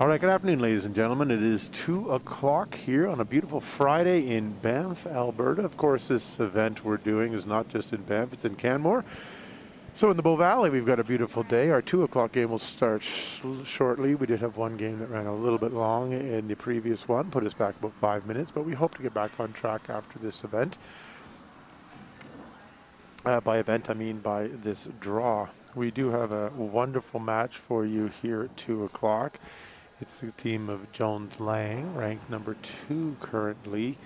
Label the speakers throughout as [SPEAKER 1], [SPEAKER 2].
[SPEAKER 1] All right, good afternoon, ladies and gentlemen. It is 2 o'clock here on a beautiful Friday in Banff, Alberta. Of course, this event we're doing is not just in Banff, it's in Canmore. So in the Bow Valley, we've got a beautiful day. Our 2 o'clock game will start shortly. We did have one game that ran a little bit long in the previous one, put us back about 5 minutes, but we hope to get back on track after this event. By event, I mean by this draw. We do have a wonderful match for you here at 2 o'clock. It's the team of Jones Laing, ranked number 2 currently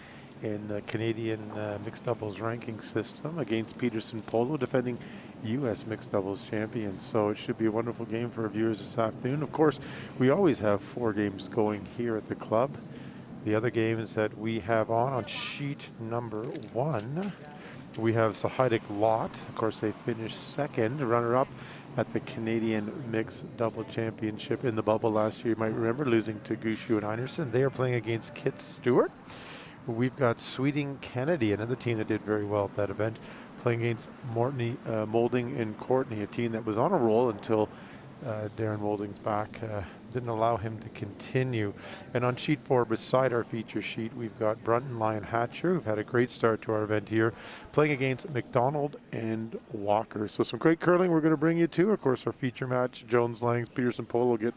[SPEAKER 1] in the Canadian mixed doubles ranking system, against Peterson Polo, defending U.S. mixed doubles champions. So it should be a wonderful game for our viewers this afternoon. Of course, we always have 4 games going here at the club. The other games that we have on sheet number 1, we have Sahaidik Lot. Of course, they finished second, runner-up at the Canadian Mixed Double Championship in the bubble last year. You might remember losing to Gushu and Heinerson. They are playing against Kit Stewart. We've got Sweeting Kennedy, another team that did very well at that event, playing against Molding and Courtney, a team that was on a roll until Darren Molding's back didn't allow him to continue. And on sheet 4, beside our feature sheet, we've got Brunton Lion Hatcher, who've had a great start to our event here, playing against McDonald and Walker. So some great curling we're going to bring you to. Of course, our feature match, Jones Lang's Peterson Polo, will get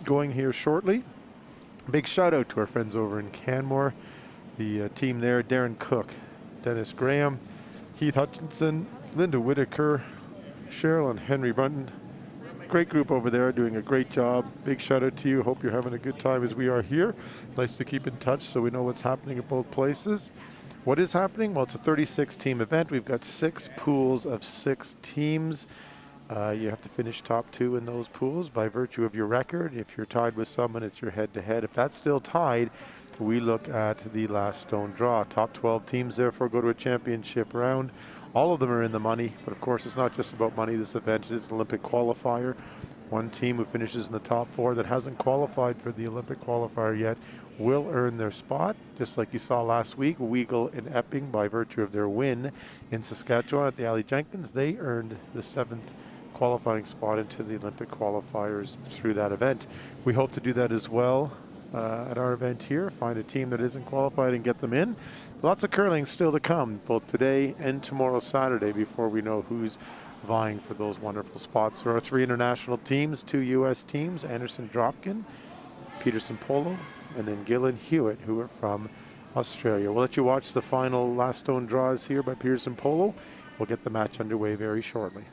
[SPEAKER 1] going here shortly. Big shout out to our friends over in Canmore. The team there, Darren Cook, Dennis Graham, Heath Hutchinson, Linda Whitaker, Cheryl and Henry Brunton. Great group over there, doing a great job. Big shout out to you. Hope you're having a good time as we are here. Nice to keep in touch so we know what's happening at both places. What is happening? Well, it's a 36 team event. We've got 6 pools of 6 teams. You have to finish top 2 in those pools by virtue of your record. If you're tied with someone, it's your head-to-head. If that's still tied, we look at the last stone draw. Top 12 teams therefore go to a championship round. All of them are in the money, but of course it's not just about money. This event is an Olympic qualifier. One team who finishes in the top 4 that hasn't qualified for the Olympic qualifier yet will earn their spot, just like you saw last week. Weagle and Epping, by virtue of their win in Saskatchewan at the Ali Jenkins, they earned the 7th qualifying spot into the Olympic qualifiers through that event. We hope to do that as well at our event here, find a team that isn't qualified and get them in. Lots of curling still to come, both today and tomorrow Saturday, before we know who's vying for those wonderful spots. There are 3 international teams, 2 U.S. teams, Anderson Dropkin, Peterson Polo, and then Gillen Hewitt, who are from Australia. We'll let you watch the final last stone draws here by Peterson Polo. We'll get the match underway very shortly.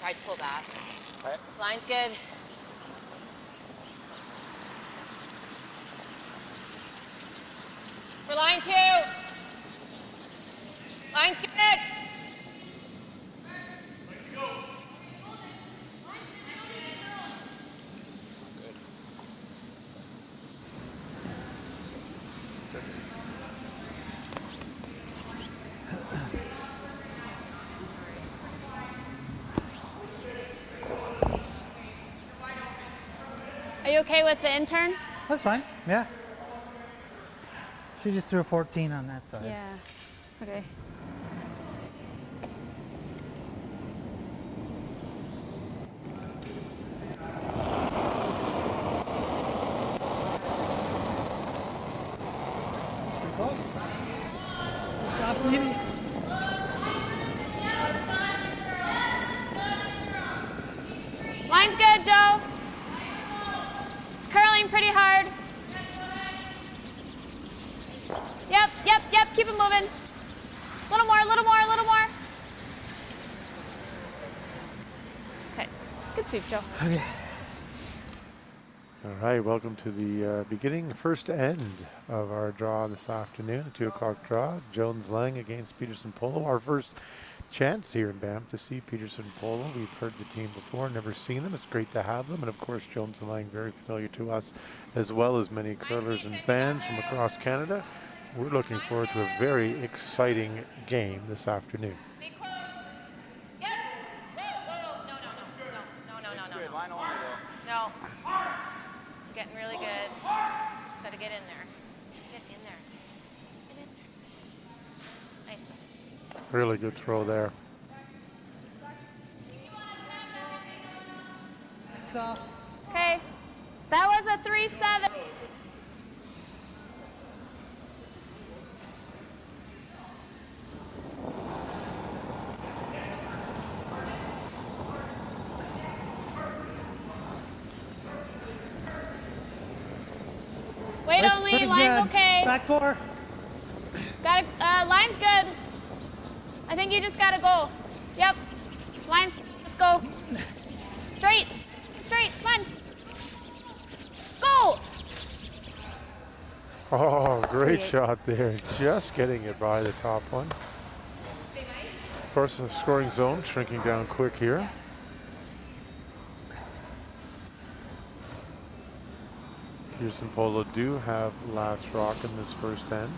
[SPEAKER 2] tried to pull back.
[SPEAKER 3] Okay.
[SPEAKER 2] Line's good. For line 2. Line's good.
[SPEAKER 4] Are you okay with the intern?
[SPEAKER 5] That's fine, yeah. She just threw a 14 on that side.
[SPEAKER 4] Yeah. Okay.
[SPEAKER 5] Pretty close. Soft maybe.
[SPEAKER 4] Line's good, Joe. It's curling pretty hard. Yep. Keep it moving. A little more. Okay. Good sweep, Joe.
[SPEAKER 5] Okay.
[SPEAKER 1] All right, welcome to the beginning, first end of our draw this afternoon, a 2 o'clock draw. Jones Laing against Peterson Polo. Our first chance here in Banff to see Peterson Polo. We've heard the team before, never seen them. It's great to have them. And of course, Jones and Laing very familiar to us, as well as many curlers and fans from across Canada. We're looking forward to a very exciting game this afternoon.
[SPEAKER 2] Stay close. Yep. Whoa. No.
[SPEAKER 3] It's good. Line only though.
[SPEAKER 2] No. It's getting really good. Just got to get in there. Get in there. Get in. Nice.
[SPEAKER 1] Really good throw there.
[SPEAKER 5] Soft.
[SPEAKER 4] Okay. That was a 3-7. Wait
[SPEAKER 5] That's
[SPEAKER 4] only.
[SPEAKER 5] pretty
[SPEAKER 4] Line's
[SPEAKER 5] good.
[SPEAKER 4] okay.
[SPEAKER 5] Back 4.
[SPEAKER 4] Got it. Line's good. I think you just gotta go. Yep. Line's. Let's go. Straight. Come on. Go.
[SPEAKER 1] Oh, great
[SPEAKER 4] Sweet.
[SPEAKER 1] shot there. Just getting it by the top one. Of course, the scoring zone shrinking down quick here. Peterson Polo do have last rock in this first end.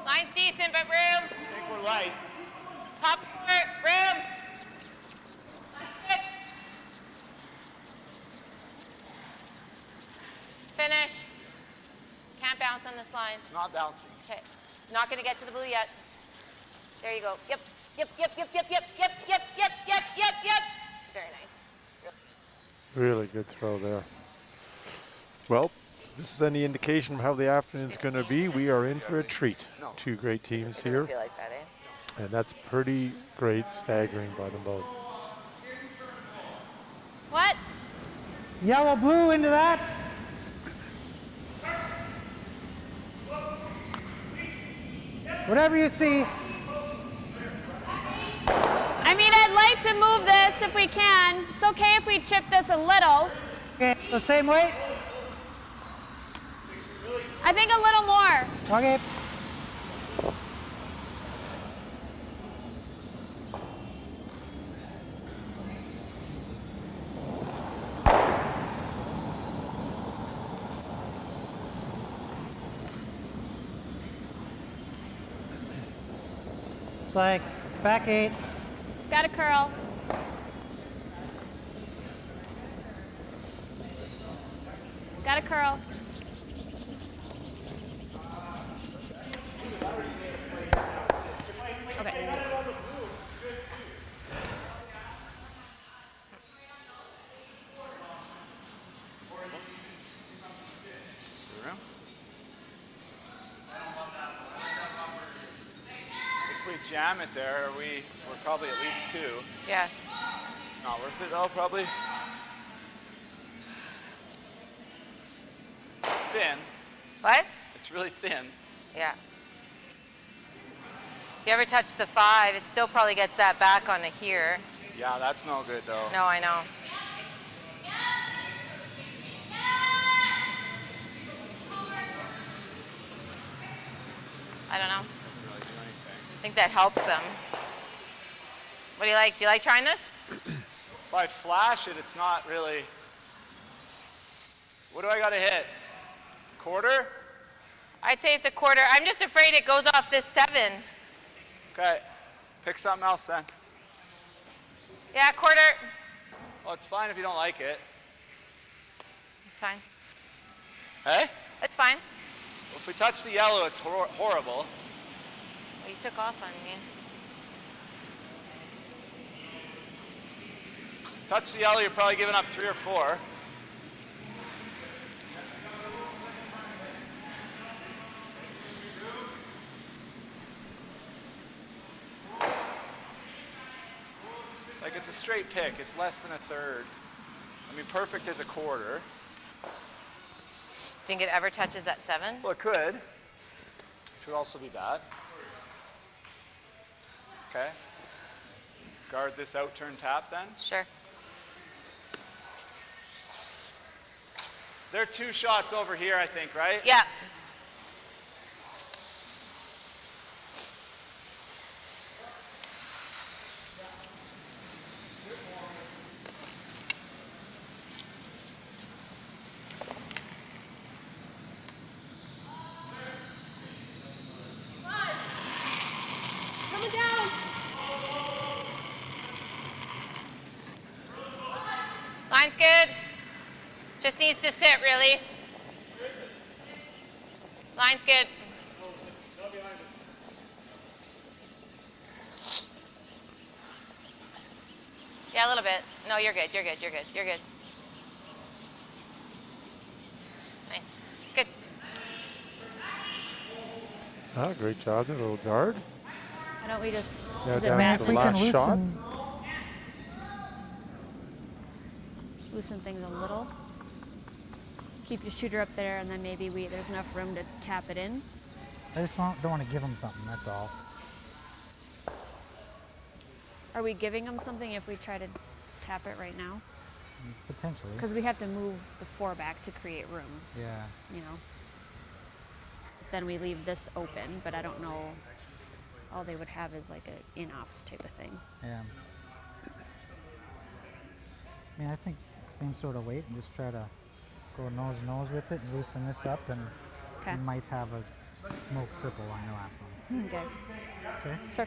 [SPEAKER 2] Line's decent, but room.
[SPEAKER 3] I think we're light.
[SPEAKER 2] Top court, room. Line's good. Finish. Can't bounce on this line.
[SPEAKER 3] It's not bouncing.
[SPEAKER 2] Okay. Not going to get to the blue yet. There you go. Yep. Very nice.
[SPEAKER 1] Really good throw there. Well, if this is any indication of how the afternoon's going to be, we are in for a treat. 2 great teams
[SPEAKER 2] Doesn't
[SPEAKER 1] here,
[SPEAKER 2] feel like that, eh?
[SPEAKER 1] and that's pretty great staggering by them both.
[SPEAKER 4] What?
[SPEAKER 5] Yellow, blue into that. Whatever you see.
[SPEAKER 4] I mean, I'd like to move this if we can. It's okay if we chip this a little.
[SPEAKER 5] Okay, the same weight.
[SPEAKER 4] I think a little more.
[SPEAKER 5] Okay. It's like back 8.
[SPEAKER 4] It's got a curl. Got a curl. Okay.
[SPEAKER 3] Sit around. we jam it there, we're probably at least 2.
[SPEAKER 2] Yeah.
[SPEAKER 3] Not worth it though, probably. Thin.
[SPEAKER 2] What?
[SPEAKER 3] It's really thin.
[SPEAKER 2] Yeah. If you ever touch the 5, it still probably gets that back onto here.
[SPEAKER 3] Yeah, that's no good though.
[SPEAKER 2] No, I know. I don't know.
[SPEAKER 3] Doesn't really do anything.
[SPEAKER 2] I think that helps them. What do you like? Do you like trying this?
[SPEAKER 3] If I flash it, it's not really. What do I got to hit? Quarter?
[SPEAKER 2] I'd say it's a quarter. I'm just afraid it goes off this 7.
[SPEAKER 3] Okay. Pick something else then.
[SPEAKER 2] Yeah, quarter.
[SPEAKER 3] Well, it's fine if you don't like it.
[SPEAKER 2] It's fine.
[SPEAKER 3] Hey?
[SPEAKER 2] It's fine.
[SPEAKER 3] Well, if we touch the yellow, it's horrible.
[SPEAKER 2] Well, you took off on me.
[SPEAKER 3] Touch the yellow, you're probably giving up 3 or 4. Like, it's a straight pick. It's less than a third. I mean, perfect is a quarter.
[SPEAKER 2] Think it ever touches that 7?
[SPEAKER 3] Well, it could. Which would also be bad. Okay. Guard this out turn tap then.
[SPEAKER 2] Sure.
[SPEAKER 3] There are 2 shots over here, I think, right?
[SPEAKER 2] Yeah.
[SPEAKER 4] Coming down.
[SPEAKER 2] Line's good. Just needs to sit, really. Line's good. Yeah, a little bit. No, you're good. You're good. You're good. You're good. Nice. Good.
[SPEAKER 1] Ah, great job, there, little guard.
[SPEAKER 4] Why don't we just,
[SPEAKER 1] Yeah,
[SPEAKER 4] is it
[SPEAKER 1] down
[SPEAKER 4] bad
[SPEAKER 1] to
[SPEAKER 4] if
[SPEAKER 1] the
[SPEAKER 4] we
[SPEAKER 1] last
[SPEAKER 4] can
[SPEAKER 1] shot.
[SPEAKER 4] loosen things a little? Keep your shooter up there, and then maybe there's enough room to tap it in.
[SPEAKER 5] I just don't want to give him something, that's all.
[SPEAKER 4] Are we giving them something if we try to tap it right now?
[SPEAKER 5] Potentially.
[SPEAKER 4] Because we have to move the 4 back to create room,
[SPEAKER 5] Yeah.
[SPEAKER 4] you know? Then we leave this open, but I don't know. All they would have is like a in-off type of thing.
[SPEAKER 5] Yeah. I mean, I think same sort of weight and just try to go nose with it and loosen this up, and
[SPEAKER 4] Okay.
[SPEAKER 5] you might have a smoke triple on your last one.
[SPEAKER 4] Okay.
[SPEAKER 5] Okay?
[SPEAKER 4] Sure.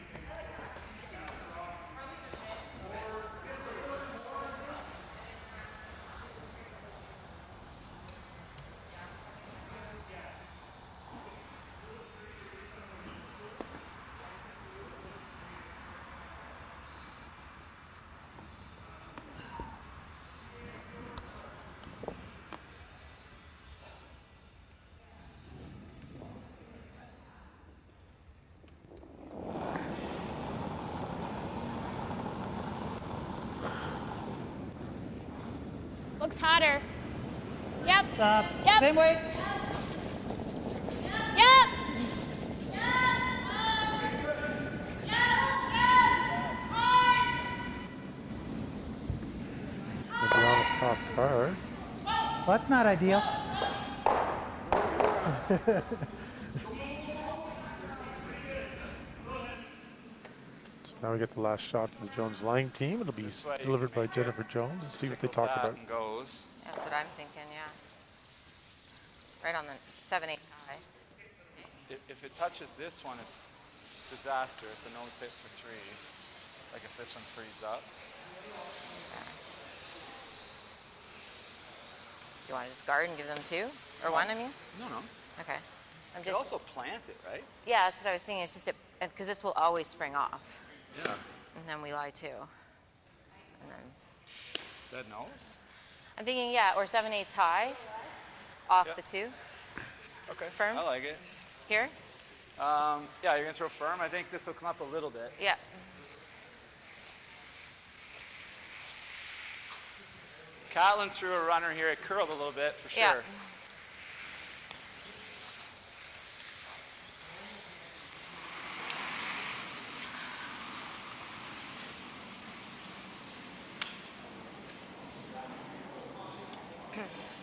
[SPEAKER 4] Looks hotter. Yep. Yep.
[SPEAKER 5] Same weight.
[SPEAKER 4] Yep.
[SPEAKER 1] It's going to be on the top card.
[SPEAKER 5] Well, that's not ideal.
[SPEAKER 1] Now we get the last shot from the Jones Laing team. It'll be
[SPEAKER 3] This way,
[SPEAKER 1] delivered by
[SPEAKER 3] make
[SPEAKER 1] Jennifer Jones. Let's see what they
[SPEAKER 3] Tickles
[SPEAKER 1] talk
[SPEAKER 3] that
[SPEAKER 1] about.
[SPEAKER 3] and goes.
[SPEAKER 2] That's what I'm thinking, yeah. Right on the 7-8 high.
[SPEAKER 3] If it touches this one, it's disaster. It's a nose hit for 3. Like if this one frees up.
[SPEAKER 2] Do you want to just guard and give them 2? Or 1, I mean?
[SPEAKER 3] No.
[SPEAKER 2] Okay. I'm
[SPEAKER 3] You could
[SPEAKER 2] just,
[SPEAKER 3] also plant it, right?
[SPEAKER 2] yeah, that's what I was thinking. It's just, because this will always spring off.
[SPEAKER 3] Yeah.
[SPEAKER 2] And then we lie 2. And then,
[SPEAKER 3] Dead nose?
[SPEAKER 2] I'm thinking, yeah, or 7/8 high, off
[SPEAKER 3] Yeah.
[SPEAKER 2] the 2.
[SPEAKER 3] Okay.
[SPEAKER 2] Firm?
[SPEAKER 3] I like it.
[SPEAKER 2] Here?
[SPEAKER 3] Yeah, you're gonna throw firm. I think this will come up a little bit.
[SPEAKER 2] Yeah.
[SPEAKER 3] Catlin threw a runner here. It curled a little bit for sure.
[SPEAKER 2] Yeah.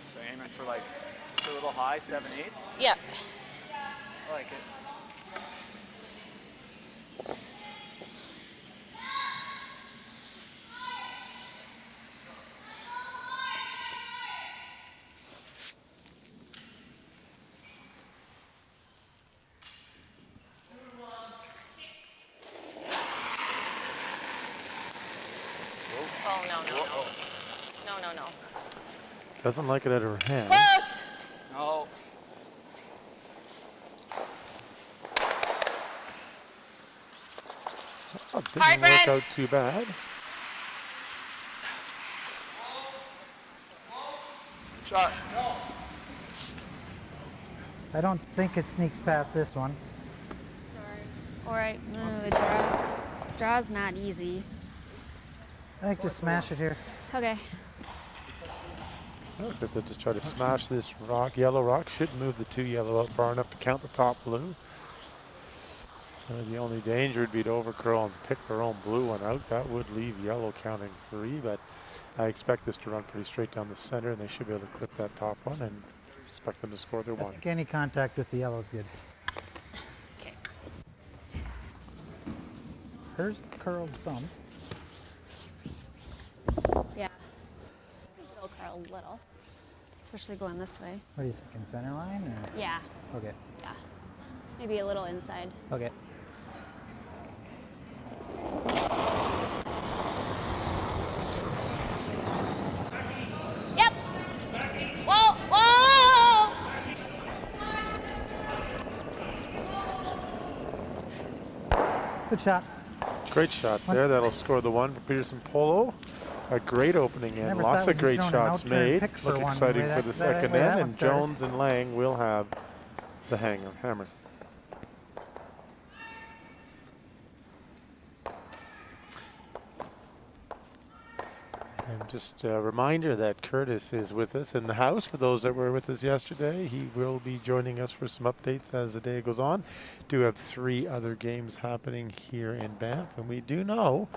[SPEAKER 3] So aiming for like just a little high, 7/8.
[SPEAKER 2] Yeah.
[SPEAKER 3] I like it.
[SPEAKER 2] Oh, no. No.
[SPEAKER 1] Doesn't like it at her hand.
[SPEAKER 2] Close.
[SPEAKER 3] No.
[SPEAKER 1] Oh, didn't
[SPEAKER 2] Hard
[SPEAKER 1] work
[SPEAKER 2] friends.
[SPEAKER 1] out too bad.
[SPEAKER 3] Shot.
[SPEAKER 5] I don't think it sneaks past this one.
[SPEAKER 4] All right. No, draw's not easy.
[SPEAKER 5] I think just smash it here.
[SPEAKER 4] Okay.
[SPEAKER 1] Looks like they'll just try to smash this rock. Yellow rock should move the 2 yellow out far enough to count the top blue. The only danger would be to overcurl and pick their own blue one out. That would leave yellow counting 3, but I expect this to run pretty straight down the center, and they should be able to clip that top one and expect them to score their
[SPEAKER 5] I
[SPEAKER 1] one.
[SPEAKER 5] think any contact with the yellow is good.
[SPEAKER 4] Okay.
[SPEAKER 5] Hers curled some.
[SPEAKER 4] Yeah. It'll curl a little, especially going this way.
[SPEAKER 5] What are you thinking, center line? Or?
[SPEAKER 4] Yeah.
[SPEAKER 5] Okay.
[SPEAKER 4] Yeah. Maybe a little inside.
[SPEAKER 5] Okay.
[SPEAKER 4] Yep. Whoa.
[SPEAKER 5] Good shot.
[SPEAKER 1] Great shot there. That'll score the 1 for Peterson Polo. A great opening end.
[SPEAKER 5] Never
[SPEAKER 1] Lots
[SPEAKER 5] thought
[SPEAKER 1] of great
[SPEAKER 5] we'd thrown an
[SPEAKER 1] shots
[SPEAKER 5] outturn
[SPEAKER 1] made.
[SPEAKER 5] pick for
[SPEAKER 1] Look
[SPEAKER 5] one
[SPEAKER 1] exciting
[SPEAKER 5] way
[SPEAKER 1] for
[SPEAKER 5] that-
[SPEAKER 1] the
[SPEAKER 5] that-
[SPEAKER 1] second
[SPEAKER 5] way that
[SPEAKER 1] end.
[SPEAKER 5] one
[SPEAKER 1] And
[SPEAKER 5] started.
[SPEAKER 1] Jones and Laing will have the hammer. And just a reminder that Curtis is with us in the house. For those that were with us yesterday, he will be joining us for some updates as the day goes on. Do have 3 other games happening here in Banff, and we do know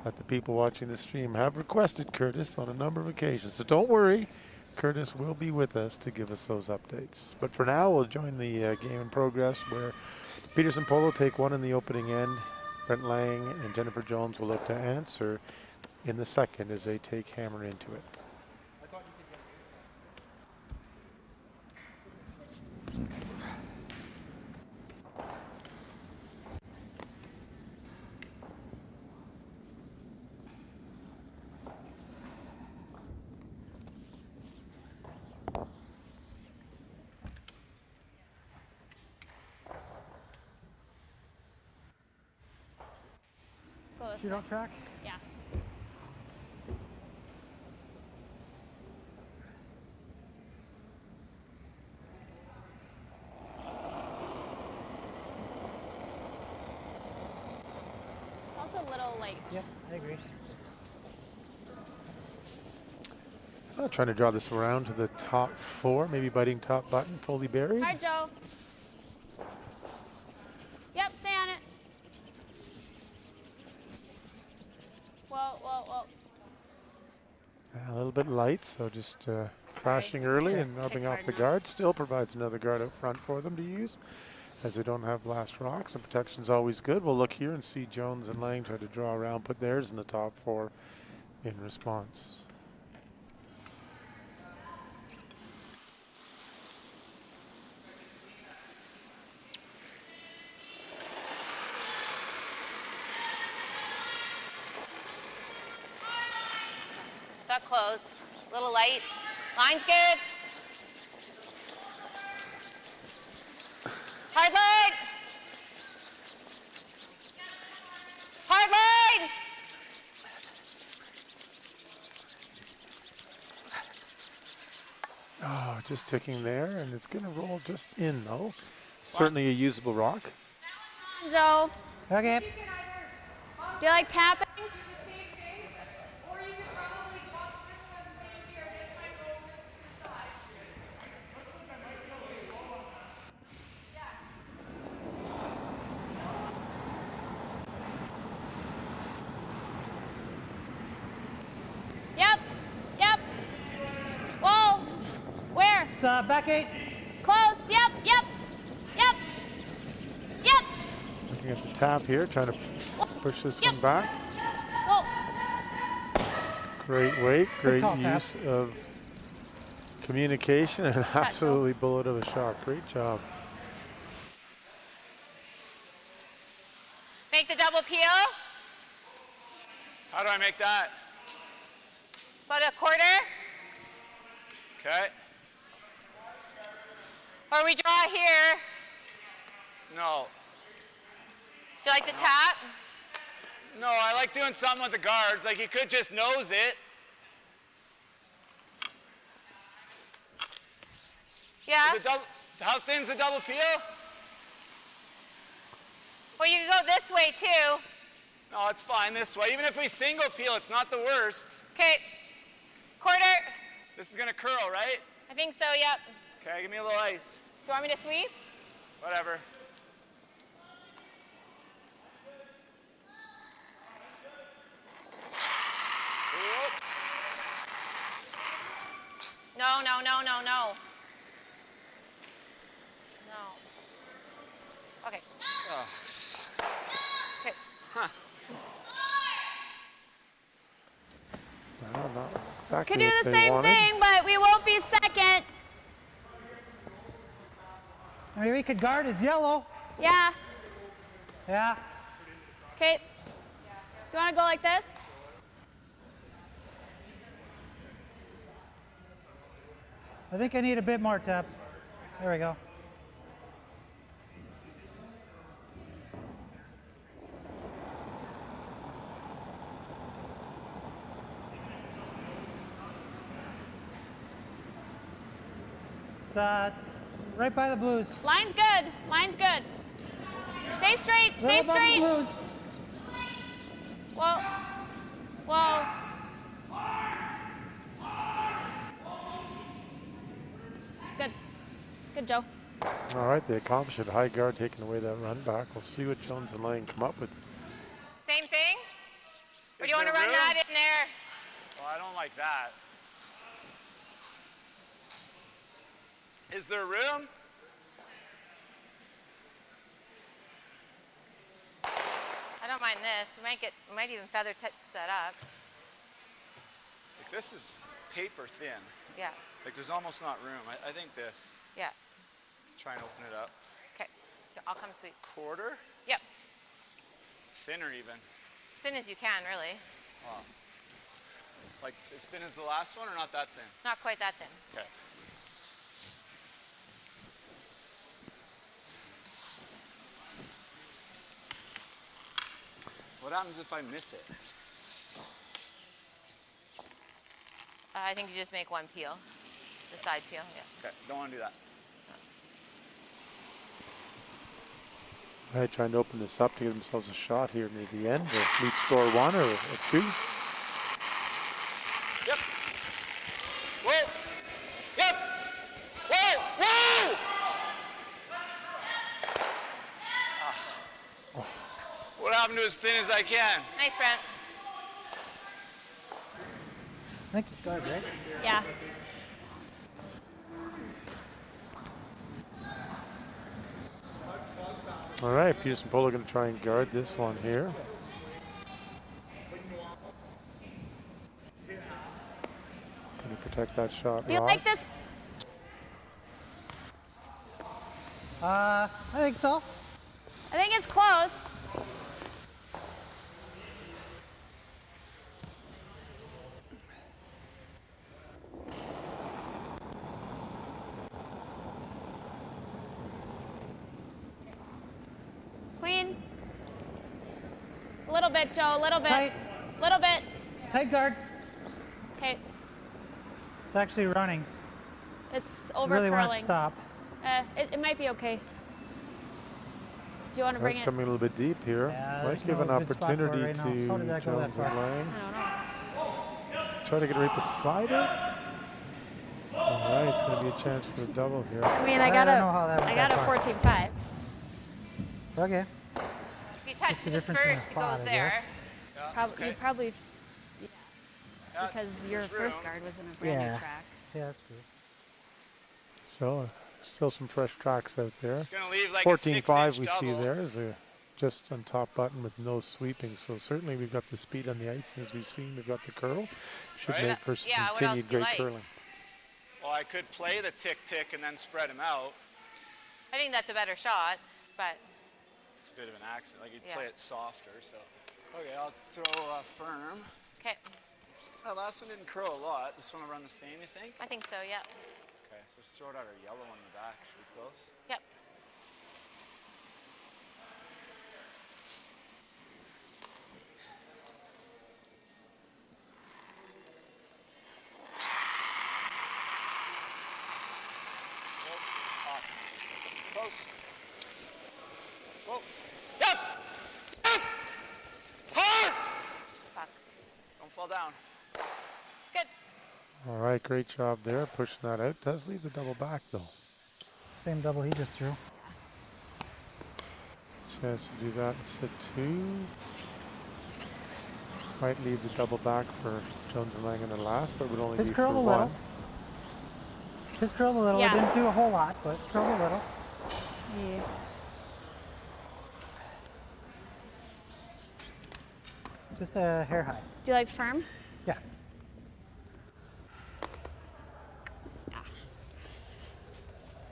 [SPEAKER 1] that the people watching the stream have requested Curtis on a number of occasions. So don't worry, Curtis will be with us to give us those updates. But for now, we'll join the game in progress where Peterson Polo take 1 in the opening end. Brent Laing and Jennifer Jones will look to answer in the second as they take hammer into it.
[SPEAKER 4] Go this
[SPEAKER 5] Shoot
[SPEAKER 4] way.
[SPEAKER 5] out track.
[SPEAKER 4] Yeah. Salt's a little light.
[SPEAKER 5] Yep, I agree.
[SPEAKER 1] Trying to draw this around to the top 4, maybe biting top button, fully buried.
[SPEAKER 4] Hard, Joe. Yep, stay on it. Whoa.
[SPEAKER 1] A little bit light, so just crashing early and rubbing
[SPEAKER 4] kick
[SPEAKER 1] off
[SPEAKER 4] hard
[SPEAKER 1] the
[SPEAKER 4] now.
[SPEAKER 1] guard. Still provides another guard out front for them to use, as they don't have blast rocks, and protection's always good. We'll look here and see Jones and Laing try to draw around, put theirs in the top 4 in response.
[SPEAKER 2] Got close. Little light. Line's good. Hard line. Hard line.
[SPEAKER 1] Oh, just ticking there, and it's going to roll just in, though. Certainly a usable rock.
[SPEAKER 4] Joe.
[SPEAKER 5] Okay.
[SPEAKER 4] Do you like tapping? Yep. Yep. Whoa. Where?
[SPEAKER 5] It's back 8.
[SPEAKER 4] Close. Yep. Yep. Yep. Yep.
[SPEAKER 1] Looking at the tap here, trying to push this one back.
[SPEAKER 4] Whoa.
[SPEAKER 1] Great weight, great
[SPEAKER 5] call, Tap.
[SPEAKER 1] use of communication, and an absolutely bullet of a shot. Great job.
[SPEAKER 2] Make the double peel.
[SPEAKER 3] How do I make that?
[SPEAKER 2] About a quarter.
[SPEAKER 3] Okay.
[SPEAKER 2] Or we draw here.
[SPEAKER 3] No.
[SPEAKER 2] You like the tap?
[SPEAKER 3] No, I like doing something with the guards. Like you could just nose it.
[SPEAKER 2] Yeah.
[SPEAKER 3] How thin's the double peel?
[SPEAKER 2] Or you can go this way too.
[SPEAKER 3] No, it's fine this way. Even if we single peel, it's not the worst.
[SPEAKER 2] Okay. Quarter.
[SPEAKER 3] This is gonna curl, right?
[SPEAKER 2] I think so, yep.
[SPEAKER 3] Okay, give me a little ice.
[SPEAKER 2] Do you want me to sweep?
[SPEAKER 3] Whatever. Whoops.
[SPEAKER 2] No, no, no, no, no. No. Okay.
[SPEAKER 3] Oh.
[SPEAKER 2] Okay.
[SPEAKER 3] Huh.
[SPEAKER 1] Well, not exactly
[SPEAKER 4] Could do
[SPEAKER 1] what
[SPEAKER 4] the
[SPEAKER 1] they
[SPEAKER 4] same
[SPEAKER 1] wanted.
[SPEAKER 4] thing, but we won't be second.
[SPEAKER 5] Maybe we could guard his yellow.
[SPEAKER 4] Yeah.
[SPEAKER 5] Yeah.
[SPEAKER 4] Okay. Do you want to go like this?
[SPEAKER 5] I think I need a bit more tap. There we go. It's right by the blues.
[SPEAKER 4] Line's good. Line's good. Stay straight. Stay
[SPEAKER 5] Right above the
[SPEAKER 4] straight.
[SPEAKER 5] blues.
[SPEAKER 4] Whoa. Whoa. Good. Good, Joe.
[SPEAKER 1] All right, they accomplished it. High guard taking away that run back. We'll see what Jones and Laing come up with.
[SPEAKER 2] Same thing? Or do
[SPEAKER 3] Is
[SPEAKER 2] you want to
[SPEAKER 3] there
[SPEAKER 2] run
[SPEAKER 3] room?
[SPEAKER 2] that in there?
[SPEAKER 3] Well, I don't like that. Is there room?
[SPEAKER 2] I don't mind this. We might even feather touch that up.
[SPEAKER 3] Like this is paper thin.
[SPEAKER 2] Yeah.
[SPEAKER 3] Like there's almost not room. I think this.
[SPEAKER 2] Yeah.
[SPEAKER 3] Try and open it up.
[SPEAKER 2] Okay. I'll come sweep.
[SPEAKER 3] Quarter?
[SPEAKER 2] Yep.
[SPEAKER 3] Thinner even.
[SPEAKER 2] As thin as you can, really.
[SPEAKER 3] Wow. Like as thin as the last one or not that thin?
[SPEAKER 2] Not quite that thin.
[SPEAKER 3] Okay. What happens if I miss it?
[SPEAKER 2] I think you just make one peel. The side peel, yeah.
[SPEAKER 3] Okay, don't want to do that.
[SPEAKER 1] All right, trying to open this up to give themselves a shot here near the end, or at least score one or two.
[SPEAKER 3] Yep. Whoa. Yep. Whoa. Whoa. What happened to as thin as I can?
[SPEAKER 2] Nice, Brent.
[SPEAKER 5] I think it's guard, right?
[SPEAKER 4] Yeah.
[SPEAKER 1] All right, Peterson Polo going to try and guard this one here. Can he protect that shot?
[SPEAKER 4] Do you
[SPEAKER 1] Rod?
[SPEAKER 4] like this?
[SPEAKER 5] I think so.
[SPEAKER 4] I think it's close. Clean. A little bit, Joe. A little bit.
[SPEAKER 5] Tight.
[SPEAKER 4] Little bit.
[SPEAKER 5] Tight guard.
[SPEAKER 4] Okay.
[SPEAKER 5] It's actually running.
[SPEAKER 4] It's
[SPEAKER 5] I
[SPEAKER 4] over
[SPEAKER 5] really want it to
[SPEAKER 4] curling.
[SPEAKER 5] stop.
[SPEAKER 4] It might be okay. Do you want to bring
[SPEAKER 1] That's
[SPEAKER 4] it?
[SPEAKER 1] coming a little bit deep here.
[SPEAKER 5] Yeah,
[SPEAKER 1] Might
[SPEAKER 5] there's
[SPEAKER 1] give
[SPEAKER 5] no
[SPEAKER 1] an
[SPEAKER 5] good spot for it
[SPEAKER 1] opportunity
[SPEAKER 5] right now. How did
[SPEAKER 1] to
[SPEAKER 5] that go that
[SPEAKER 1] Jones and
[SPEAKER 5] far?
[SPEAKER 1] Laing.
[SPEAKER 4] I don't know.
[SPEAKER 1] Try to get right beside it. All right, it's going to be a chance for a double here.
[SPEAKER 4] I mean,
[SPEAKER 5] I
[SPEAKER 4] I got
[SPEAKER 5] don't know how that
[SPEAKER 4] a, I
[SPEAKER 5] went
[SPEAKER 4] got
[SPEAKER 5] that
[SPEAKER 4] a
[SPEAKER 5] far.
[SPEAKER 4] 14.5.
[SPEAKER 5] Okay.
[SPEAKER 2] If you touch
[SPEAKER 5] Just the
[SPEAKER 2] this
[SPEAKER 5] difference in the
[SPEAKER 2] first, it
[SPEAKER 5] spot,
[SPEAKER 2] goes
[SPEAKER 5] I
[SPEAKER 2] there.
[SPEAKER 5] guess.
[SPEAKER 3] Yeah,
[SPEAKER 4] You probably, yeah,
[SPEAKER 3] Yeah,
[SPEAKER 4] because your
[SPEAKER 3] there's
[SPEAKER 4] first
[SPEAKER 3] room.
[SPEAKER 4] guard was in a brand
[SPEAKER 5] Yeah.
[SPEAKER 4] new track.
[SPEAKER 5] Yeah, that's true.
[SPEAKER 1] So, still some fresh tracks out there.
[SPEAKER 3] It's going to leave like
[SPEAKER 1] 14.5
[SPEAKER 3] a 6-inch
[SPEAKER 1] we see
[SPEAKER 3] double.
[SPEAKER 1] there is a just on top button with no sweeping. So certainly we've got the speed on the ice, and as we've seen, we've got the curl. Should
[SPEAKER 3] Right.
[SPEAKER 1] make for some
[SPEAKER 2] Yeah, what
[SPEAKER 1] continued
[SPEAKER 2] else do you
[SPEAKER 1] great
[SPEAKER 2] like?
[SPEAKER 1] curling.
[SPEAKER 3] Well, I could play the tick-tick and then spread him out.
[SPEAKER 2] I think that's a better shot, but
[SPEAKER 3] It's a bit of an accident. Like, you'd
[SPEAKER 2] Yeah.
[SPEAKER 3] play it softer, so. Okay, I'll throw firm.
[SPEAKER 2] okay.
[SPEAKER 3] That last one didn't curl a lot. This one will run the same, you think?
[SPEAKER 2] I think so, yep.
[SPEAKER 3] Okay, so just throw it out our yellow one in the back. Should be close.
[SPEAKER 2] Yep.
[SPEAKER 3] Nope. Off. Close. Whoa. Yep! Yep! Hard!
[SPEAKER 2] Fuck.
[SPEAKER 3] Don't fall down.
[SPEAKER 2] Good.
[SPEAKER 1] All right, great job there, pushing that out. Does leave the double back though.
[SPEAKER 5] Same double he just threw.
[SPEAKER 1] Chance to do that in set 2. Might leave the double back for Jones and Laing in the last, but would only
[SPEAKER 5] His
[SPEAKER 1] be
[SPEAKER 5] curl
[SPEAKER 1] for
[SPEAKER 5] a little.
[SPEAKER 1] one.
[SPEAKER 5] His curled a little.
[SPEAKER 4] Yeah.
[SPEAKER 5] It didn't do a whole lot, but curled a little.
[SPEAKER 4] Yeah.
[SPEAKER 5] Just a hair high.
[SPEAKER 4] Do you like firm?
[SPEAKER 5] Yeah.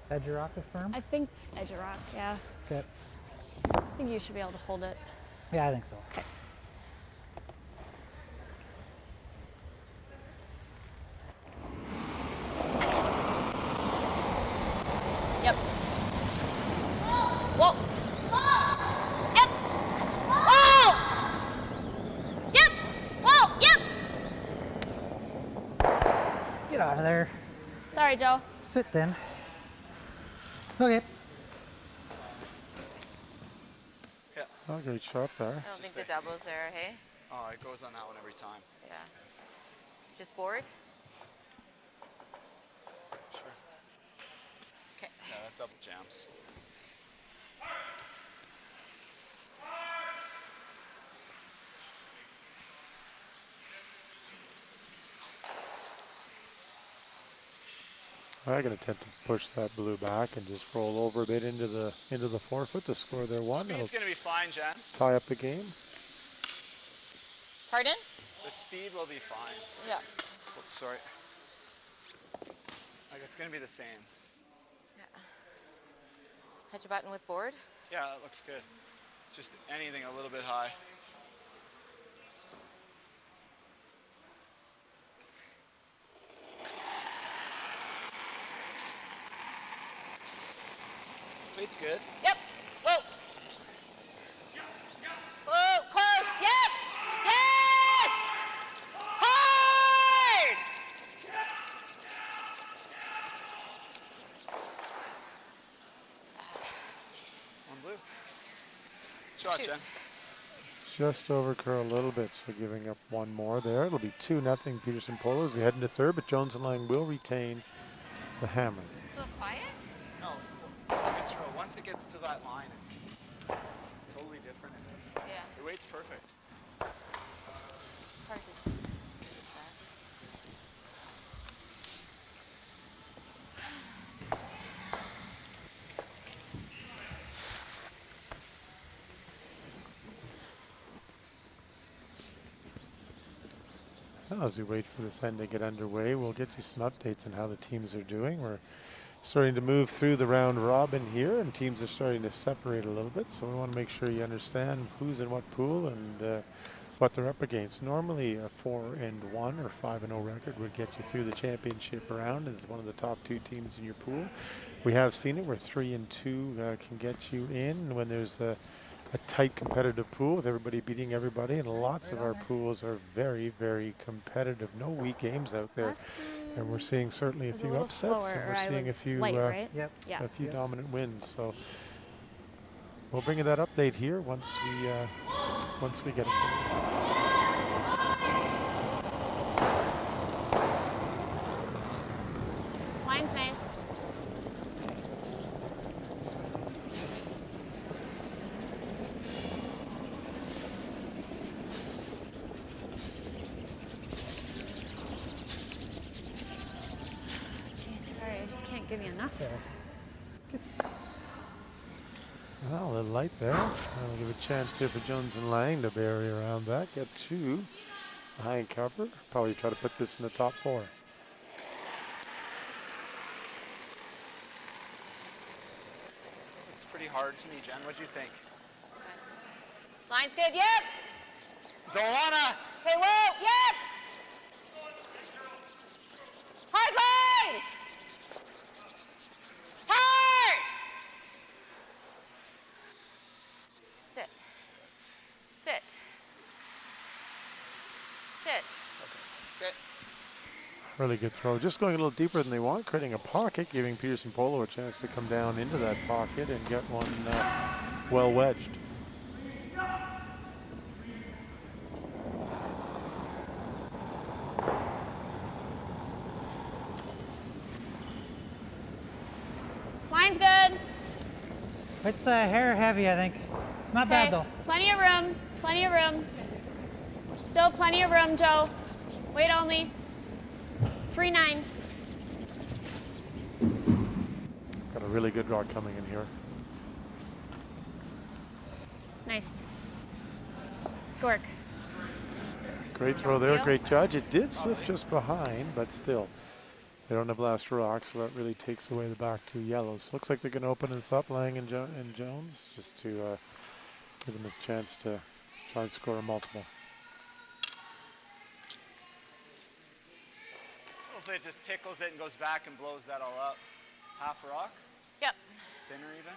[SPEAKER 5] Edge your rocket firm?
[SPEAKER 4] I think edge of rock, yeah.
[SPEAKER 5] Okay.
[SPEAKER 4] I think you should be able to hold it.
[SPEAKER 5] Yeah, I think so.
[SPEAKER 4] Okay. Yep. Whoa. Yep. Whoa. Yep. Whoa. Yep.
[SPEAKER 5] Get out of there.
[SPEAKER 4] Sorry, Joe.
[SPEAKER 5] Sit then. Okay.
[SPEAKER 3] Yeah.
[SPEAKER 1] Oh, great shot there.
[SPEAKER 2] I don't think the double's there, hey?
[SPEAKER 3] Oh, it goes on that one every time.
[SPEAKER 2] Yeah. Just board?
[SPEAKER 3] Sure.
[SPEAKER 2] Okay.
[SPEAKER 3] Yeah, that double jams.
[SPEAKER 1] I'm going to attempt to push that blue back and just roll over a bit into the 4-foot to score their one. That'll
[SPEAKER 3] Speed's going to be fine, Jen.
[SPEAKER 1] tie up the game.
[SPEAKER 2] Pardon?
[SPEAKER 3] The speed will be fine.
[SPEAKER 2] Yeah.
[SPEAKER 3] Oops, sorry. Like, it's going to be the same.
[SPEAKER 2] Yeah. Hedge a button with board?
[SPEAKER 3] Yeah, that looks good. Just anything a little bit high. Weight's good.
[SPEAKER 2] Yep. Whoa. Whoa, close. Yep. Yes! Hard!
[SPEAKER 3] One blue. Shot,
[SPEAKER 2] Shoot.
[SPEAKER 3] Jen.
[SPEAKER 1] Just over curl a little bit, so giving up one more there. It'll be 2-0 Peterson Polo as we head into third, but Jones and Laing will retain the hammer.
[SPEAKER 2] A little quiet?
[SPEAKER 3] No, it's real. Once it gets to that line, it's totally different.
[SPEAKER 2] Yeah.
[SPEAKER 3] Your weight's perfect.
[SPEAKER 2] Hard to see.
[SPEAKER 1] Now, as we wait for this end to get underway, we'll get you some updates on how the teams are doing. We're starting to move through the round robin here, and teams are starting to separate a little bit. So we want to make sure you understand who's in what pool and what they're up against. Normally, a 4-1 or 5-0 record would get you through the championship round as one of the top 2 teams in your pool. We have seen it where 3-2 can get you in when there's a tight competitive pool with everybody beating everybody, and lots of our pools are very, very competitive. No weak games out there, and we're seeing certainly a
[SPEAKER 4] It was a
[SPEAKER 1] few
[SPEAKER 4] little
[SPEAKER 1] upsets,
[SPEAKER 4] slower,
[SPEAKER 1] and
[SPEAKER 4] or
[SPEAKER 1] we're
[SPEAKER 4] I
[SPEAKER 1] seeing a
[SPEAKER 4] was
[SPEAKER 1] few
[SPEAKER 4] light, right?
[SPEAKER 5] Yep.
[SPEAKER 4] Yeah.
[SPEAKER 1] a few
[SPEAKER 5] Yep.
[SPEAKER 1] dominant wins. So We'll bring you that update here once we get it.
[SPEAKER 4] Line's nice. Jeez, sorry, I just can't give you enough.
[SPEAKER 1] Well, a little light there. That'll give a chance here for Jones and Laing to bury around that. Get 2 behind cover. Probably try to put this in the top 4.
[SPEAKER 3] Looks pretty hard to me, Jen. What do you think?
[SPEAKER 2] Line's good. Yep.
[SPEAKER 3] Don't wanna.
[SPEAKER 2] Okay, whoa. Yep. Hard line. Hard. Sit. Sit. Sit.
[SPEAKER 3] Okay.
[SPEAKER 1] Really good throw. Just going a little deeper than they want, creating a pocket, giving Peterson Polo a chance to come down into that pocket and get one well wedged.
[SPEAKER 4] Line's good.
[SPEAKER 5] It's hair heavy, I think. It's not bad though.
[SPEAKER 4] Plenty of room. Plenty of room. Still plenty of room, Joe. Wait only. 3-9.
[SPEAKER 1] Got a really good draw coming in here.
[SPEAKER 4] Nice. Good work.
[SPEAKER 1] Great throw there, great judge. It did slip just behind, but still. They don't have last rock, so that really takes away the back 2 yellows. Looks like they're going to open this up, Laing and Jones, just to give them this chance to try and score a multiple.
[SPEAKER 3] Hopefully it just tickles it and goes back and blows that all up. Half rock?
[SPEAKER 2] Yep.
[SPEAKER 3] Thinner even?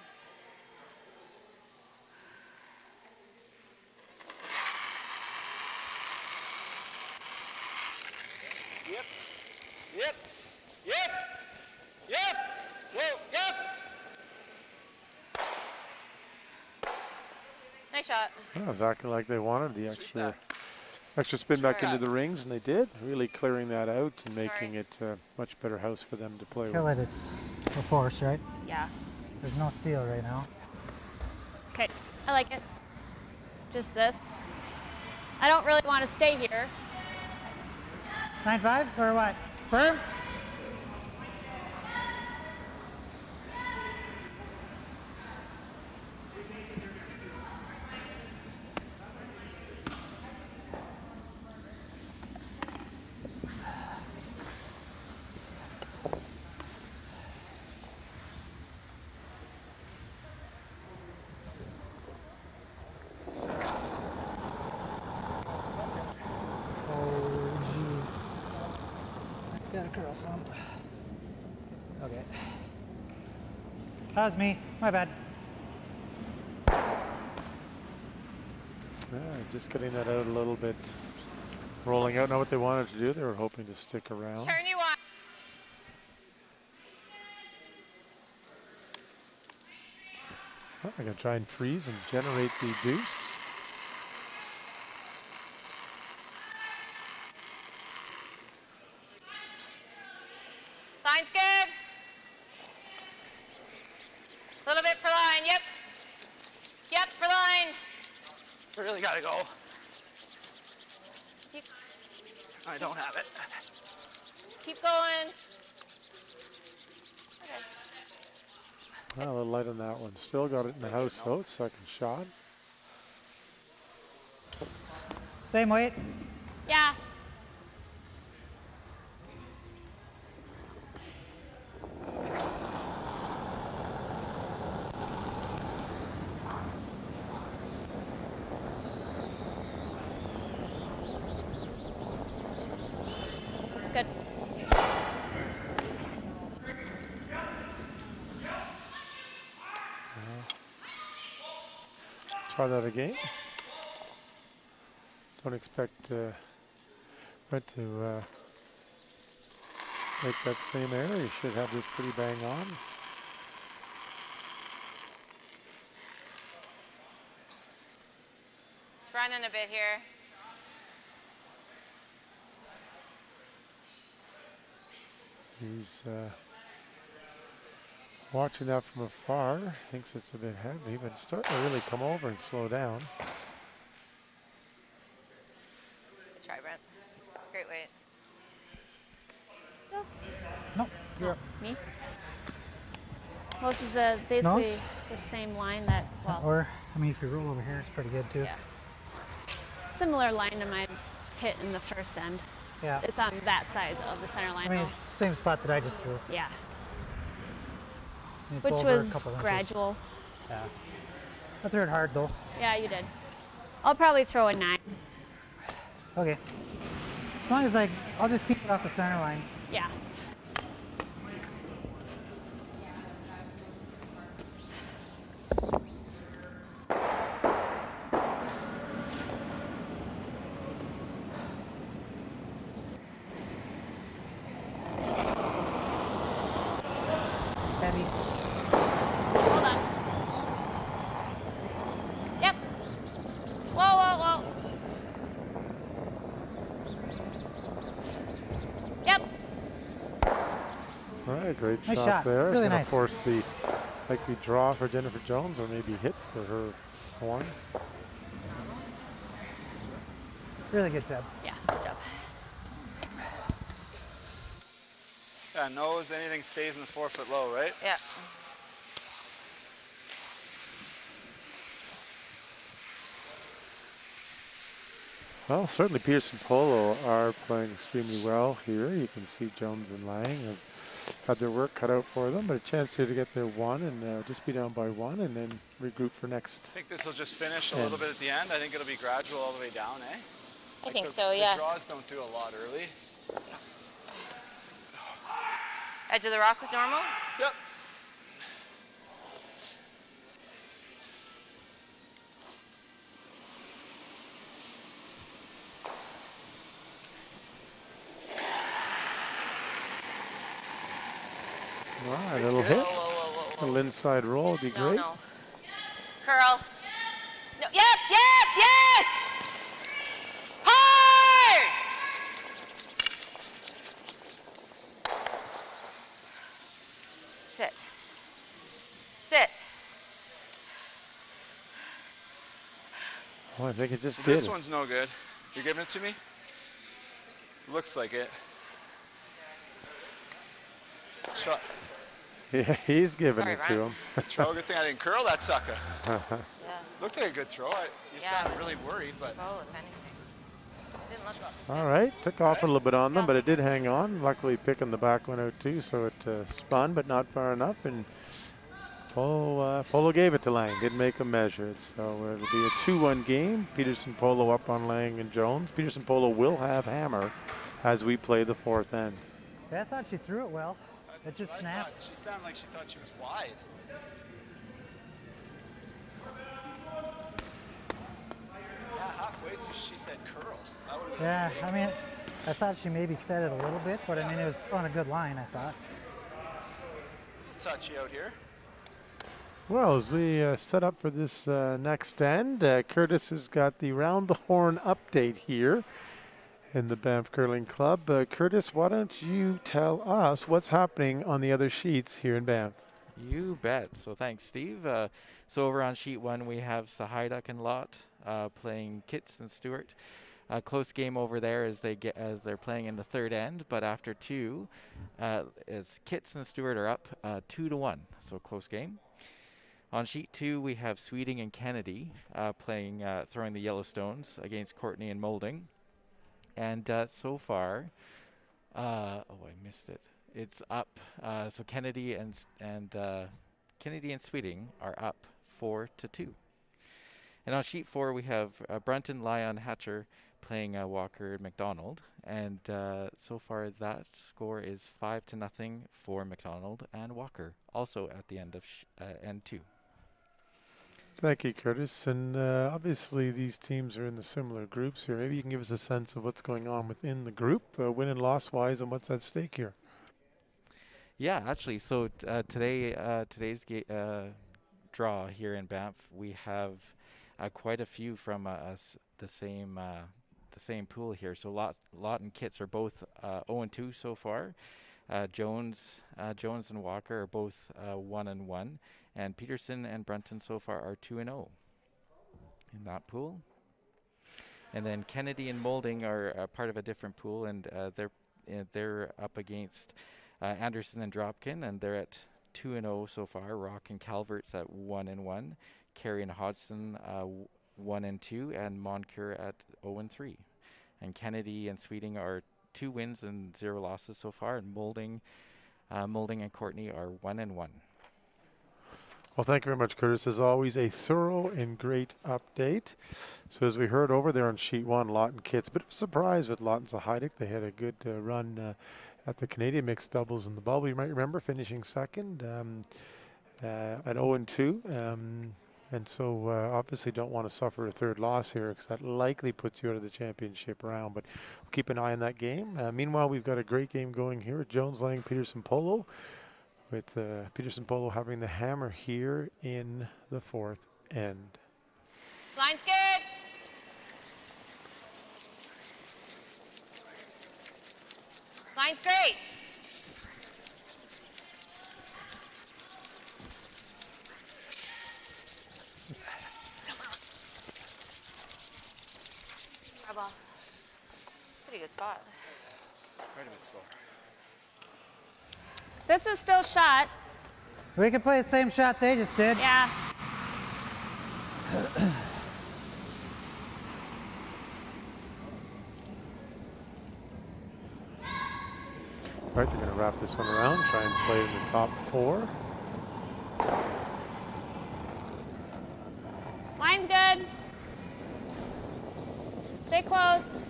[SPEAKER 3] Yep. Yep. Yep. Yep. Whoa. Yep.
[SPEAKER 2] Nice shot.
[SPEAKER 1] Oh, exactly like they wanted, the
[SPEAKER 3] Sweet
[SPEAKER 1] extra spin back
[SPEAKER 2] Sorry.
[SPEAKER 1] into the rings, and they did. Really clearing that out and making
[SPEAKER 2] Sorry.
[SPEAKER 1] it a much better house for them to play
[SPEAKER 5] Kill
[SPEAKER 1] with.
[SPEAKER 5] it, it's a force, right?
[SPEAKER 4] Yeah.
[SPEAKER 5] There's no steal right now.
[SPEAKER 4] Okay. I like it. Just this. I don't really want to stay here.
[SPEAKER 5] 9-5 or what? Firm? Oh, jeez. It's gotta curl some. Okay. That was me. My bad.
[SPEAKER 1] Yeah, just getting that out a little bit. Rolling out. Know what they wanted to do. They were hoping to stick around.
[SPEAKER 2] Turn you on.
[SPEAKER 1] Oh, they're going to try and freeze and generate the deuce.
[SPEAKER 2] Line's good. A little bit for line. Yep. Yep, for line.
[SPEAKER 3] Really gotta go.
[SPEAKER 2] Keep,
[SPEAKER 3] I don't have it.
[SPEAKER 2] keep going. Okay.
[SPEAKER 1] Oh, a little light on that one. Still got it in the house though. Second shot.
[SPEAKER 5] Same weight.
[SPEAKER 4] Yeah. Good.
[SPEAKER 1] Try that again. Don't expect Red to make that same error. You should have this pretty bang on.
[SPEAKER 2] a bit here.
[SPEAKER 1] He's watching that from afar. Thinks it's a bit heavy, but it's starting to really come over and slow down.
[SPEAKER 2] Good try, Brent. Great weight.
[SPEAKER 5] Nope. You're up.
[SPEAKER 4] Me? Well, this is basically
[SPEAKER 5] Nose?
[SPEAKER 4] the same line that, well,
[SPEAKER 5] Or, I mean, if you roll over here, it's pretty good too.
[SPEAKER 4] yeah. Similar line to my hit in the first end.
[SPEAKER 5] Yeah.
[SPEAKER 4] It's on that side of the center line,
[SPEAKER 5] I mean,
[SPEAKER 4] though.
[SPEAKER 5] it's the same spot that I just threw.
[SPEAKER 4] Yeah.
[SPEAKER 5] It's
[SPEAKER 4] Which
[SPEAKER 5] over a
[SPEAKER 4] was
[SPEAKER 5] couple inches.
[SPEAKER 4] gradual.
[SPEAKER 5] Yeah. I threw it hard though.
[SPEAKER 4] Yeah, you did. I'll probably throw a 9.
[SPEAKER 5] Okay. As long as I'll just keep it off the center line.
[SPEAKER 4] Yeah.
[SPEAKER 5] Heavy.
[SPEAKER 4] Hold on. Yep. Whoa, whoa, whoa. Yep.
[SPEAKER 1] All right, great
[SPEAKER 5] Nice
[SPEAKER 1] shot
[SPEAKER 5] shot.
[SPEAKER 1] there.
[SPEAKER 5] Really
[SPEAKER 1] It's gonna
[SPEAKER 5] nice.
[SPEAKER 1] force the likely draw for Jennifer Jones, or maybe hit for her horn.
[SPEAKER 5] Really good job.
[SPEAKER 4] Yeah, good job.
[SPEAKER 3] Yeah, nose, anything stays in the 4 foot low, right?
[SPEAKER 2] Yeah.
[SPEAKER 1] Well, certainly Peterson Polo are playing extremely well here. You can see Jones and Laing have had their work cut out for them, but a chance here to get their one and just be down by one and then regroup for next.
[SPEAKER 3] I think this will just finish a little bit at the end. I think it'll be gradual all the way down, eh?
[SPEAKER 2] I think
[SPEAKER 3] the,
[SPEAKER 2] so, yeah.
[SPEAKER 3] The draws don't do a lot early.
[SPEAKER 2] Edge of the rock with normal?
[SPEAKER 3] Yep.
[SPEAKER 1] All right, a
[SPEAKER 3] It's
[SPEAKER 1] little
[SPEAKER 3] good.
[SPEAKER 1] hit.
[SPEAKER 2] Whoa, whoa, whoa, whoa,
[SPEAKER 1] A
[SPEAKER 2] whoa.
[SPEAKER 1] little inside roll would be
[SPEAKER 2] No,
[SPEAKER 1] great.
[SPEAKER 2] no. Curl. No. Yep, yep, yes! Hard! Sit. Sit.
[SPEAKER 1] Oh, I think it just did.
[SPEAKER 3] This
[SPEAKER 1] it.
[SPEAKER 3] one's no good. You're giving it to me? Looks like it. Shot.
[SPEAKER 1] Yeah, he's giving
[SPEAKER 2] Sorry,
[SPEAKER 1] it to
[SPEAKER 2] Ryan.
[SPEAKER 1] him.
[SPEAKER 3] Throw. Good thing I didn't curl that sucker.
[SPEAKER 2] Yeah.
[SPEAKER 3] Looked like a good throw. You
[SPEAKER 2] Yeah,
[SPEAKER 3] sounded
[SPEAKER 2] it was
[SPEAKER 3] really worried, but
[SPEAKER 2] slow, if anything. Didn't look
[SPEAKER 1] All right, took off a little bit on them, but it did hang on. Luckily picking the back one out too, so it spun, but not far enough. And Polo gave it to Laing, didn't make him measure it. So it'll be a 2-1 game. Peterson Polo up on Laing and Jones. Peterson Polo will have hammer as we play the 4th end.
[SPEAKER 5] Yeah, I thought she threw it well. It just
[SPEAKER 3] I
[SPEAKER 5] snapped.
[SPEAKER 3] thought she sounded like she thought she was wide. Yeah, halfway, so she said curl. That would've been a
[SPEAKER 5] Yeah,
[SPEAKER 3] mistake.
[SPEAKER 5] I mean, I thought she maybe said it a little bit, but I mean, it was on a good line, I thought.
[SPEAKER 3] Touchy out here.
[SPEAKER 1] Well, as we set up for this next end, Curtis has got the round the horn update here in the Banff Curling Club. Curtis, why don't you tell us what's happening on the other sheets here in Banff?
[SPEAKER 6] You bet. So thanks, Steve. So over on sheet 1, we have Sahaidak and Lot playing Kitts and Stewart. A close game over there as they're playing in the 3rd end, but after 2, as Kitts and Stewart are up 2-1, so close game. On sheet 2, we have Sweeting and Kennedy throwing the Yellowstones against Courtney and Moulding. And so far, I missed it. It's up. So Kennedy and Sweeting are up 4-2. And on sheet 4, we have Brunton, Lyon, Hatcher playing Walker, McDonald. And so far, that score is 5-0 for McDonald and Walker, also at the end of end 2.
[SPEAKER 1] Thank you, Curtis. And obviously these teams are in the similar groups here. Maybe you can give us a sense of what's going on within the group, win and loss wise, and what's at stake here.
[SPEAKER 6] Yeah, actually, so today's draw here in Banff, we have quite a few from the same pool here. So Lot and Kits are both 0-2 so far. Jones and Walker are both 1-1, and Peterson and Brunton so far are 2-0 in that pool. And then Kennedy and Moulding are part of a different pool, and they're up against Anderson and Dropkin, and they're at 2-0 so far. Rock and Calvert's at 1-1, Carey and Hodgson 1-2, and Moncur at 0-3. And Kennedy and Sweeting are 2 wins and 0 losses so far, and Moulding and Courtney are 1-1.
[SPEAKER 1] Well, thank you very much, Curtis. As always, a thorough and great update. So as we heard over there on sheet 1, Lawton Kits, bit of a surprise with Lawton Zahidek. They had a good run at the Canadian mixed doubles in the bubble. You might remember finishing second at 0-2. And so obviously don't want to suffer a third loss here, because that likely puts you out of the championship round. But we'll keep an eye on that game. Meanwhile, we've got a great game going here at Jones Laing Peterson Polo, with Peterson Polo having the hammer here in the 4th end.
[SPEAKER 2] Line's good. Line's great. Ball. It's a pretty good spot.
[SPEAKER 3] It's quite a bit slower.
[SPEAKER 4] This is still shot.
[SPEAKER 5] We can play the same shot they just did.
[SPEAKER 4] Yeah.
[SPEAKER 1] Right, they're going to wrap this one around, try and play in the top 4.
[SPEAKER 4] Line's good. Stay close.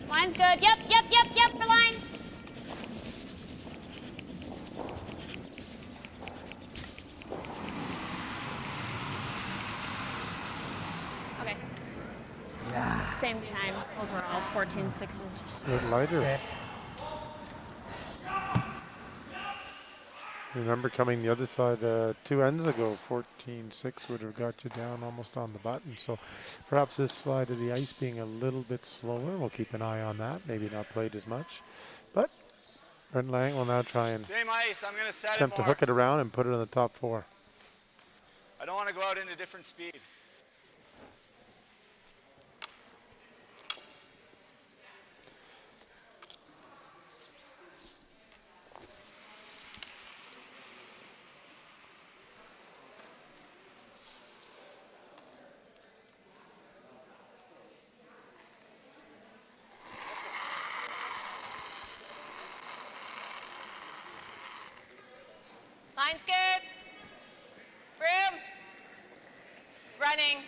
[SPEAKER 4] Line's good. Yep for line. Okay.
[SPEAKER 5] Yeah.
[SPEAKER 4] Same time. Those were all 14-6s.
[SPEAKER 1] A bit lighter.
[SPEAKER 5] Okay.
[SPEAKER 1] Remember coming the other side 2 ends ago, 14-6 would have got you down almost on the button. So perhaps this side of the ice being a little bit slower. We'll keep an eye on that. Maybe not played as much. But Brent Laing will now try and
[SPEAKER 3] Same ice. I'm going to set
[SPEAKER 1] attempt
[SPEAKER 3] it
[SPEAKER 1] to
[SPEAKER 3] more.
[SPEAKER 1] hook it around and put it in the top 4.
[SPEAKER 3] I don't want to go out into different speed.
[SPEAKER 2] Line's good. Broom. Running.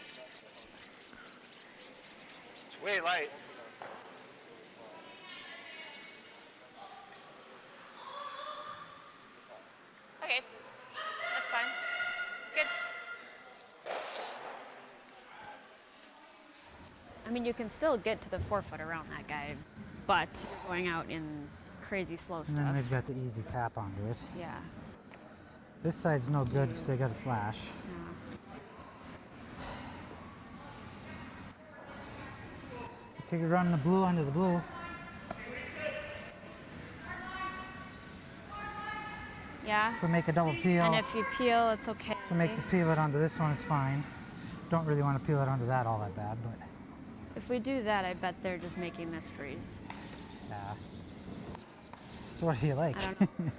[SPEAKER 3] It's way light.
[SPEAKER 2] Okay. That's fine. Good.
[SPEAKER 4] I mean, you can still get to the 4-foot around that guy, but you're going out in crazy slow
[SPEAKER 5] And
[SPEAKER 4] stuff.
[SPEAKER 5] then they've got the easy tap onto it.
[SPEAKER 4] Yeah.
[SPEAKER 5] This side's no good because they got a slash. You could run the blue under the blue.
[SPEAKER 4] Yeah.
[SPEAKER 5] If we make a double peel,
[SPEAKER 4] And if you peel, it's okay.
[SPEAKER 5] if we make the peel it onto this one, it's fine. Don't really want to peel it onto that all that bad, but
[SPEAKER 4] If we do that, I bet they're just making this freeze.
[SPEAKER 5] yeah. So what do you like?
[SPEAKER 4] I don't know.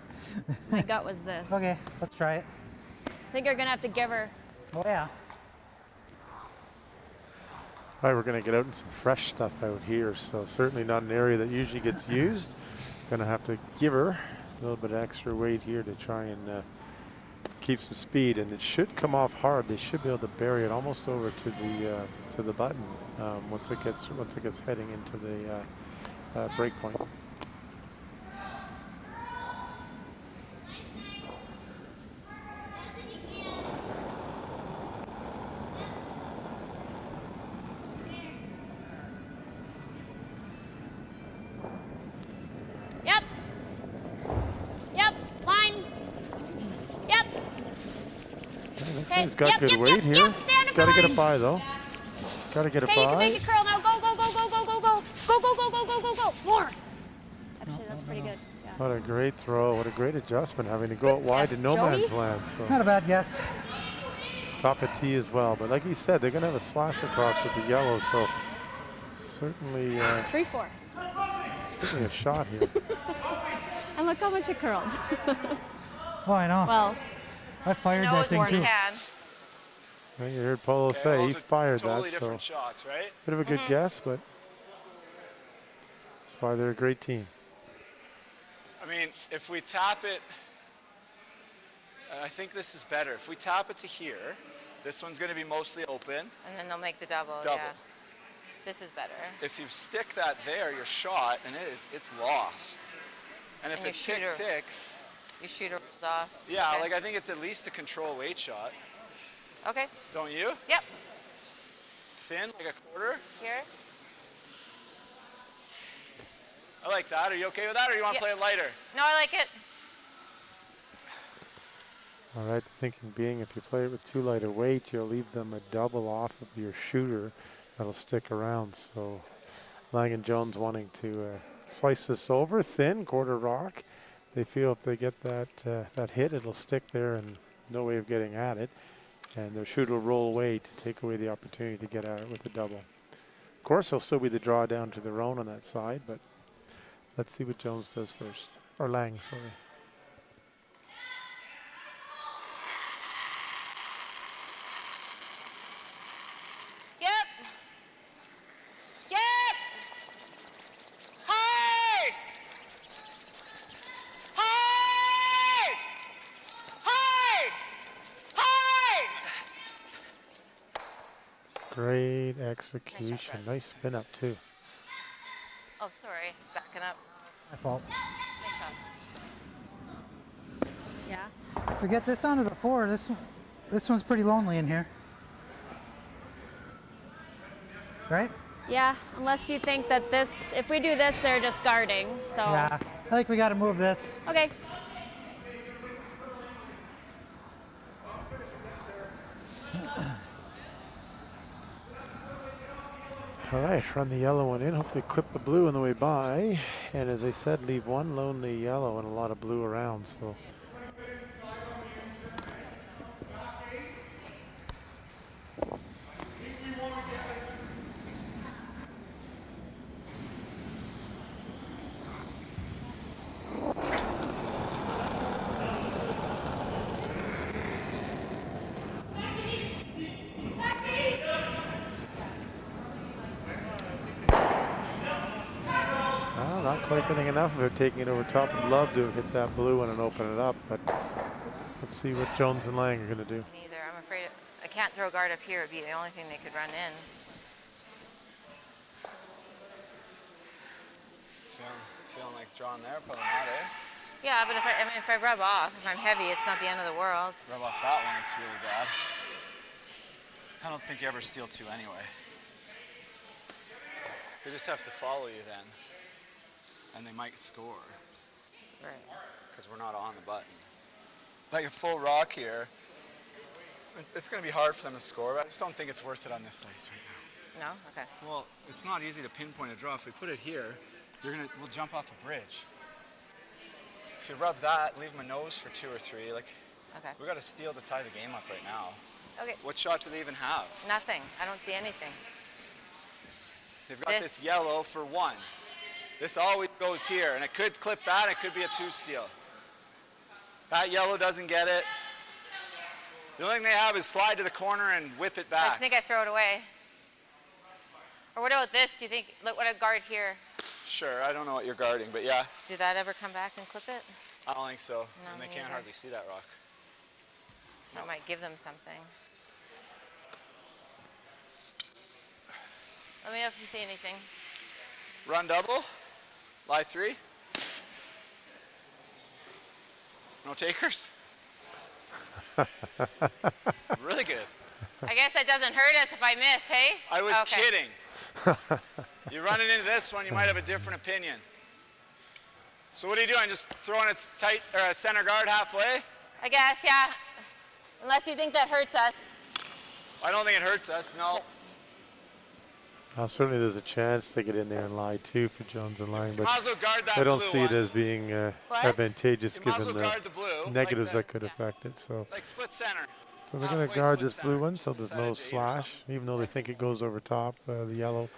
[SPEAKER 4] My gut was this.
[SPEAKER 5] Okay, let's try it.
[SPEAKER 4] I think you're gonna have to give her.
[SPEAKER 5] Oh yeah.
[SPEAKER 1] All right, we're going to get out in some fresh stuff out here. So certainly not an area that usually gets used. Going to have to give her a little bit of extra weight here to try and keep some speed. And it should come off hard. They should be able to bury it almost over to the button once it gets heading into the break point.
[SPEAKER 4] Yep. Yep. Line. Yep. Okay.
[SPEAKER 1] He's got good weight here.
[SPEAKER 4] Yep, stand up
[SPEAKER 1] Got to
[SPEAKER 4] for
[SPEAKER 1] get a
[SPEAKER 4] line.
[SPEAKER 1] buy though. Got to get a
[SPEAKER 4] Okay, you can make
[SPEAKER 1] buy.
[SPEAKER 4] it curl now. Go, go, go, go, go, go, go. Go, go, go, go, go, go, go. More. Actually, that's pretty good. Yeah.
[SPEAKER 1] What a great throw. What a great adjustment, having to go out wide
[SPEAKER 4] Yes,
[SPEAKER 1] to no
[SPEAKER 4] Joey.
[SPEAKER 1] man's land. So
[SPEAKER 5] Not a bad guess.
[SPEAKER 1] top of tee as well. But like he said, they're going to have a slash across with the yellow. So certainly,
[SPEAKER 4] 3-4.
[SPEAKER 1] certainly a shot here.
[SPEAKER 4] And look how much it curled.
[SPEAKER 5] Oh, I know.
[SPEAKER 4] Well,
[SPEAKER 5] I fired
[SPEAKER 2] No,
[SPEAKER 5] that
[SPEAKER 2] it's
[SPEAKER 5] thing
[SPEAKER 2] one
[SPEAKER 5] too.
[SPEAKER 2] can.
[SPEAKER 1] Well, you heard Polo
[SPEAKER 3] Okay,
[SPEAKER 1] say he
[SPEAKER 3] those are
[SPEAKER 1] fired
[SPEAKER 3] totally
[SPEAKER 1] that.
[SPEAKER 3] different
[SPEAKER 1] So
[SPEAKER 3] shots, right?
[SPEAKER 1] bit of a good guess, but that's why they're a great team.
[SPEAKER 3] I mean, if we tap it, I think this is better. If we tap it to here, this one's going to be mostly open.
[SPEAKER 2] And then they'll make the double.
[SPEAKER 3] Double.
[SPEAKER 2] Yeah. This is better.
[SPEAKER 3] If you stick that there, your shot, and it's lost. And if
[SPEAKER 2] And your
[SPEAKER 3] it tick
[SPEAKER 2] shooter-
[SPEAKER 3] ticks,
[SPEAKER 2] Your shooter rolls off.
[SPEAKER 3] yeah,
[SPEAKER 2] Okay.
[SPEAKER 3] like I think it's at least a control weight shot.
[SPEAKER 2] Okay.
[SPEAKER 3] Don't you?
[SPEAKER 2] Yep.
[SPEAKER 3] Thin, like a quarter.
[SPEAKER 2] Here.
[SPEAKER 3] I like that. Are you okay with that, or you want to
[SPEAKER 2] Yeah.
[SPEAKER 3] play it lighter?
[SPEAKER 2] No, I like it.
[SPEAKER 1] All right, the thinking being if you play it with too light a weight, you'll leave them a double off of your shooter that'll stick around. So Laing and Jones wanting to slice this over thin, quarter rock. They feel if they get that hit, it'll stick there and no way of getting at it. And their shooter will roll away to take away the opportunity to get at it with a double. Of course, there'll still be the draw down to their own on that side, but let's see what Jones does first. Or Laing, sorry.
[SPEAKER 2] Yep. Yep. Hard. Hard. Hard. Hard.
[SPEAKER 1] Great execution.
[SPEAKER 2] Brad.
[SPEAKER 1] Nice spin up too.
[SPEAKER 2] Oh, sorry. Backing up.
[SPEAKER 5] My fault.
[SPEAKER 2] Nice shot.
[SPEAKER 4] yeah.
[SPEAKER 5] If we get this onto the 4, this one's pretty lonely in here. Right?
[SPEAKER 4] Yeah, unless you think that this, if we do this, they're just guarding. So,
[SPEAKER 5] Yeah. I think we got to move this.
[SPEAKER 4] okay.
[SPEAKER 1] All right, run the yellow one in. Hopefully clip the blue on the way by. And as I said, leave one lonely yellow and a lot of blue around. So not quite getting enough of it, taking it over top. I'd love to hit that blue one and open it up, but let's see what Jones and Laing are going to do.
[SPEAKER 2] Neither. I'm afraid I can't throw a guard up here. It'd be the only thing they could run in.
[SPEAKER 3] Feeling like drawing there, probably not, eh?
[SPEAKER 2] Yeah, but if I rub off, if I'm heavy, it's not the end of the world.
[SPEAKER 3] Rub off that one, it's really bad. I don't think you ever steal two anyway. They just have to follow you then. And they might score.
[SPEAKER 2] Right.
[SPEAKER 3] Because we're not on the button. Like a full rock here, it's going to be hard for them to score, but I just don't think it's worth it on this ice right now.
[SPEAKER 2] No? Okay.
[SPEAKER 3] Well, it's not easy to pinpoint a draw. If we put it here, we'll jump off a bridge. If you rub that, leave them a nose for 2 or 3, like,
[SPEAKER 2] Okay.
[SPEAKER 3] we got to steal to tie the game up right now.
[SPEAKER 2] Okay.
[SPEAKER 3] What shot do they even have?
[SPEAKER 2] Nothing. I don't see anything.
[SPEAKER 3] They've got this yellow for 1. This always goes here, and it could clip that, it could be a 2 steal. That yellow doesn't get it. The only thing they have is slide to the corner and whip it
[SPEAKER 2] I
[SPEAKER 3] back.
[SPEAKER 2] just think I throw it away. Or what about this? Do you think, look what a guard here.
[SPEAKER 3] Sure, I don't know what you're guarding, but yeah,
[SPEAKER 2] Did that ever come back and clip it?
[SPEAKER 3] I don't think so.
[SPEAKER 2] No,
[SPEAKER 3] And they
[SPEAKER 2] me
[SPEAKER 3] can't
[SPEAKER 2] neither.
[SPEAKER 3] hardly see that rock.
[SPEAKER 2] So it might give them something. Let me know if you see anything.
[SPEAKER 3] Run double, lie 3. No takers? Really good.
[SPEAKER 2] I guess that doesn't hurt us if I miss, hey?
[SPEAKER 3] I was
[SPEAKER 2] Okay.
[SPEAKER 3] kidding. You run it into this one, you might have a different opinion. So what are you doing? Just throwing it tight or center guard halfway?
[SPEAKER 2] I guess, yeah. Unless you think that hurts us.
[SPEAKER 3] I don't think it hurts us, no.
[SPEAKER 1] Certainly there's a chance to get in there and lie too for Jones and Laing, but
[SPEAKER 3] Might as well guard that
[SPEAKER 1] I don't
[SPEAKER 3] blue
[SPEAKER 1] see it
[SPEAKER 3] one.
[SPEAKER 1] as being
[SPEAKER 2] What?
[SPEAKER 1] advantageous
[SPEAKER 3] You might as
[SPEAKER 1] given
[SPEAKER 3] well
[SPEAKER 1] the
[SPEAKER 3] guard the blue,
[SPEAKER 1] negatives
[SPEAKER 3] like
[SPEAKER 1] that could affect it. So,
[SPEAKER 3] like split center.
[SPEAKER 1] so they're going to
[SPEAKER 3] Halfway
[SPEAKER 1] guard
[SPEAKER 3] split
[SPEAKER 1] this blue
[SPEAKER 3] center,
[SPEAKER 1] one,
[SPEAKER 3] just
[SPEAKER 1] so there's
[SPEAKER 3] inside
[SPEAKER 1] no
[SPEAKER 3] of J or
[SPEAKER 1] slash, even though they think it goes over top the yellow.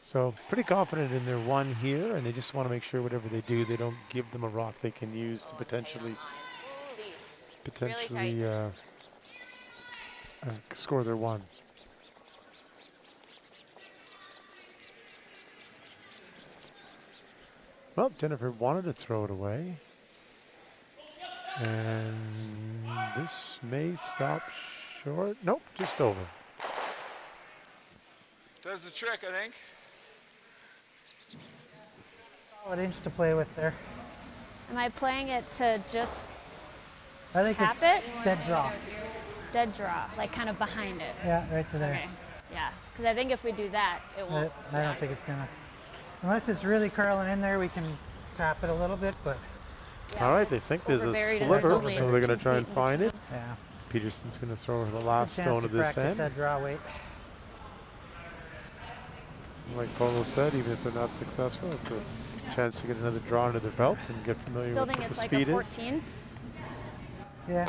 [SPEAKER 1] So pretty confident in their one here, and they just want to make sure whatever they do, they don't give them a rock they can use to potentially score their one. Well, Jennifer wanted to throw it away. And this may stop short. Nope, just over.
[SPEAKER 3] Does the trick, I think.
[SPEAKER 5] Solid inch to play with there.
[SPEAKER 4] Am I playing it to just
[SPEAKER 5] I think
[SPEAKER 4] tap
[SPEAKER 5] it's
[SPEAKER 4] it?
[SPEAKER 5] dead draw.
[SPEAKER 4] Dead draw, like kind of behind it.
[SPEAKER 5] Yeah, right to there.
[SPEAKER 4] Okay. Yeah, because I think if we do that, it won't.
[SPEAKER 5] I don't think it's gonna. Unless it's really curling in there, we can tap it a little bit, but
[SPEAKER 1] All right, they think there's a
[SPEAKER 4] Overburied and
[SPEAKER 1] sliver,
[SPEAKER 4] there's only
[SPEAKER 1] so they're going to
[SPEAKER 4] 2
[SPEAKER 1] try
[SPEAKER 4] feet
[SPEAKER 1] and
[SPEAKER 4] in
[SPEAKER 1] find it.
[SPEAKER 5] yeah.
[SPEAKER 1] Peterson's going to throw the last
[SPEAKER 5] Good chance
[SPEAKER 1] stone
[SPEAKER 5] to
[SPEAKER 1] of this
[SPEAKER 5] practice
[SPEAKER 1] end.
[SPEAKER 5] that draw weight.
[SPEAKER 1] Like Polo said, even if they're not successful, it's a chance to get another draw under their belt and get familiar
[SPEAKER 4] Still
[SPEAKER 1] with
[SPEAKER 4] think
[SPEAKER 1] what
[SPEAKER 4] it's
[SPEAKER 1] the
[SPEAKER 4] like
[SPEAKER 1] speed
[SPEAKER 4] a
[SPEAKER 1] is.
[SPEAKER 4] 14.
[SPEAKER 5] Yeah.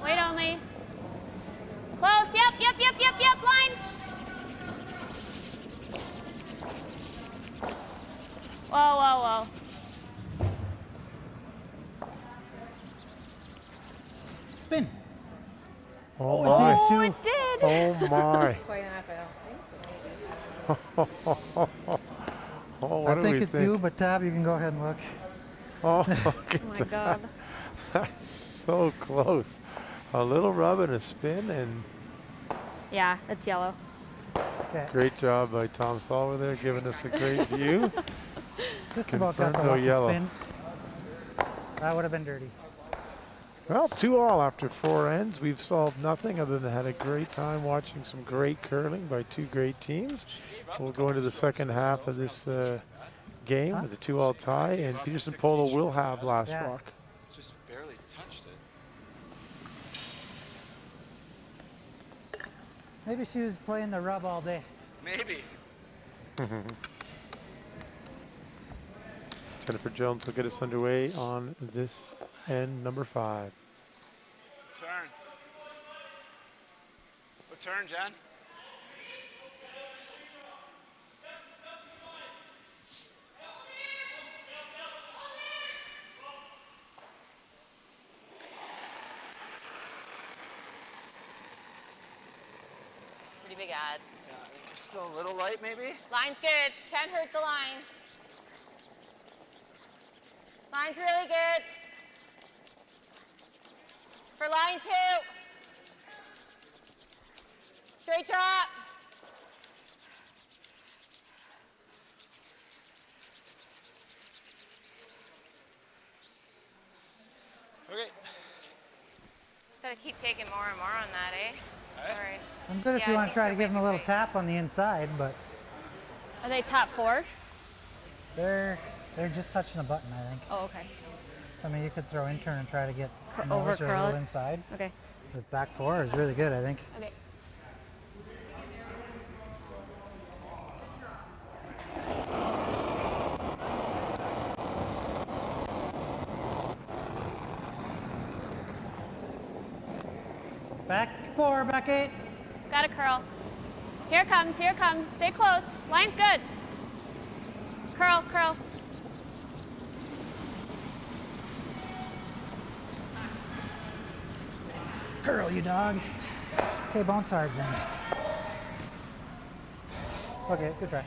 [SPEAKER 4] Wait only. Close. Yep. Line. Whoa.
[SPEAKER 5] Spin.
[SPEAKER 1] Oh,
[SPEAKER 5] it
[SPEAKER 1] my.
[SPEAKER 5] did.
[SPEAKER 4] Oh,
[SPEAKER 5] Two.
[SPEAKER 4] it did.
[SPEAKER 1] Oh, my.
[SPEAKER 2] Quite enough, I don't think.
[SPEAKER 1] Oh, what
[SPEAKER 5] I
[SPEAKER 1] do
[SPEAKER 5] think
[SPEAKER 1] we
[SPEAKER 5] it's you, but Tab, you can go ahead and look.
[SPEAKER 1] Oh, look at
[SPEAKER 4] Oh my
[SPEAKER 1] that.
[SPEAKER 4] God.
[SPEAKER 1] That's so close. A little rub and a spin, and
[SPEAKER 4] Yeah, it's yellow.
[SPEAKER 5] Okay.
[SPEAKER 1] great job by Tom Solver there, giving us a great view.
[SPEAKER 5] Just about got the
[SPEAKER 1] Confirmed no
[SPEAKER 5] lucky
[SPEAKER 1] yellow.
[SPEAKER 5] spin. That would have been dirty.
[SPEAKER 1] Well, 2-all after 4 ends. We've solved nothing other than had a great time watching some great curling by two great teams. We'll go into the second half of this game with a 2-all tie, and Peterson Polo will have last
[SPEAKER 5] Yeah.
[SPEAKER 1] rock.
[SPEAKER 3] Just barely touched it.
[SPEAKER 5] Maybe she was playing the rub all day.
[SPEAKER 3] Maybe.
[SPEAKER 1] Jennifer Jones will get us underway on this end, number 5.
[SPEAKER 3] Turn. What turn, Jen?
[SPEAKER 2] Pretty big odds.
[SPEAKER 3] Yeah, I think you're still a little light, maybe?
[SPEAKER 2] Line's good. Can't hurt the line. Line's really good. For line 2. Straight drop.
[SPEAKER 3] Okay.
[SPEAKER 2] Just gotta keep taking more and more on that, eh? Sorry.
[SPEAKER 5] I'm good if
[SPEAKER 2] Yeah,
[SPEAKER 5] you
[SPEAKER 2] I
[SPEAKER 5] want to
[SPEAKER 2] think
[SPEAKER 5] try
[SPEAKER 2] that
[SPEAKER 5] to give
[SPEAKER 2] might
[SPEAKER 5] them a
[SPEAKER 2] be
[SPEAKER 5] little
[SPEAKER 2] great.
[SPEAKER 5] tap on the inside, but
[SPEAKER 4] Are they top 4?
[SPEAKER 5] they're just touching the button, I think.
[SPEAKER 4] Oh, okay.
[SPEAKER 5] So I mean, you could throw in turn and try to get
[SPEAKER 4] over
[SPEAKER 5] nose or a
[SPEAKER 4] curl
[SPEAKER 5] little
[SPEAKER 4] it.
[SPEAKER 5] inside.
[SPEAKER 4] Okay.
[SPEAKER 5] With back 4 is really good, I think.
[SPEAKER 4] Okay.
[SPEAKER 5] Back 4, back 8.
[SPEAKER 4] Got a curl. Here it comes. Stay close. Line's good. Curl.
[SPEAKER 5] Curl, you dog. Okay, bounce hard then. Okay, good try.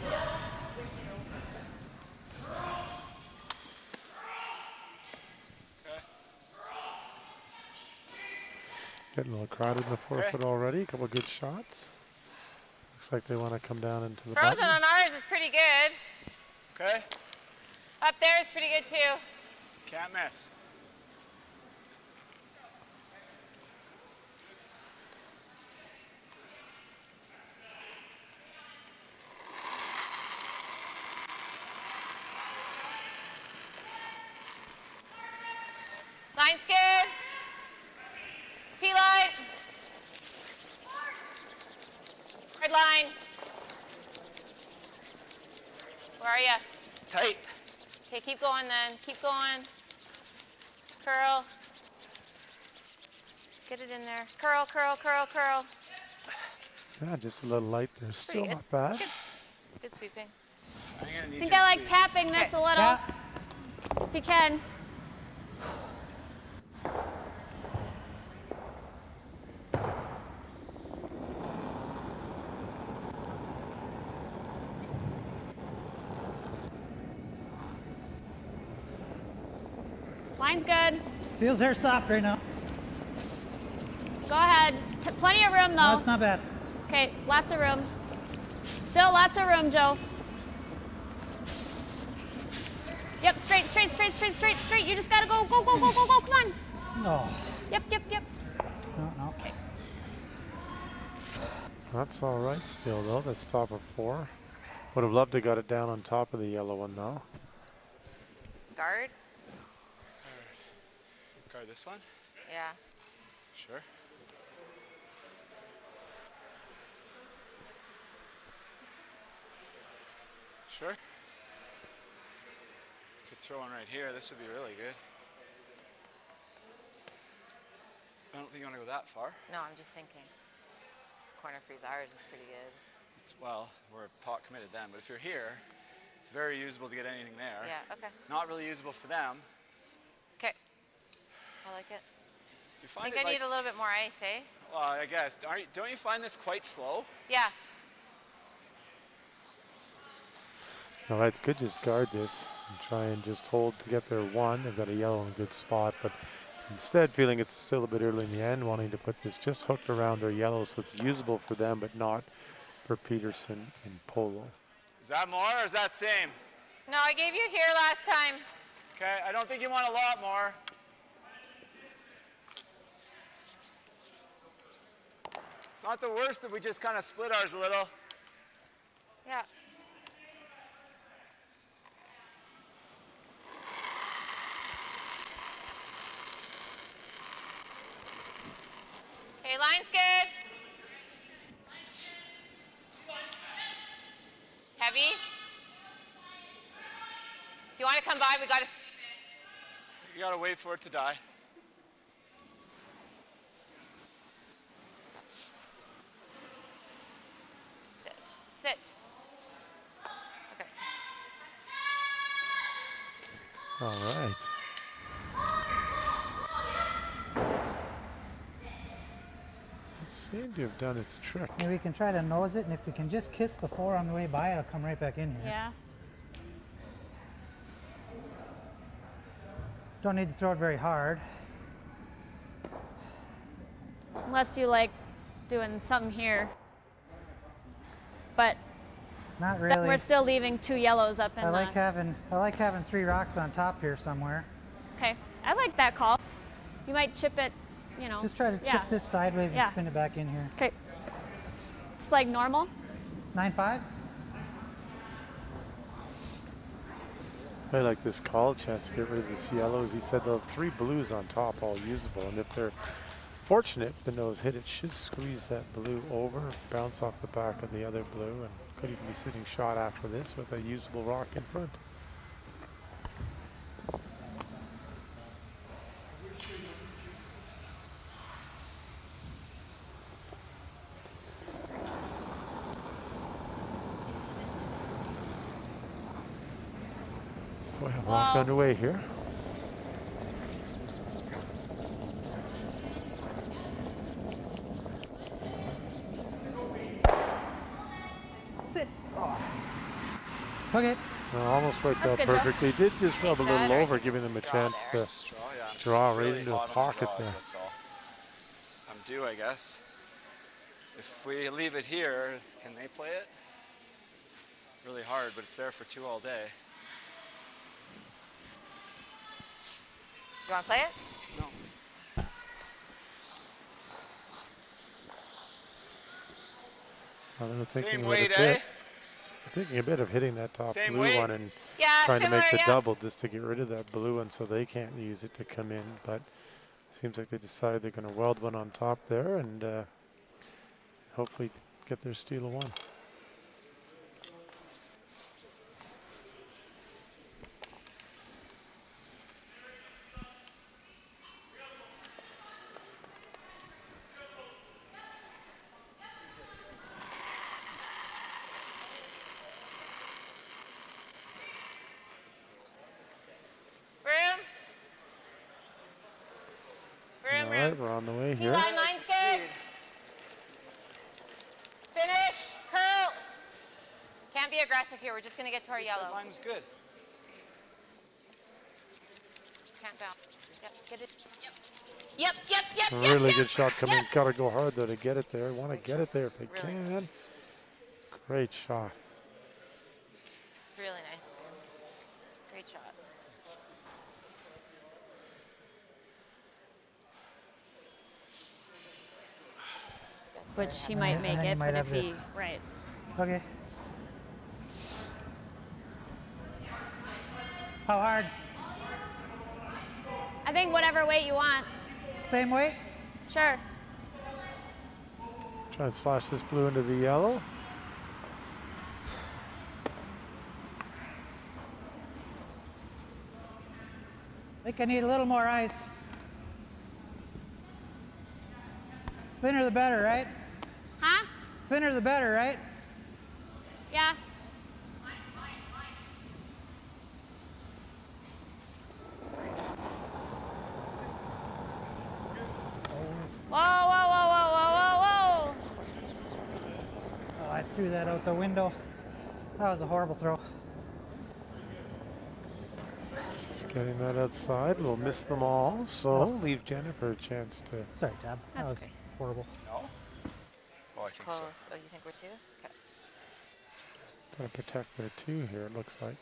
[SPEAKER 1] Getting a little crowded in the forefoot already. A couple of good shots. Looks like they want to come down into the
[SPEAKER 2] Frozen
[SPEAKER 1] button.
[SPEAKER 2] on ours is pretty good.
[SPEAKER 3] Okay?
[SPEAKER 2] Up there is pretty good too.
[SPEAKER 3] Can't miss.
[SPEAKER 2] Line's good. T-line. Red line. Where are you?
[SPEAKER 3] Tight.
[SPEAKER 2] Okay, keep going then. Keep going. Curl. Get it in there. Curl, curl, curl, curl.
[SPEAKER 1] Yeah, just a little light there. Still
[SPEAKER 2] good.
[SPEAKER 1] not bad.
[SPEAKER 2] Good sweeping.
[SPEAKER 3] I'm gonna need
[SPEAKER 4] I think
[SPEAKER 3] you
[SPEAKER 4] I
[SPEAKER 3] to
[SPEAKER 4] like
[SPEAKER 3] sweep.
[SPEAKER 4] tapping this
[SPEAKER 2] Okay.
[SPEAKER 4] a little.
[SPEAKER 5] Yeah.
[SPEAKER 4] If you can. Line's good.
[SPEAKER 5] Feels hair soft right now.
[SPEAKER 4] Go ahead. Plenty of room
[SPEAKER 5] No,
[SPEAKER 4] though.
[SPEAKER 5] it's not bad.
[SPEAKER 4] Okay, lots of room. Still lots of room, Joe. Yep, straight, straight, straight, straight, straight, straight. You just gotta go, go, go, go, go, go. Come on.
[SPEAKER 5] No.
[SPEAKER 4] Yep, yep, yep.
[SPEAKER 5] No.
[SPEAKER 4] Okay.
[SPEAKER 1] That's all right still, though. That's top of 4. Would have loved to got it down on top of the yellow one, though.
[SPEAKER 2] Guard.
[SPEAKER 3] Guard this one?
[SPEAKER 2] Yeah.
[SPEAKER 3] Sure. Sure. Could throw one right here. This would be really good. I don't think you want to go that far.
[SPEAKER 2] No, I'm just thinking. Corner freeze ours is pretty good.
[SPEAKER 3] Well, we're pot committed then, but if you're here, it's very usable to get anything there.
[SPEAKER 2] Yeah, okay.
[SPEAKER 3] Not really usable for them.
[SPEAKER 2] Okay. I like it.
[SPEAKER 3] Do you
[SPEAKER 2] I
[SPEAKER 3] find
[SPEAKER 2] think
[SPEAKER 3] it
[SPEAKER 2] I need a little bit more ice, eh?
[SPEAKER 3] Well, I guess. Don't you find this quite slow?
[SPEAKER 2] Yeah.
[SPEAKER 1] All right, could just guard this and try and just hold to get their 1. They've got a yellow in a good spot, but instead feeling it's still a bit early in the end, wanting to put this just hooked around their yellow so it's usable for them, but not for Peterson and Polo.
[SPEAKER 3] Is that more or is that same?
[SPEAKER 2] No, I gave you here last time.
[SPEAKER 3] Okay, I don't think you want a lot more. It's not the worst if we just kind of split ours a little.
[SPEAKER 2] Yeah. Okay, line's good. Heavy. If you want to come by, we got to.
[SPEAKER 3] You gotta wait for it to die.
[SPEAKER 2] Sit. Sit. Okay.
[SPEAKER 1] All right. It seemed to have done its trick.
[SPEAKER 5] Maybe we can try to nose it, and if we can just kiss the 4 on the way by, I'll come right back in here.
[SPEAKER 4] Yeah.
[SPEAKER 5] Don't need to throw it very hard.
[SPEAKER 4] Unless you like doing something here. But
[SPEAKER 5] Not
[SPEAKER 4] then
[SPEAKER 5] really.
[SPEAKER 4] we're still leaving 2 yellows up in
[SPEAKER 5] I
[SPEAKER 4] the.
[SPEAKER 5] like having 3 rocks on top here somewhere.
[SPEAKER 4] Okay, I like that call. You might chip it, you know.
[SPEAKER 5] Just try to
[SPEAKER 4] yeah.
[SPEAKER 5] chip this sideways
[SPEAKER 4] Yeah.
[SPEAKER 5] and spin it back in here.
[SPEAKER 4] Okay. Just like normal.
[SPEAKER 5] 9-5.
[SPEAKER 1] I like this call chance to get rid of this yellow. As he said, they'll have 3 blues on top, all usable. And if they're fortunate, the nose hit, it should squeeze that blue over, bounce off the back of the other blue, and could even be sitting shot after this with a usable rock in front. We have rock
[SPEAKER 4] Well-
[SPEAKER 1] underway here.
[SPEAKER 5] Sit. Oh. Okay.
[SPEAKER 1] Almost worked out
[SPEAKER 4] good, Joe.
[SPEAKER 1] perfectly. Did just rub a
[SPEAKER 2] Take that,
[SPEAKER 1] little
[SPEAKER 2] or
[SPEAKER 1] over,
[SPEAKER 2] you
[SPEAKER 1] giving
[SPEAKER 2] can
[SPEAKER 1] them a
[SPEAKER 2] draw
[SPEAKER 1] chance
[SPEAKER 2] there.
[SPEAKER 1] to
[SPEAKER 3] Straw, yeah. I'm
[SPEAKER 1] draw right
[SPEAKER 3] really
[SPEAKER 1] into a
[SPEAKER 3] hot on the
[SPEAKER 1] pocket
[SPEAKER 3] draws,
[SPEAKER 1] there.
[SPEAKER 3] That's all. I'm do, I guess. If we leave it here, can they play it? Really hard, but it's there for 2 all day.
[SPEAKER 2] You want to play it?
[SPEAKER 3] No.
[SPEAKER 1] I'm thinking
[SPEAKER 3] Same
[SPEAKER 1] a
[SPEAKER 3] weight,
[SPEAKER 1] bit.
[SPEAKER 3] eh?
[SPEAKER 1] I'm thinking a bit of hitting that top
[SPEAKER 3] Same
[SPEAKER 1] blue
[SPEAKER 3] weight?
[SPEAKER 1] one and
[SPEAKER 2] Yeah,
[SPEAKER 1] trying to
[SPEAKER 2] similar,
[SPEAKER 1] make the
[SPEAKER 2] yeah.
[SPEAKER 1] double just to get rid of that blue one so they can't use it to come in. But seems like they decided they're going to weld one on top there and hopefully get their steal of one.
[SPEAKER 2] Room,
[SPEAKER 1] All right, we're on the way here.
[SPEAKER 2] line's good. Finish, curl. Can't be aggressive here. We're just going to get to our yellow.
[SPEAKER 3] Line was good.
[SPEAKER 2] Can't bounce. Yep, get it. Yep.
[SPEAKER 1] Really good shot coming. Got to go hard though to get it there. Want to get it there if they
[SPEAKER 2] Really
[SPEAKER 1] can.
[SPEAKER 2] nice.
[SPEAKER 1] Great shot.
[SPEAKER 2] Really nice. Great shot.
[SPEAKER 4] Which she might
[SPEAKER 5] And
[SPEAKER 4] make
[SPEAKER 5] then you
[SPEAKER 4] it,
[SPEAKER 5] might
[SPEAKER 4] but
[SPEAKER 5] have
[SPEAKER 4] if he,
[SPEAKER 5] this.
[SPEAKER 4] right.
[SPEAKER 5] Okay. How hard?
[SPEAKER 4] I think whatever weight you want.
[SPEAKER 5] Same weight?
[SPEAKER 4] Sure.
[SPEAKER 1] Try and slash this blue into the yellow.
[SPEAKER 5] I think I need a little more ice. Thinner the better, right?
[SPEAKER 4] Huh?
[SPEAKER 5] Thinner the better, right?
[SPEAKER 4] Yeah. Whoa, whoa, whoa, whoa, whoa, whoa, whoa.
[SPEAKER 5] Oh, I threw that out the window. That was a horrible throw.
[SPEAKER 1] Just getting that outside. We'll miss them all. So leave Jennifer a chance to.
[SPEAKER 5] Sorry, Tab. That was
[SPEAKER 4] okay.
[SPEAKER 5] horrible.
[SPEAKER 3] No? Oh, I
[SPEAKER 2] It's
[SPEAKER 3] think
[SPEAKER 2] close.
[SPEAKER 3] so.
[SPEAKER 2] Oh, you think we're 2? Okay.
[SPEAKER 1] Gotta protect their 2 here, it looks like.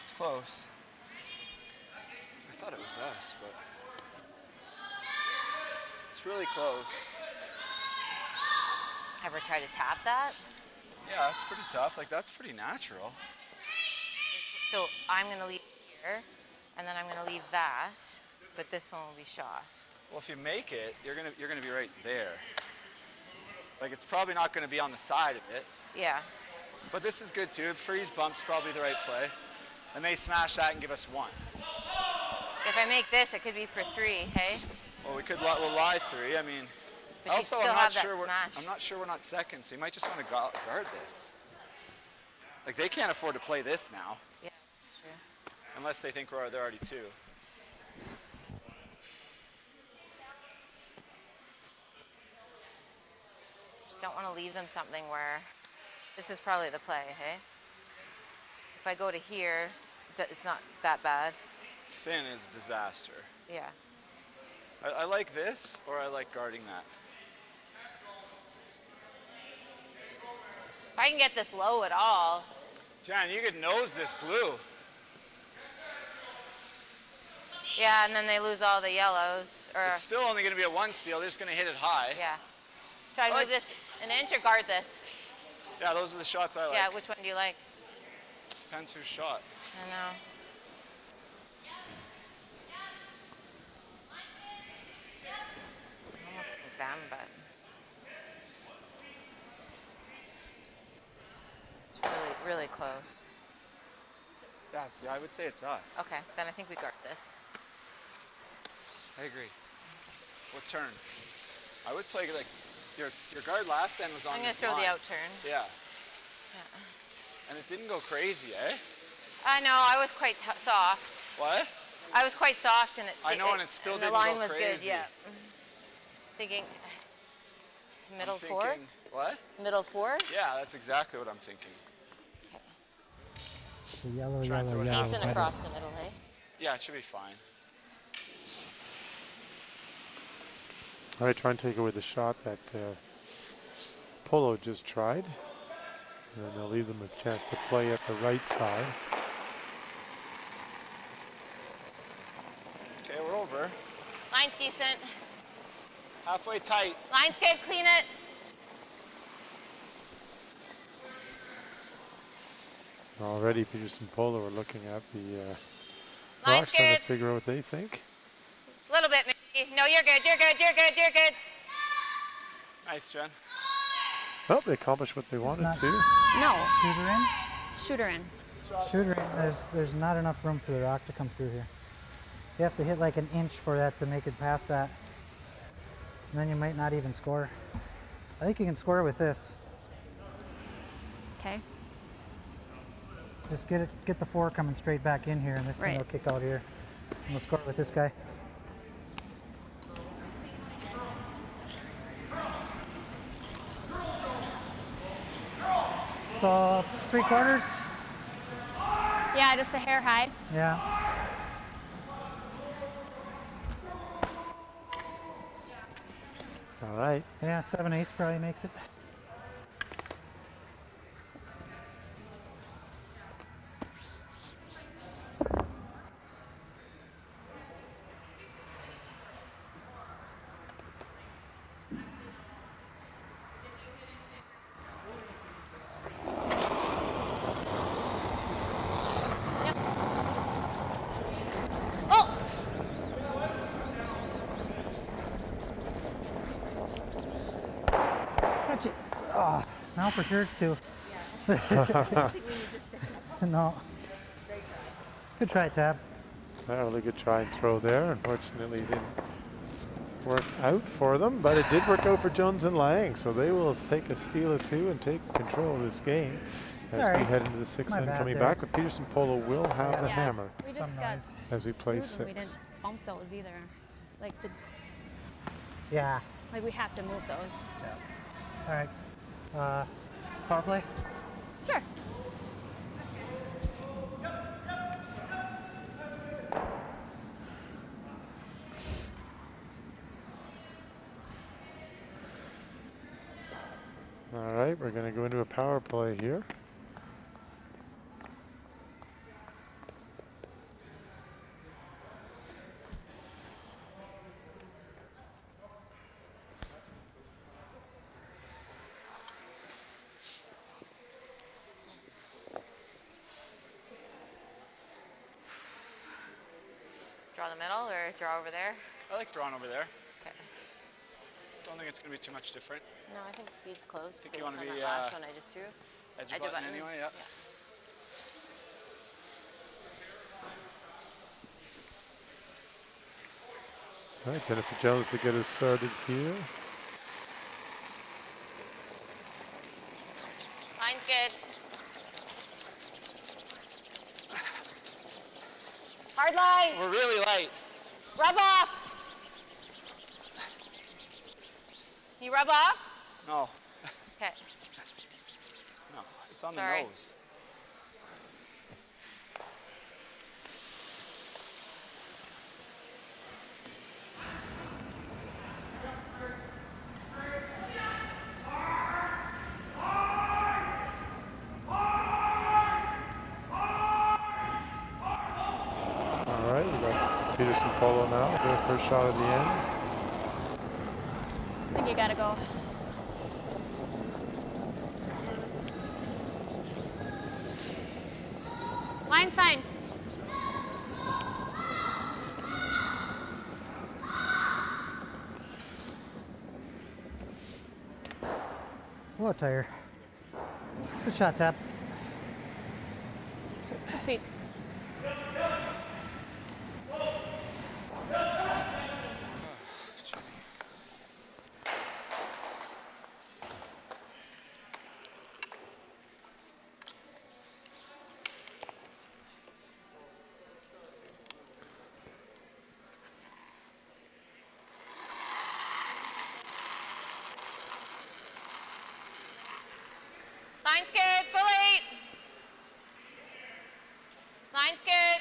[SPEAKER 3] It's close. I thought it was us, but it's really close.
[SPEAKER 2] Ever try to tap that?
[SPEAKER 3] Yeah, it's pretty tough. Like, that's pretty natural.
[SPEAKER 2] So I'm going to leave here, and then I'm going to leave that, but this one will be shot.
[SPEAKER 3] Well, if you make it, you're gonna be right there. Like, it's probably not gonna be on the side of it,
[SPEAKER 2] Yeah.
[SPEAKER 3] but this is good too. Freeze bump's probably the right play, and they smash that and give us 1.
[SPEAKER 2] If I make this, it could be for 3, hey?
[SPEAKER 3] Well, we'll lie 3. I mean,
[SPEAKER 2] But you
[SPEAKER 3] also
[SPEAKER 2] still
[SPEAKER 3] I'm
[SPEAKER 2] have
[SPEAKER 3] not
[SPEAKER 2] that
[SPEAKER 3] sure
[SPEAKER 2] smash.
[SPEAKER 3] I'm not sure we're not second, so you might just want to guard this. Like, they can't afford to play this now
[SPEAKER 2] Yeah, that's true.
[SPEAKER 3] unless they think they're already 2.
[SPEAKER 2] Just don't want to leave them something where this is probably the play, hey? If I go to here, it's not that bad.
[SPEAKER 3] Thin is a disaster.
[SPEAKER 2] Yeah.
[SPEAKER 3] I like this, or I like guarding that.
[SPEAKER 2] If I can get this low at all,
[SPEAKER 3] Jan, you could nose this blue.
[SPEAKER 2] yeah, and then they lose all the yellows, or,
[SPEAKER 3] It's still only going to be a 1 steal. They're just going to hit it high.
[SPEAKER 2] yeah. Try to
[SPEAKER 3] I
[SPEAKER 2] move
[SPEAKER 3] like-
[SPEAKER 2] this an inch or guard this.
[SPEAKER 3] Yeah, those are the shots I like.
[SPEAKER 2] Yeah, which one do you like?
[SPEAKER 3] Depends who's shot.
[SPEAKER 2] I know. I almost think them, but it's really, really close.
[SPEAKER 3] Yeah, see, I would say it's us.
[SPEAKER 2] Okay, then I think we guard this.
[SPEAKER 3] I agree. What turn? I would play like your guard last end was on
[SPEAKER 2] I'm gonna
[SPEAKER 3] this
[SPEAKER 2] throw
[SPEAKER 3] line.
[SPEAKER 2] the out turn.
[SPEAKER 3] Yeah,
[SPEAKER 2] Yeah.
[SPEAKER 3] and it didn't go crazy, eh?
[SPEAKER 2] I know, I was quite soft.
[SPEAKER 3] What?
[SPEAKER 2] I was quite soft and
[SPEAKER 3] I know, and it still
[SPEAKER 2] the
[SPEAKER 3] didn't
[SPEAKER 2] line
[SPEAKER 3] go
[SPEAKER 2] was good,
[SPEAKER 3] crazy.
[SPEAKER 2] yeah. Thinking middle
[SPEAKER 3] I'm
[SPEAKER 2] 4?
[SPEAKER 3] thinking, what?
[SPEAKER 2] Middle 4?
[SPEAKER 3] Yeah, that's exactly what I'm thinking.
[SPEAKER 2] Okay.
[SPEAKER 5] The yellow,
[SPEAKER 3] Try and throw
[SPEAKER 5] yellow,
[SPEAKER 3] it
[SPEAKER 5] yellow.
[SPEAKER 2] Decent
[SPEAKER 5] red.
[SPEAKER 2] across the middle, hey?
[SPEAKER 3] Yeah, it should be fine.
[SPEAKER 1] All right, try and take away the shot that Polo just tried. And they'll leave them a chance to play at the right side.
[SPEAKER 3] Okay, we're over.
[SPEAKER 2] Line's decent.
[SPEAKER 3] Halfway tight.
[SPEAKER 2] Line's good, clean it.
[SPEAKER 1] Already Peterson Polo are looking at the
[SPEAKER 2] Line's
[SPEAKER 1] rocks, trying to
[SPEAKER 2] good.
[SPEAKER 1] figure out what they think.
[SPEAKER 2] A little bit, maybe. No, you're good, you're good, you're good, you're good.
[SPEAKER 3] Nice, Jen.
[SPEAKER 1] Well, they accomplished what they wanted
[SPEAKER 5] not-
[SPEAKER 1] to.
[SPEAKER 4] No,
[SPEAKER 5] Shoot her in.
[SPEAKER 4] shoot her in.
[SPEAKER 5] Shoot her in. There's not enough room for the rock to come through here. You have to hit like an inch for that to make it past that. And then you might not even score. I think you can score with this.
[SPEAKER 4] Okay.
[SPEAKER 5] Just get the 4 coming straight back in here, and this thing
[SPEAKER 4] Right.
[SPEAKER 5] will kick out here. And we'll score with this guy. So 3/4.
[SPEAKER 4] Yeah, just a hair high.
[SPEAKER 5] Yeah.
[SPEAKER 1] All right.
[SPEAKER 5] Yeah, 7/8 probably makes it.
[SPEAKER 4] Yep. Oh!
[SPEAKER 5] Catch it. Oh, now for sure it's 2. No. Good try, Tab.
[SPEAKER 1] A really good try and throw there. Unfortunately, it didn't work out for them, but it did work out for Jones and Laing. So they will take a steal of 2 and take control of this game as
[SPEAKER 5] Sorry.
[SPEAKER 1] we head into the 6th
[SPEAKER 5] My
[SPEAKER 1] inning.
[SPEAKER 5] bad
[SPEAKER 1] Coming
[SPEAKER 5] there.
[SPEAKER 1] back, but Peterson Polo will have the
[SPEAKER 4] Yeah.
[SPEAKER 1] hammer.
[SPEAKER 4] We just
[SPEAKER 5] Some
[SPEAKER 4] got
[SPEAKER 5] noise.
[SPEAKER 1] As we play
[SPEAKER 4] screwed when we
[SPEAKER 1] 6.
[SPEAKER 4] didn't bump those either. Like
[SPEAKER 5] Yeah.
[SPEAKER 4] we have to move those.
[SPEAKER 5] All right. Power play.
[SPEAKER 4] Sure.
[SPEAKER 1] All right, we're going to go into a power play here.
[SPEAKER 2] Draw the middle or draw over there?
[SPEAKER 3] I like drawing over there.
[SPEAKER 2] Okay.
[SPEAKER 3] Don't think it's going to be too much different.
[SPEAKER 2] No, I think speed's close
[SPEAKER 3] Think
[SPEAKER 2] based
[SPEAKER 3] you
[SPEAKER 2] on
[SPEAKER 3] wanna
[SPEAKER 2] that
[SPEAKER 3] be,
[SPEAKER 2] last one I just threw.
[SPEAKER 3] Edge of button anyway, yeah.
[SPEAKER 1] All right, Jennifer Jones to get us started here.
[SPEAKER 2] Line's good. Hard line.
[SPEAKER 3] We're really light.
[SPEAKER 2] Rub off. You rub off?
[SPEAKER 3] No,
[SPEAKER 2] Okay.
[SPEAKER 3] no, it's on
[SPEAKER 2] Sorry.
[SPEAKER 3] the nose.
[SPEAKER 1] All right, we got Peterson Polo now. Their first shot at the end.
[SPEAKER 4] I think you gotta go. Line's fine.
[SPEAKER 5] Blow tire. Good shot, Tab.
[SPEAKER 4] Sweet.
[SPEAKER 2] Line's good. Full 8. Line's good.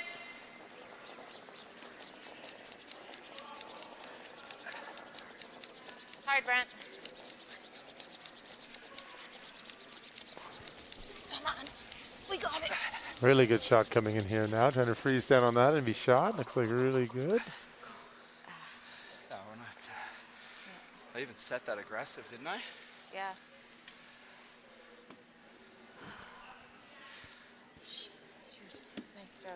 [SPEAKER 2] Hard, Brent. Come on. We got it.
[SPEAKER 1] Really good shot coming in here now. Trying to freeze down on that and be shot. Looks like really good.
[SPEAKER 3] Yeah, we're not. I even set that aggressive, didn't I?
[SPEAKER 2] Yeah. Nice throw.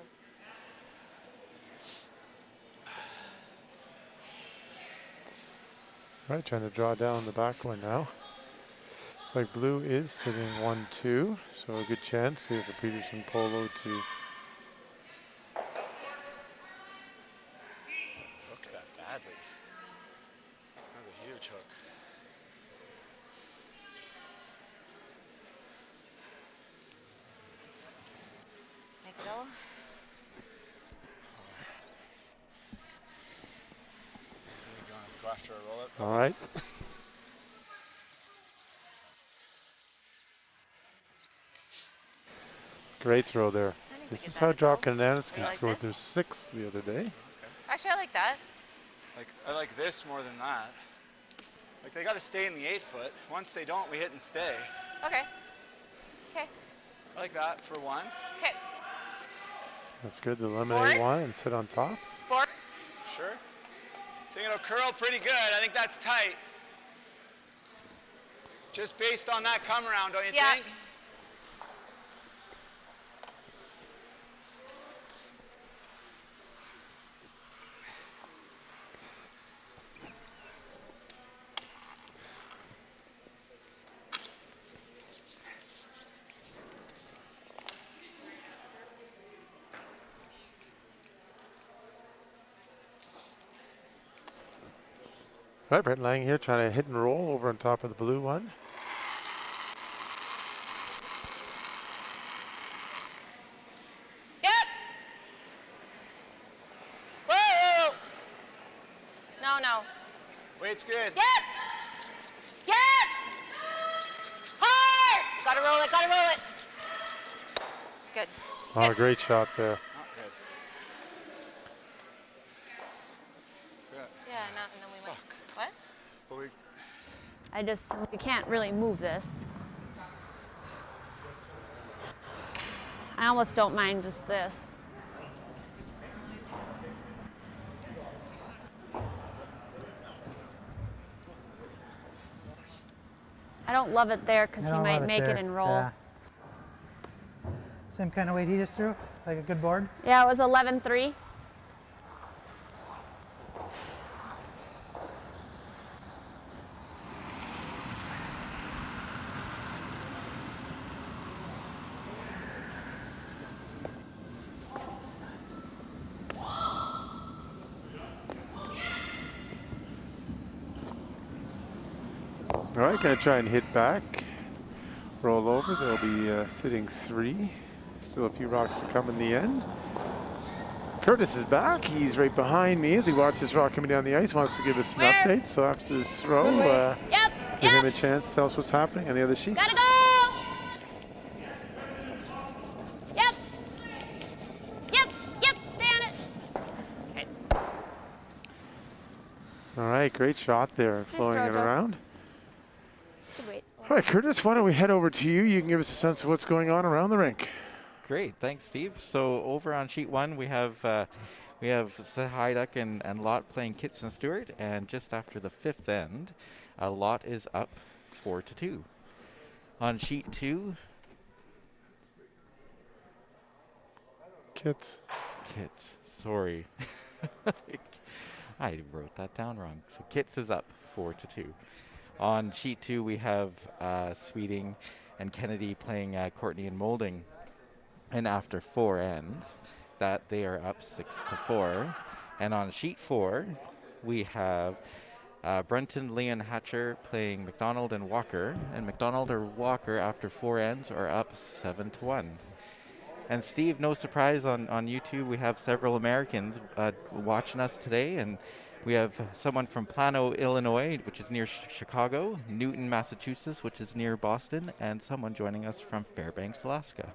[SPEAKER 1] Right, trying to draw down the back one now. Looks like blue is sitting 1-2, so a good chance here for Peterson Polo to
[SPEAKER 3] Hooked that badly. That was a huge hook.
[SPEAKER 2] Make it all.
[SPEAKER 3] You want to go after a roll it?
[SPEAKER 1] All right. Great throw there. This is how Jock Kananitsky
[SPEAKER 2] like
[SPEAKER 1] scored
[SPEAKER 2] this?
[SPEAKER 1] their 6th the other day.
[SPEAKER 2] Actually, I like that.
[SPEAKER 3] I like this more than that. Like they got to stay in the 8-foot. Once they don't, we hit and stay.
[SPEAKER 2] Okay. Okay.
[SPEAKER 3] I like that for one.
[SPEAKER 2] Okay.
[SPEAKER 1] That's good to eliminate
[SPEAKER 2] Board.
[SPEAKER 1] one and sit on top.
[SPEAKER 2] Board.
[SPEAKER 3] Sure. I think it'll curl pretty good. I think that's tight. Just based on that come around, don't you
[SPEAKER 2] Yeah.
[SPEAKER 3] think?
[SPEAKER 1] All right, Brent Laing here trying to hit and roll over on top of the blue one.
[SPEAKER 2] Yep. Whoa. No, no.
[SPEAKER 3] Weight's good.
[SPEAKER 2] Yep. Yep. Hard. Gotta roll it. Gotta roll it. Good.
[SPEAKER 1] Oh, great shot there.
[SPEAKER 3] Not good. Good.
[SPEAKER 2] Yeah, and then we went. What?
[SPEAKER 3] But we,
[SPEAKER 4] we can't really move this. I almost don't mind just this. I don't love it there because
[SPEAKER 5] I
[SPEAKER 4] he
[SPEAKER 5] don't
[SPEAKER 4] might
[SPEAKER 5] love
[SPEAKER 4] make
[SPEAKER 5] there.
[SPEAKER 4] it and roll.
[SPEAKER 5] Yeah. Same kind of weight he just threw? Like a good board?
[SPEAKER 4] Yeah, it was 11-3.
[SPEAKER 1] All right, gonna try and hit back. Roll over, they'll be sitting 3. Still a few rocks to come in the end. Curtis is back. He's right behind me as he watches this rock coming down the ice. Wants to give us an
[SPEAKER 4] Where?
[SPEAKER 1] update. So after this throw,
[SPEAKER 4] Yep,
[SPEAKER 1] give him a
[SPEAKER 4] yep.
[SPEAKER 1] chance to tell us what's happening on the other sheet.
[SPEAKER 4] Gotta go! Yep. Yep, yep, stay on it. Okay.
[SPEAKER 1] All right, great shot there, flowing
[SPEAKER 4] throw,
[SPEAKER 1] it
[SPEAKER 4] Joe.
[SPEAKER 1] around.
[SPEAKER 4] Good weight.
[SPEAKER 1] All right, Curtis, why don't we head over to you? You can give us a sense of what's going on around the rink.
[SPEAKER 6] Great, thanks, Steve. So over on sheet 1, we have Sahaidak and Lot playing Kitts and Stewart, and just after the 5th end, Lot is up 4-2. On sheet 2,
[SPEAKER 1] Kitts.
[SPEAKER 6] Sorry, I wrote that down wrong. So Kitts is up 4-2. On sheet 2, we have Sweeting and Kennedy playing Courtney and Moulding. And after 4 ends, that they are up 6-4. And on sheet 4, we have Brenton, Leon, Hatcher playing McDonald and Walker. And McDonald or Walker, after 4 ends, are up 7-1. And Steve, no surprise, on YouTube, we have several Americans watching us today. And we have someone from Plano, Illinois, which is near Chicago, Newton, Massachusetts, which is near Boston, and someone joining us from Fairbanks, Alaska.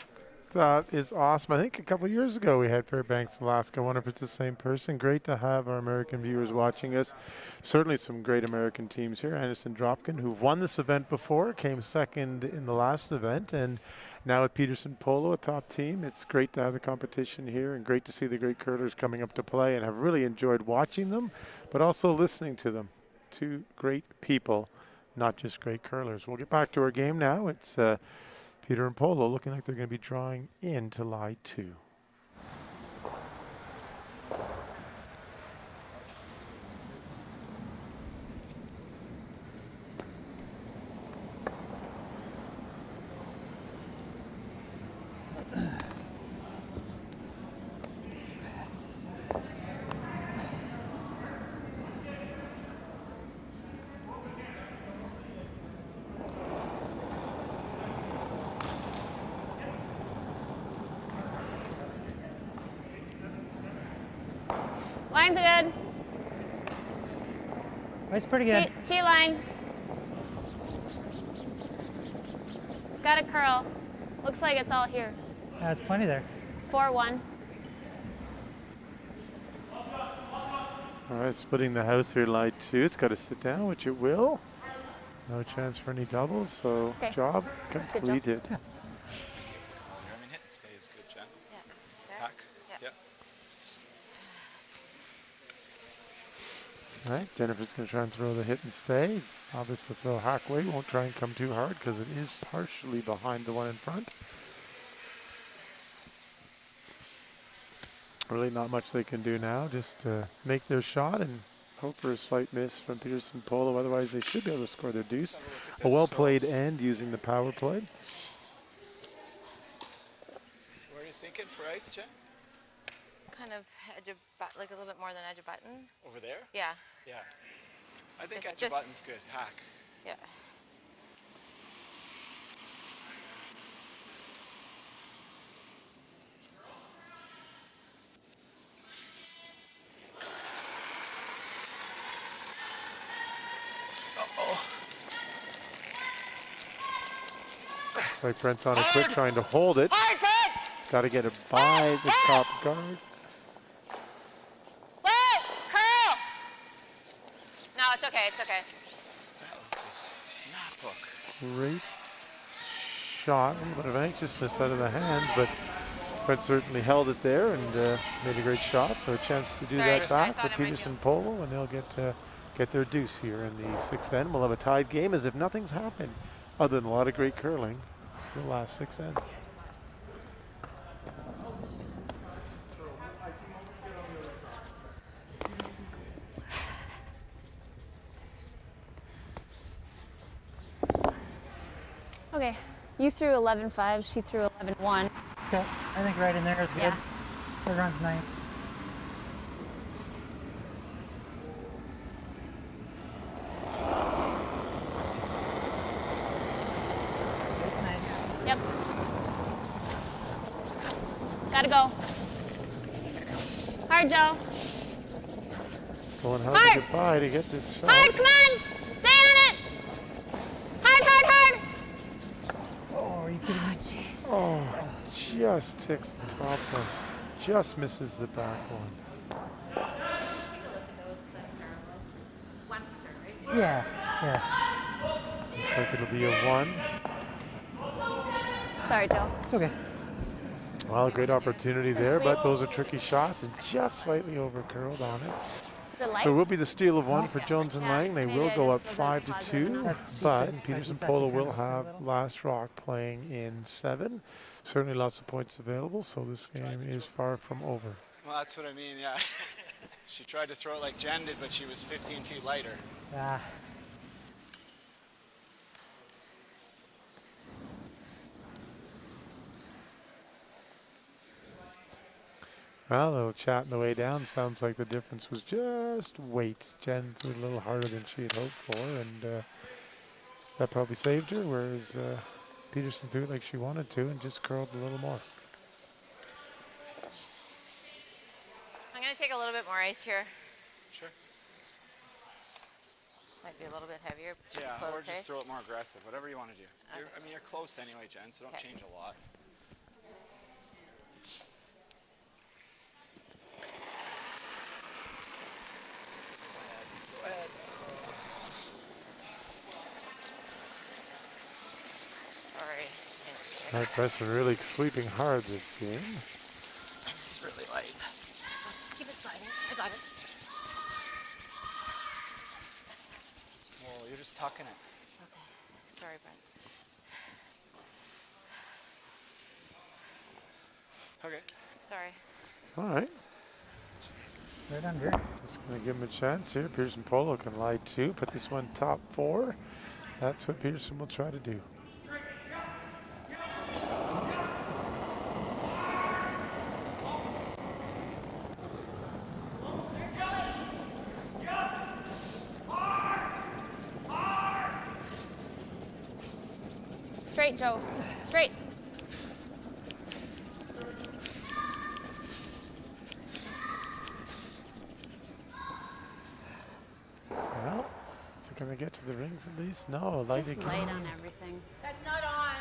[SPEAKER 1] That is awesome. I think a couple years ago we had Fairbanks, Alaska. I wonder if it's the same person. Great to have our American viewers watching us. Certainly some great American teams here. Anderson Dropkin, who've won this event before, came second in the last event, and now with Peterson Polo, a top team. It's great to have the competition here and great to see the great curlers coming up to play, and have really enjoyed watching them, but also listening to them. Two great people, not just great curlers. We'll get back to our game now. It's Peter and Polo looking like they're going to be drawing into lie 2.
[SPEAKER 4] Line's good.
[SPEAKER 5] It's pretty good.
[SPEAKER 4] T-line. It's got a curl. Looks like it's all here.
[SPEAKER 5] Yeah, it's plenty there.
[SPEAKER 4] 4-1.
[SPEAKER 1] All right, splitting the house here, lie 2. It's got to sit down, which it will. No chance for any doubles, so
[SPEAKER 4] Okay.
[SPEAKER 1] job
[SPEAKER 4] Good job.
[SPEAKER 1] completed.
[SPEAKER 3] I mean, hit and stay is good, Jen.
[SPEAKER 2] Yeah. There.
[SPEAKER 3] Hack.
[SPEAKER 2] Yeah.
[SPEAKER 3] Yep.
[SPEAKER 1] All right, Jennifer's going to try and throw the hit and stay. Obviously throw halfway, won't try and come too hard because it is partially behind the one in front. Really not much they can do now, just make their shot and hope for a slight miss from Peterson Polo. Otherwise they should be able to score their deuce. A well played end using the power play.
[SPEAKER 3] What are you thinking for ice, Jen?
[SPEAKER 2] Kind of edge of like a little bit more than edge of button.
[SPEAKER 3] Over there?
[SPEAKER 2] Yeah.
[SPEAKER 3] Yeah. I think
[SPEAKER 2] Just-
[SPEAKER 3] edge of
[SPEAKER 2] just-
[SPEAKER 3] button's good. Hack.
[SPEAKER 2] Yeah.
[SPEAKER 1] Looks like Brent's on a quick trying to hold it.
[SPEAKER 2] Hard foot!
[SPEAKER 1] Got to get it by the top guard.
[SPEAKER 2] Wait! Curl! No, it's okay. It's okay.
[SPEAKER 3] That was a snap hook.
[SPEAKER 1] Great shot. A little bit of anxiousness out of the hands, but Brent certainly held it there and made a great shot. So a chance to do
[SPEAKER 2] Sorry,
[SPEAKER 1] that
[SPEAKER 2] I
[SPEAKER 1] back
[SPEAKER 2] thought
[SPEAKER 1] for
[SPEAKER 2] I might
[SPEAKER 1] Peterson Polo, and they'll get their deuce here in the 6th end. We'll have a tied game as if nothing's happened, other than a lot of great curling for the last 6 ends.
[SPEAKER 4] Okay. You threw 11-5. She threw 11-1.
[SPEAKER 5] Okay, I think right in there is good.
[SPEAKER 4] Yeah.
[SPEAKER 5] It runs nice. It's nice.
[SPEAKER 4] Yep. Gotta go. Hard, Joe.
[SPEAKER 1] Going hard
[SPEAKER 4] Hard.
[SPEAKER 1] to goodbye to get this shot.
[SPEAKER 4] Hard, come on! Stay on it! Hard, hard, hard!
[SPEAKER 5] Oh, are you kidding me?
[SPEAKER 4] Jeez.
[SPEAKER 1] Oh, just ticks the top one. Just misses the back one.
[SPEAKER 5] Yeah, yeah.
[SPEAKER 1] Looks like it'll be a 1.
[SPEAKER 4] Sorry, Joe.
[SPEAKER 5] It's okay.
[SPEAKER 1] Well, a great opportunity there, but those are tricky shots and just slightly over curled on it.
[SPEAKER 4] The light?
[SPEAKER 1] So it will be the steal of 1 for Jones and
[SPEAKER 4] Yeah,
[SPEAKER 1] Laing. They
[SPEAKER 4] maybe
[SPEAKER 1] will
[SPEAKER 4] I
[SPEAKER 1] go up
[SPEAKER 4] just wasn't
[SPEAKER 1] 5-2,
[SPEAKER 4] positive.
[SPEAKER 5] That's
[SPEAKER 1] but
[SPEAKER 5] decent.
[SPEAKER 1] Peterson
[SPEAKER 5] I think
[SPEAKER 1] Polo
[SPEAKER 5] that
[SPEAKER 1] will
[SPEAKER 5] should kind of
[SPEAKER 1] have
[SPEAKER 5] a little.
[SPEAKER 1] last rock playing in 7. Certainly lots of points available, so this game is far from over.
[SPEAKER 3] Well, that's what I mean, yeah. She tried to throw it like Jen did, but she was 15 feet lighter.
[SPEAKER 5] Ah,
[SPEAKER 1] Well, a little chat on the way down. Sounds like the difference was just weight. Jen threw a little harder than she had hoped for, and that probably saved her, whereas Peterson threw it like she wanted to and just curled a little more.
[SPEAKER 2] I'm gonna take a little bit more ice here.
[SPEAKER 3] Sure.
[SPEAKER 2] Might be a little bit heavier. Should
[SPEAKER 3] Yeah,
[SPEAKER 2] be close,
[SPEAKER 3] or just
[SPEAKER 2] eh?
[SPEAKER 3] throw it more aggressive, whatever you want to do.
[SPEAKER 2] Okay.
[SPEAKER 3] I mean, you're close anyway, Jen, so don't
[SPEAKER 2] Okay.
[SPEAKER 3] change a lot.
[SPEAKER 1] Northwestern really sweeping hard this game.
[SPEAKER 6] It's really light.
[SPEAKER 2] Let's keep it sliding. I got it.
[SPEAKER 3] Well, you're just tucking it.
[SPEAKER 2] Okay. Sorry, Brent.
[SPEAKER 3] Okay.
[SPEAKER 2] Sorry.
[SPEAKER 1] All right.
[SPEAKER 5] Right under.
[SPEAKER 1] It's going to give him a chance here. Peterson Polo can lie too. Put this one top 4. That's what Peterson will try to do.
[SPEAKER 4] Straight, Joe. Straight.
[SPEAKER 1] Well, is it going to get to the rings at least? No, light
[SPEAKER 4] Just
[SPEAKER 1] again.
[SPEAKER 4] light on everything.
[SPEAKER 2] That's not on.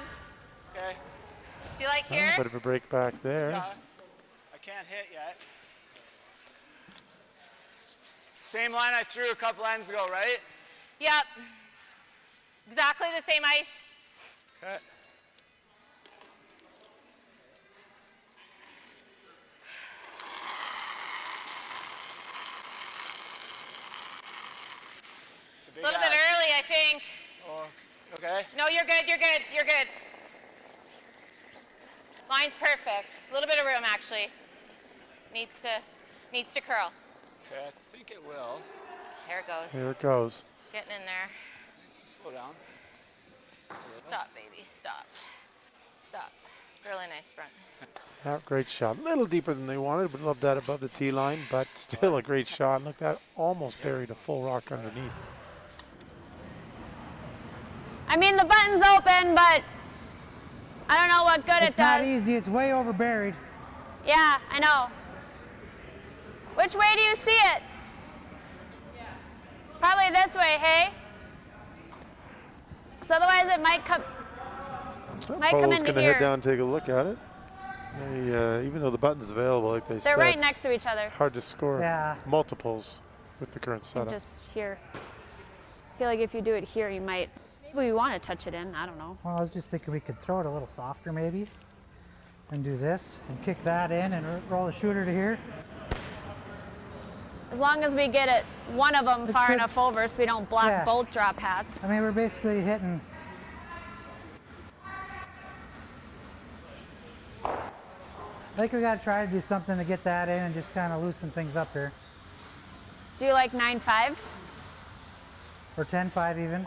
[SPEAKER 3] Okay.
[SPEAKER 2] Do you like
[SPEAKER 1] Oh,
[SPEAKER 2] here?
[SPEAKER 1] bit of a break back there.
[SPEAKER 3] Yeah. I can't hit yet. Same line I threw a couple ends ago, right?
[SPEAKER 2] Yep. Exactly the same ice.
[SPEAKER 3] Okay. It's a
[SPEAKER 2] A
[SPEAKER 3] big
[SPEAKER 2] little bit
[SPEAKER 3] add.
[SPEAKER 2] early, I think.
[SPEAKER 3] Oh, okay.
[SPEAKER 2] No, you're good. You're good. You're good. Line's perfect. A little bit of room, actually. Needs to curl.
[SPEAKER 3] Okay, I think it will.
[SPEAKER 2] There it goes.
[SPEAKER 1] Here it goes.
[SPEAKER 2] Getting in there.
[SPEAKER 3] Needs to slow down.
[SPEAKER 2] Stop, baby. Stop. Stop. Really nice, Brent.
[SPEAKER 1] Yeah, great shot. A little deeper than they wanted. Would love that above the tee line, but still a great shot. Look, that almost buried a full rock underneath.
[SPEAKER 4] I mean, the button's open, but I don't know what good
[SPEAKER 5] It's
[SPEAKER 4] it
[SPEAKER 5] not
[SPEAKER 4] does.
[SPEAKER 5] easy. It's way over buried.
[SPEAKER 4] Yeah, I know. Which way do you see it? Probably this way, hey? So otherwise it might come
[SPEAKER 1] Polo's
[SPEAKER 4] into
[SPEAKER 1] going to
[SPEAKER 4] here.
[SPEAKER 1] head down and take a look at it. They, even though the button's available, like they said,
[SPEAKER 4] They're right next to each other.
[SPEAKER 1] hard to score
[SPEAKER 5] Yeah.
[SPEAKER 1] multiples with the current
[SPEAKER 4] And
[SPEAKER 1] setup.
[SPEAKER 4] just here. I feel like if you do it here, you might. Maybe we want to touch it in. I don't know.
[SPEAKER 5] Well, I was just thinking we could throw it a little softer maybe and do this and kick that in and roll the shooter to here.
[SPEAKER 4] As long as we get it, one of them
[SPEAKER 5] It
[SPEAKER 4] far
[SPEAKER 5] should-
[SPEAKER 4] enough over so we don't block
[SPEAKER 5] Yeah.
[SPEAKER 4] both drop hats.
[SPEAKER 5] I mean, we're basically hitting. I think we got to try to do something to get that in and just kind of loosen things up here.
[SPEAKER 4] Do you like 9-5?
[SPEAKER 5] Or 10-5 even.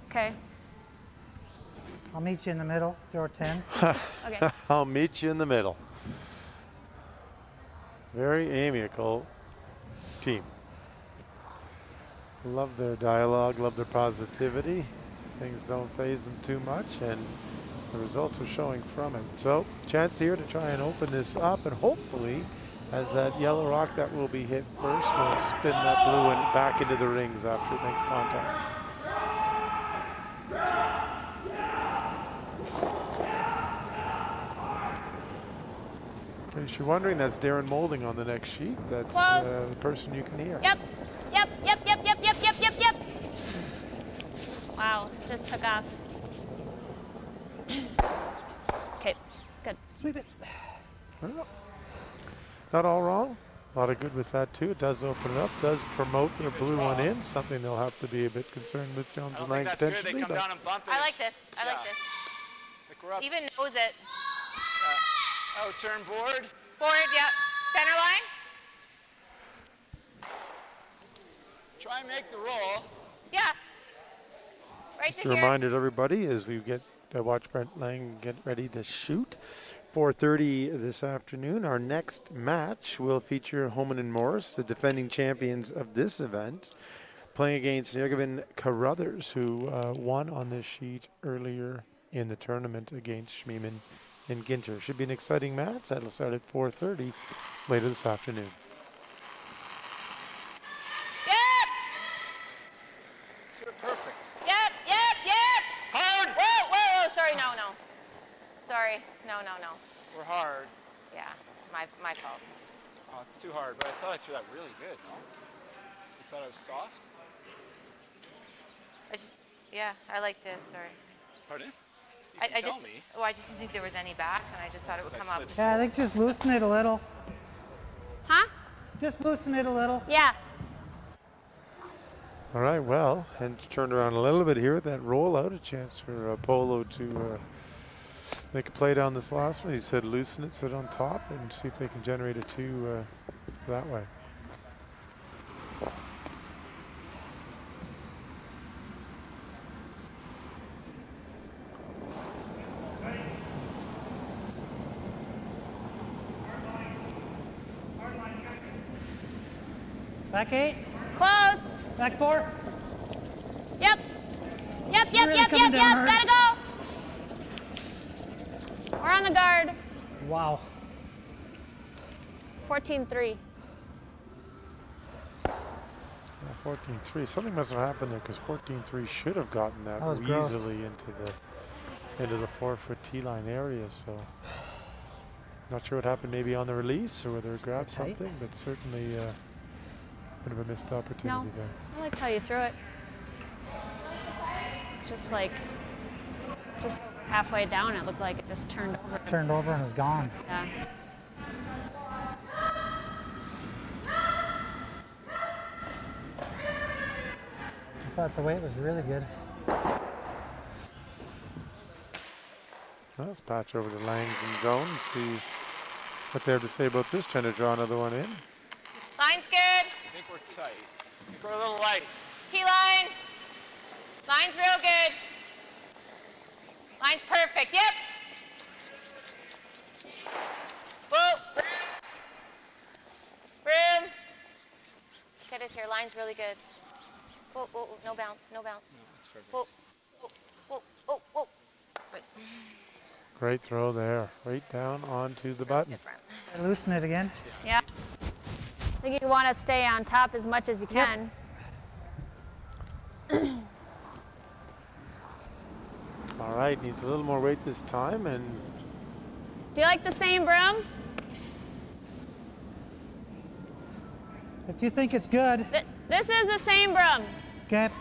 [SPEAKER 4] Okay.
[SPEAKER 5] I'll meet you in the middle. Throw a 10.
[SPEAKER 4] Okay.
[SPEAKER 1] I'll meet you in the middle. Very amiable team. Love their dialogue, love their positivity. Things don't faze them too much, and the results are showing from it. So, chance here to try and open this up, and hopefully, as that yellow rock that will be hit first will spin that blue one back into the rings after it makes contact. In case you're wondering, that's Darren Molding on the next sheet. That's
[SPEAKER 4] Close.
[SPEAKER 1] the person you can hear.
[SPEAKER 4] Yep. Yep. Yep. Yep. Yep. Yep. Yep. Yep. Yep. Wow. Just took off. Okay. Good.
[SPEAKER 5] Sweep it.
[SPEAKER 1] Well, not all wrong. A lot of good with that too. It does open it up, does promote their blue one in, something they'll have to be a bit concerned with Jones
[SPEAKER 3] I
[SPEAKER 1] and
[SPEAKER 3] don't
[SPEAKER 1] Lang
[SPEAKER 3] think that's good. They
[SPEAKER 1] potentially.
[SPEAKER 3] come
[SPEAKER 1] But
[SPEAKER 3] down and bump it.
[SPEAKER 2] I like this. I like
[SPEAKER 3] Yeah.
[SPEAKER 2] this.
[SPEAKER 3] Like we're up.
[SPEAKER 2] Even knows it.
[SPEAKER 3] Out turn board.
[SPEAKER 2] Board, yep. Center line.
[SPEAKER 3] Try and make the roll.
[SPEAKER 2] Yeah. Right
[SPEAKER 1] just
[SPEAKER 2] to
[SPEAKER 1] a
[SPEAKER 2] here.
[SPEAKER 1] reminder to everybody as we get to watch Brent Lang get ready to shoot. 4:30 this afternoon. Our next match will feature Homan and Morris, the defending champions of this event, playing against Jurgen Carruthers, who won on this sheet earlier in the tournament against Schmiemann and Ginter. Should be an exciting match. That'll start at 4:30 later this afternoon.
[SPEAKER 2] Yep.
[SPEAKER 3] Perfect.
[SPEAKER 2] Yep. Yep. Yep.
[SPEAKER 3] Hard.
[SPEAKER 2] Whoa. Whoa. Whoa. Sorry. No. No. Sorry. No. No. No.
[SPEAKER 3] We're hard.
[SPEAKER 2] Yeah. My fault.
[SPEAKER 3] Oh, it's too hard, but I thought I threw that really good, no? You thought I was soft?
[SPEAKER 2] I just. Yeah. I liked it. Sorry.
[SPEAKER 3] Pardon?
[SPEAKER 2] I just, oh, I just didn't think there was any back, and I just thought it would come up.
[SPEAKER 5] Yeah, I think just loosen it a little.
[SPEAKER 4] Huh?
[SPEAKER 5] Just loosen it a little.
[SPEAKER 4] Yeah.
[SPEAKER 1] All right, well, and turned around a little bit here with that rollout. A chance for Polo to make a play down this last one. He said loosen it, sit on top, and see if they can generate a 2 that way.
[SPEAKER 5] Back 8.
[SPEAKER 4] Close.
[SPEAKER 5] Back 4.
[SPEAKER 4] Yep. Yep, yep,
[SPEAKER 5] really
[SPEAKER 4] yep,
[SPEAKER 5] coming
[SPEAKER 4] yep,
[SPEAKER 5] down
[SPEAKER 4] yep. Gotta go. We're on the guard.
[SPEAKER 5] Wow.
[SPEAKER 4] 14-3.
[SPEAKER 1] 14-3. Something must have happened there because 14-3 should have gotten that,
[SPEAKER 5] That was gross.
[SPEAKER 1] easily into the 4-foot T-line area. So not sure what happened maybe on the release or whether it grabbed
[SPEAKER 5] tight?
[SPEAKER 1] something, but certainly a bit of a missed opportunity
[SPEAKER 4] No.
[SPEAKER 1] there.
[SPEAKER 4] I liked how you threw it. Just like, just over halfway down, it looked like it just turned over.
[SPEAKER 5] Turned over and was gone.
[SPEAKER 4] Yeah.
[SPEAKER 5] I thought the weight was really good.
[SPEAKER 1] Let's patch over to Lang's and zone and see what they have to say about this. Trying to draw another one in.
[SPEAKER 2] Line's good.
[SPEAKER 3] I think we're tight. I think we're a little light.
[SPEAKER 2] T-line. Line's real good. Line's perfect. Yep. Whoa. Room. Get it here. Line's really good. Whoa, whoa, whoa. No bounce. No bounce.
[SPEAKER 3] No, that's perfect.
[SPEAKER 2] Whoa. Whoa. Whoa. Whoa. Whoa. Good.
[SPEAKER 1] Great throw there, right down onto the button.
[SPEAKER 2] Good, Brent.
[SPEAKER 5] Loosen it again.
[SPEAKER 4] Yeah. I think you want to stay on top as much as you can.
[SPEAKER 1] All right, needs a little more weight this time, and
[SPEAKER 4] Do you like the same broom?
[SPEAKER 5] If you think it's good,
[SPEAKER 4] This is the same broom.
[SPEAKER 5] get.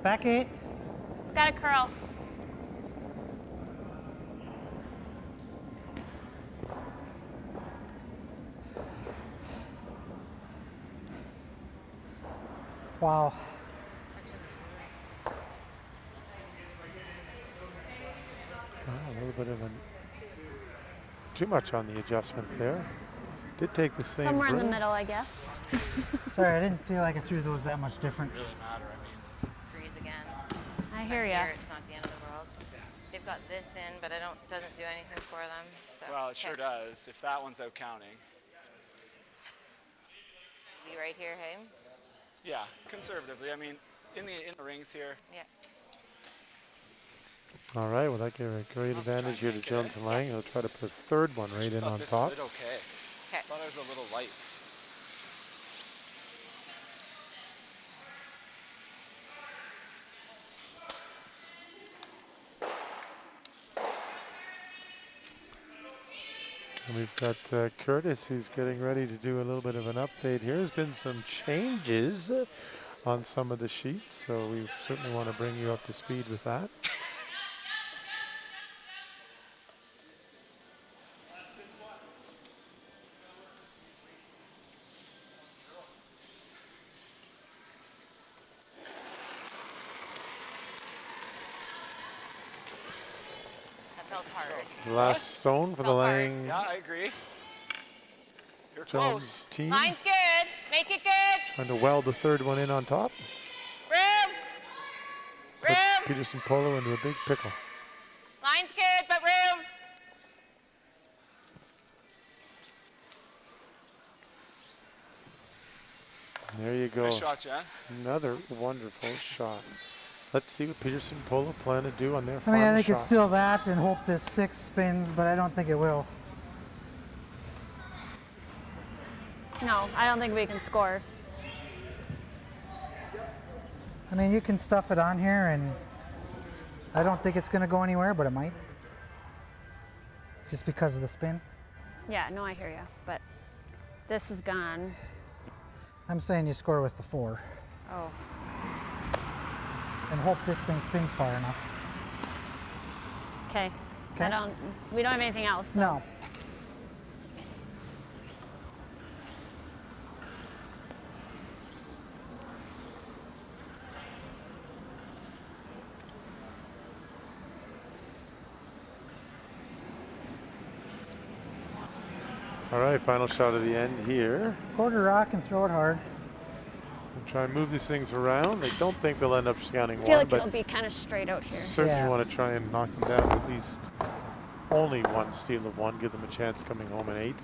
[SPEAKER 5] Back 8.
[SPEAKER 4] It's got a curl.
[SPEAKER 5] Wow.
[SPEAKER 1] a little bit of too much on the adjustment there. Did take the same.
[SPEAKER 4] Somewhere in the
[SPEAKER 1] broom.
[SPEAKER 4] middle, I guess.
[SPEAKER 5] Sorry, I didn't feel like I threw those that much different.
[SPEAKER 3] Doesn't really matter. I mean,
[SPEAKER 2] Freeze again.
[SPEAKER 4] I hear ya.
[SPEAKER 2] Here, it's not the end of the world. They've got this in, but doesn't do anything for them. So.
[SPEAKER 3] well, it sure does. If that one's out counting.
[SPEAKER 2] Be right here, hey?
[SPEAKER 3] Yeah, conservatively. I mean, in the rings here.
[SPEAKER 2] Yeah.
[SPEAKER 1] All right, well that gave a great advantage here to Jones and Laing. He'll try to put a third one right in on
[SPEAKER 3] this
[SPEAKER 1] top.
[SPEAKER 3] slid okay.
[SPEAKER 2] Okay.
[SPEAKER 3] I thought it was a little light.
[SPEAKER 1] And we've got Curtis, who's getting ready to do a little bit of an update here. There's been some changes on some of the sheets, so we certainly want to bring you up to speed with that.
[SPEAKER 2] That felt hard.
[SPEAKER 1] The last stone for the
[SPEAKER 2] Felt hard.
[SPEAKER 1] Laing
[SPEAKER 3] Yeah, I agree. You're
[SPEAKER 1] Jones
[SPEAKER 3] close.
[SPEAKER 1] team.
[SPEAKER 2] Line's good. Make it good.
[SPEAKER 1] Trying to weld the third one in on top.
[SPEAKER 2] Room.
[SPEAKER 1] Put
[SPEAKER 2] Room.
[SPEAKER 1] Peterson Polo into a big pickle.
[SPEAKER 2] Line's good, but room.
[SPEAKER 1] And there you go.
[SPEAKER 3] Nice shot, Jen.
[SPEAKER 1] Another wonderful shot. Let's see what Peterson Polo plan to do on their
[SPEAKER 5] I
[SPEAKER 1] final
[SPEAKER 5] mean, I think
[SPEAKER 1] shot.
[SPEAKER 5] it's still that and hope this 6 spins, but I don't think it will.
[SPEAKER 4] No, I don't think we can score.
[SPEAKER 5] I mean, you can stuff it on here and I don't think it's going to go anywhere, but it might. Just because of the spin.
[SPEAKER 4] Yeah, no, I hear you. But this is gone.
[SPEAKER 5] I'm saying you score with the 4.
[SPEAKER 4] Oh.
[SPEAKER 5] And hope this thing spins far enough.
[SPEAKER 4] Okay.
[SPEAKER 5] Okay.
[SPEAKER 4] We don't have anything else. So.
[SPEAKER 5] No.
[SPEAKER 1] All right, final shot of the end here.
[SPEAKER 5] Quarter rock and throw it hard.
[SPEAKER 1] We'll try and move these things around. I don't think they'll end up scanning
[SPEAKER 4] I feel
[SPEAKER 1] one,
[SPEAKER 4] like
[SPEAKER 1] but
[SPEAKER 4] it'll be kind of straight out here.
[SPEAKER 1] certainly
[SPEAKER 5] Yeah.
[SPEAKER 1] want to try and knock them down at least only one steal of 1, give them a chance coming home in 8.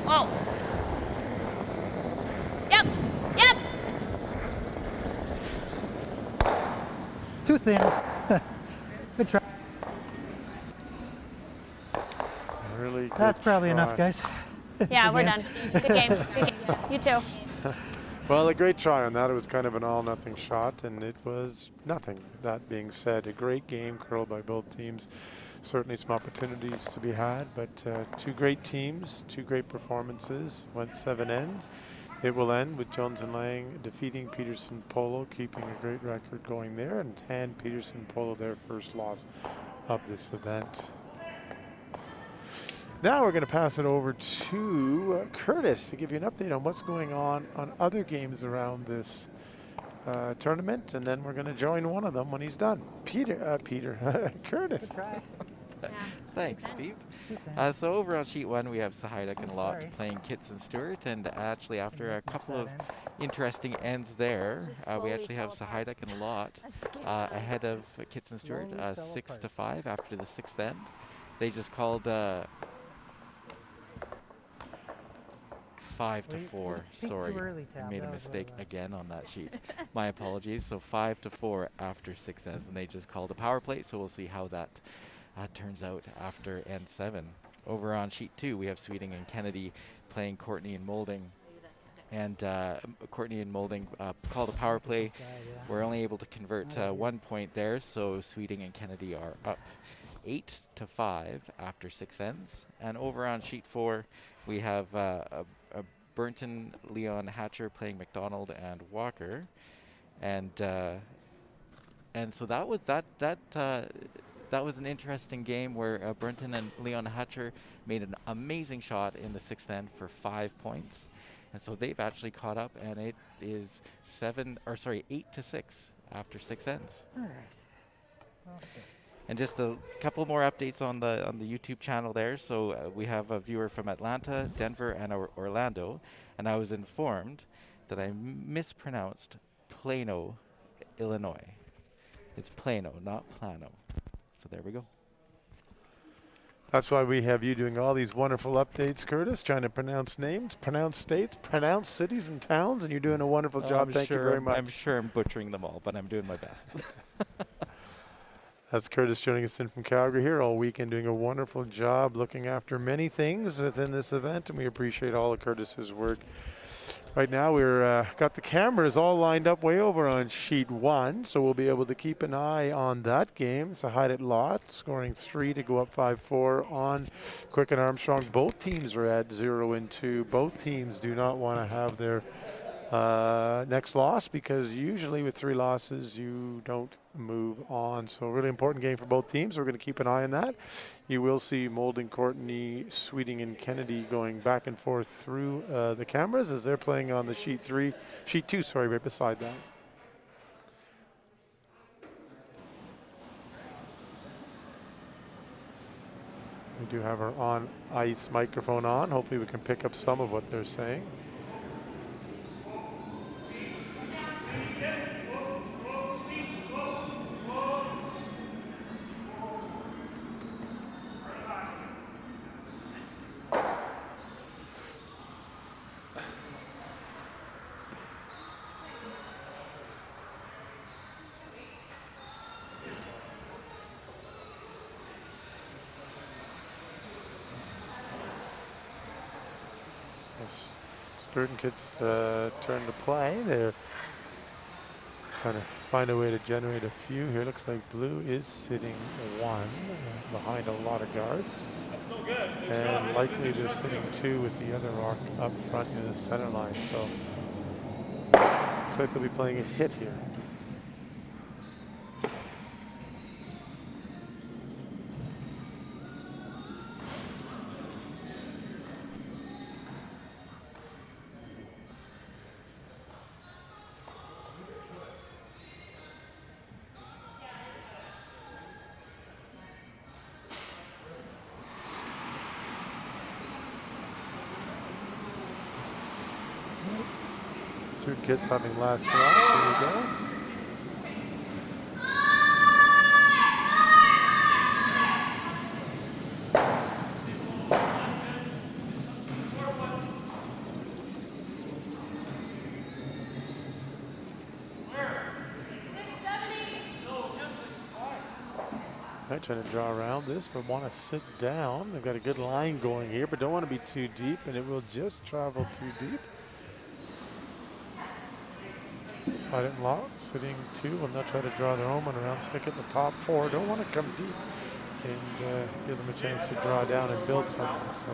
[SPEAKER 4] Oh. Yep. Yep.
[SPEAKER 5] Too thin. Good try.
[SPEAKER 1] Really good
[SPEAKER 5] That's probably
[SPEAKER 1] try.
[SPEAKER 5] enough, guys.
[SPEAKER 4] Yeah, we're
[SPEAKER 5] Again.
[SPEAKER 4] done. Good game. Good game. You too.
[SPEAKER 1] Well, a great try on that. It was kind of an all-nothing shot, and it was nothing. That being said, a great game curled by both teams. Certainly some opportunities to be had, but 2 great teams, 2 great performances. Went 7 ends. It will end with Jones and Laing defeating Peterson Polo, keeping a great record going there, and hand Peterson Polo their first loss of this event. Now we're going to pass it over to Curtis to give you an update on what's going on other games around this tournament, and then we're going to join one of them when he's done. Curtis.
[SPEAKER 5] Good try.
[SPEAKER 4] Yeah.
[SPEAKER 6] Thanks, Steve.
[SPEAKER 5] Too thin.
[SPEAKER 6] So over on sheet 1, we have Sahaidak and Lot
[SPEAKER 5] sorry.
[SPEAKER 6] playing Kits and Stewart, and actually after a couple of
[SPEAKER 5] That end.
[SPEAKER 6] interesting ends there, we actually have Sahaidak and Lot ahead of Kits and Stewart,
[SPEAKER 5] Slowly fell
[SPEAKER 6] 6-5 after the 6th end. They just called 5-4.
[SPEAKER 5] peaked
[SPEAKER 6] Sorry,
[SPEAKER 5] too early, Tab.
[SPEAKER 6] I made a
[SPEAKER 5] That was what
[SPEAKER 6] mistake
[SPEAKER 5] it was.
[SPEAKER 6] again on that sheet. My apologies. So 5-4 after 6 ends, and they just called a power play. So we'll see how that turns out after end 7. Over on sheet 2, we have Sweeting and Kennedy playing Courtney and Moulding. And Courtney and Moulding called a power play.
[SPEAKER 5] Inside, yeah.
[SPEAKER 6] We're only able to convert
[SPEAKER 5] Oh, yeah.
[SPEAKER 6] 1 point there, so Sweeting and Kennedy are up 8-5 after 6 ends. And over on sheet 4, we have a Burnton, Leon Hatcher playing McDonald and Walker, and so that was an interesting game where Burnton and Leon Hatcher made an amazing shot in the 6th end for 5 points. And so they've actually caught up, and it is 8-6 after 6 ends.
[SPEAKER 5] All right. Okay.
[SPEAKER 6] And just a couple more updates on the YouTube channel there. So we have a viewer from Atlanta, Denver, and Orlando, and I was informed that I mispronounced Plano, Illinois. It's Plano, not Plano. So there we go.
[SPEAKER 1] That's why we have you doing all these wonderful updates, Curtis, trying to pronounce names, pronounce states, pronounce cities and towns, and you're doing a wonderful job. Thank you very much.
[SPEAKER 6] I'm sure I'm butchering them all, but I'm doing my best.
[SPEAKER 1] That's Curtis joining us in from Calgary here all weekend, doing a wonderful job looking after many things within this event, and we appreciate all of Curtis's work. Right now we're got the cameras all lined up way over on sheet 1, so we'll be able to keep an eye on that game. It's a Lot scoring 3 to go up 5-4 on Quick and Armstrong. Both teams are at 0-2. Both teams do not want to have their next loss, because usually with 3 losses you don't move on. So really important game for both teams. We're going to keep an eye on that. You will see Moulding, Courtney, Sweeting, and Kennedy going back and forth through the cameras as they're playing on the sheet 2, right beside that. We do have our on ice microphone on. Hopefully we can pick up some of what they're saying. Student kids turn to play. They're trying to find a way to generate a few here. Looks like blue is sitting one behind a lot of guards.
[SPEAKER 7] That's still good.
[SPEAKER 1] And likely they're sitting two with the other rock up front in the center line. So looks like they'll be playing a hit here. Two kids having last rock. Here we go. Right, trying to draw around this, but want to sit down. They've got a good line going here, but don't want to be too deep, and it will just travel too deep. Slide it and lock, sitting two. Will not try to draw their own one around, stick it in the top four. Don't want to come deep and give them a chance to draw down and build something. So.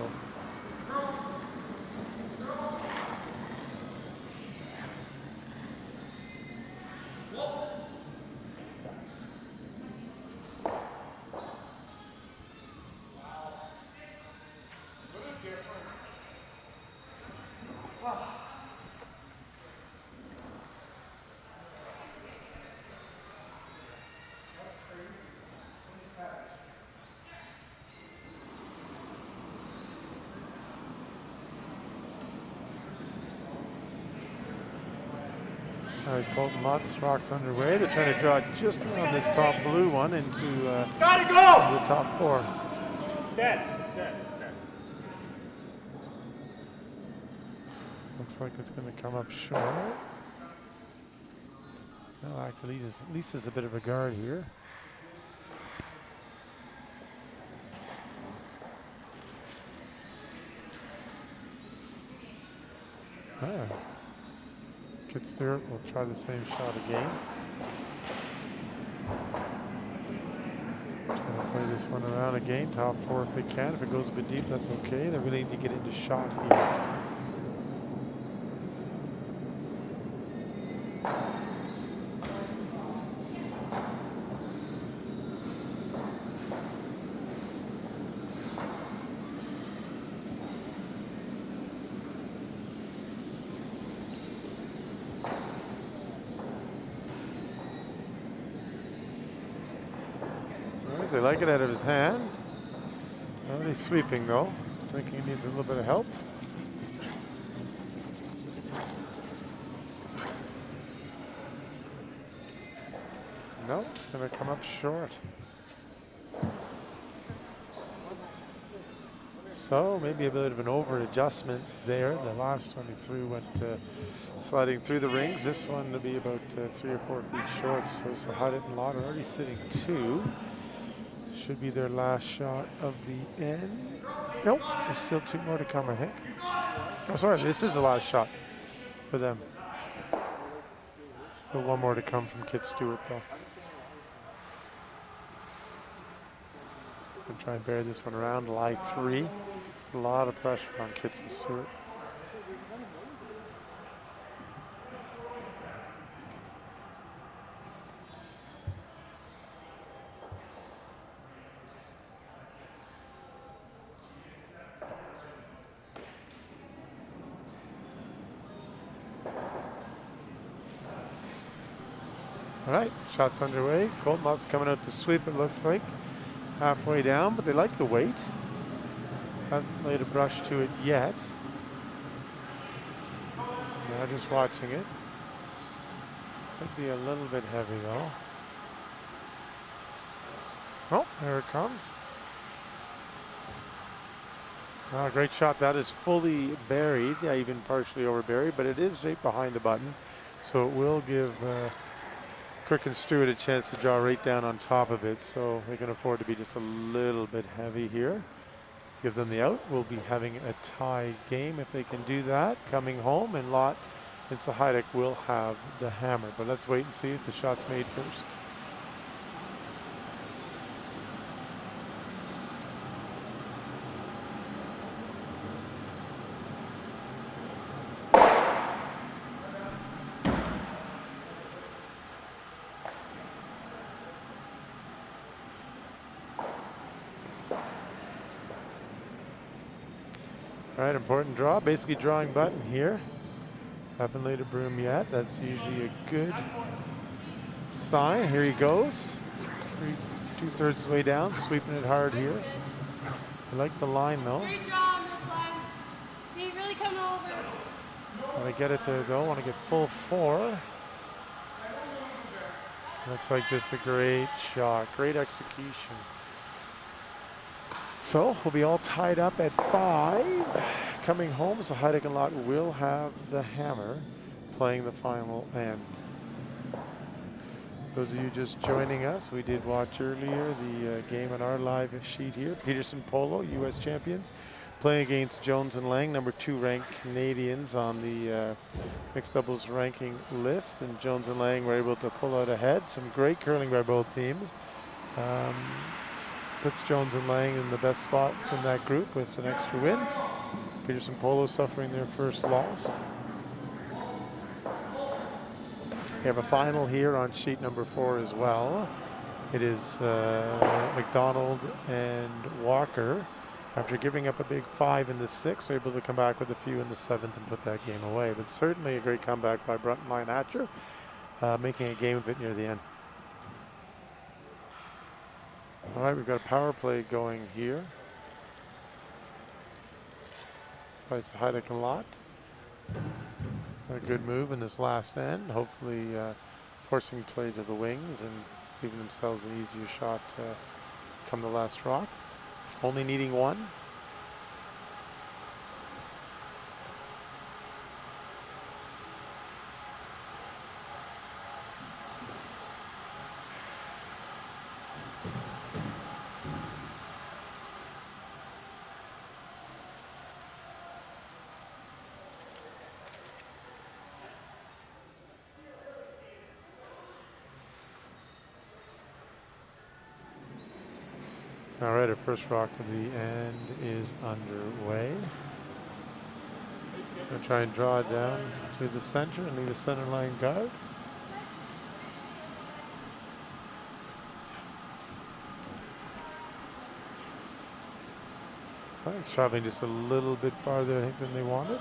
[SPEAKER 1] All right, Colton Lutz, rocks underway. They're trying to draw just around this top blue one into the top four.
[SPEAKER 7] It's dead. It's dead. It's dead.
[SPEAKER 1] Looks like it's going to come up short. No, actually, at least is a bit of a guard here. Kid Stewart will try the same shot again. Trying to play this one around again. Top four if they can. If it goes a bit deep, that's okay. They're really need to get into shot here. They like it out of his hand. Already sweeping though. Thinking he needs a little bit of help. No, it's going to come up short. So maybe a bit of an over adjustment there. The last one he threw went sliding through the rings. This one to be about 3 or 4 feet short. So Sahadit and Lott are already sitting two. Should be their last shot of the end. Nope, there's still two more to come, I think. Oh, sorry, this is the last shot for them. Still one more to come from Kit Stewart, though. Gonna try and bury this one around, lie three. A lot of pressure on Kit Stewart. All right, shots underway. Colton Lott's coming out to sweep, it looks like. Halfway down, but they like the weight. Haven't laid a brush to it yet. Now just watching it. Could be a little bit heavy though. Oh, there it comes. Oh, great shot. That is fully buried, yeah, even partially over buried, but it is right behind the button. So it will give Crick and Stewart a chance to draw right down on top of it, so they can afford to be just a little bit heavy here. give them the out. We'll be having a tie game if they can do that. Coming home, and Lott and Sahidek will have the hammer. But let's wait and see if the shot's made first. All right, important draw. Basically drawing button here. Haven't laid a broom yet. That's usually a good sign. Here he goes. 2/3 his way down, sweeping it hard here. I like the line though.
[SPEAKER 4] Great draw on this line. He really coming over.
[SPEAKER 1] Want to get it to go. Want to get full 4. Looks like just a great shot. Great execution. So we'll be all tied up at 5. Coming home, Sahidek and Lott will have the hammer, playing the final end. Those of you just joining us, we did watch earlier the game on our live sheet here. Peterson Polo, U.S. champions, playing against Jones and Laing, number 2 ranked Canadians on the mixed doubles ranking list. And Jones and Laing were able to pull out ahead. Some great curling by both teams. Puts Jones and Laing in the best spot from that group with an extra win. Peterson Polo suffering their first loss. We have a final here on sheet number 4 as well. It is McDonald and Walker. After giving up a big 5 in the 6th, they're able to come back with a few in the 7th and put that game away. But certainly a great comeback by Brunton Hatcher, making a game of it near the end. All right, we've got a power play going here by Sahidek and Lott. A good move in this last end, hopefully forcing play to the wings and giving themselves an easier shot come the last rock. Only needing 1. All right, our first rock of the end is underway. Gonna try and draw it down to the center and leave a center line guard. All right, traveling just a little bit farther, I think, than they wanted.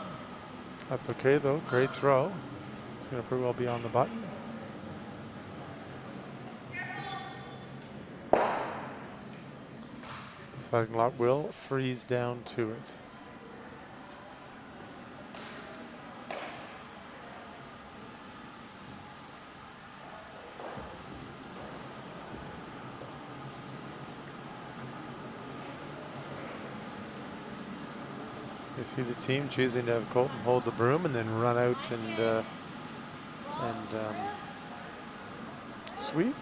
[SPEAKER 1] That's okay though, great throw. It's gonna pretty well be on the button. Sahidek Lott will freeze down to it. You see the team choosing to have Colton hold the broom and then run out and sweep.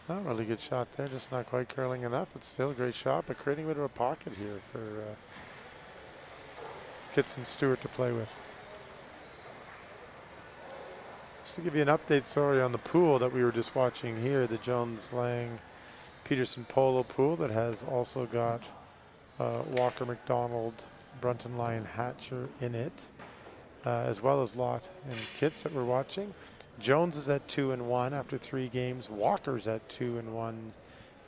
[SPEAKER 1] Oh, really good shot there, just not quite curling enough, but still a great shot, but creating a bit of a pocket here for Kitson Stewart to play with. Just to give you an update, sorry, on the pool that we were just watching here, the Jones, Laing, Peterson Polo pool that has also got Walker, McDonald, Brunton, Lion, Hatcher in it, as well as Lott and Kitts that we're watching. Jones is at 2-1 after 3 games. Walker's at 2-1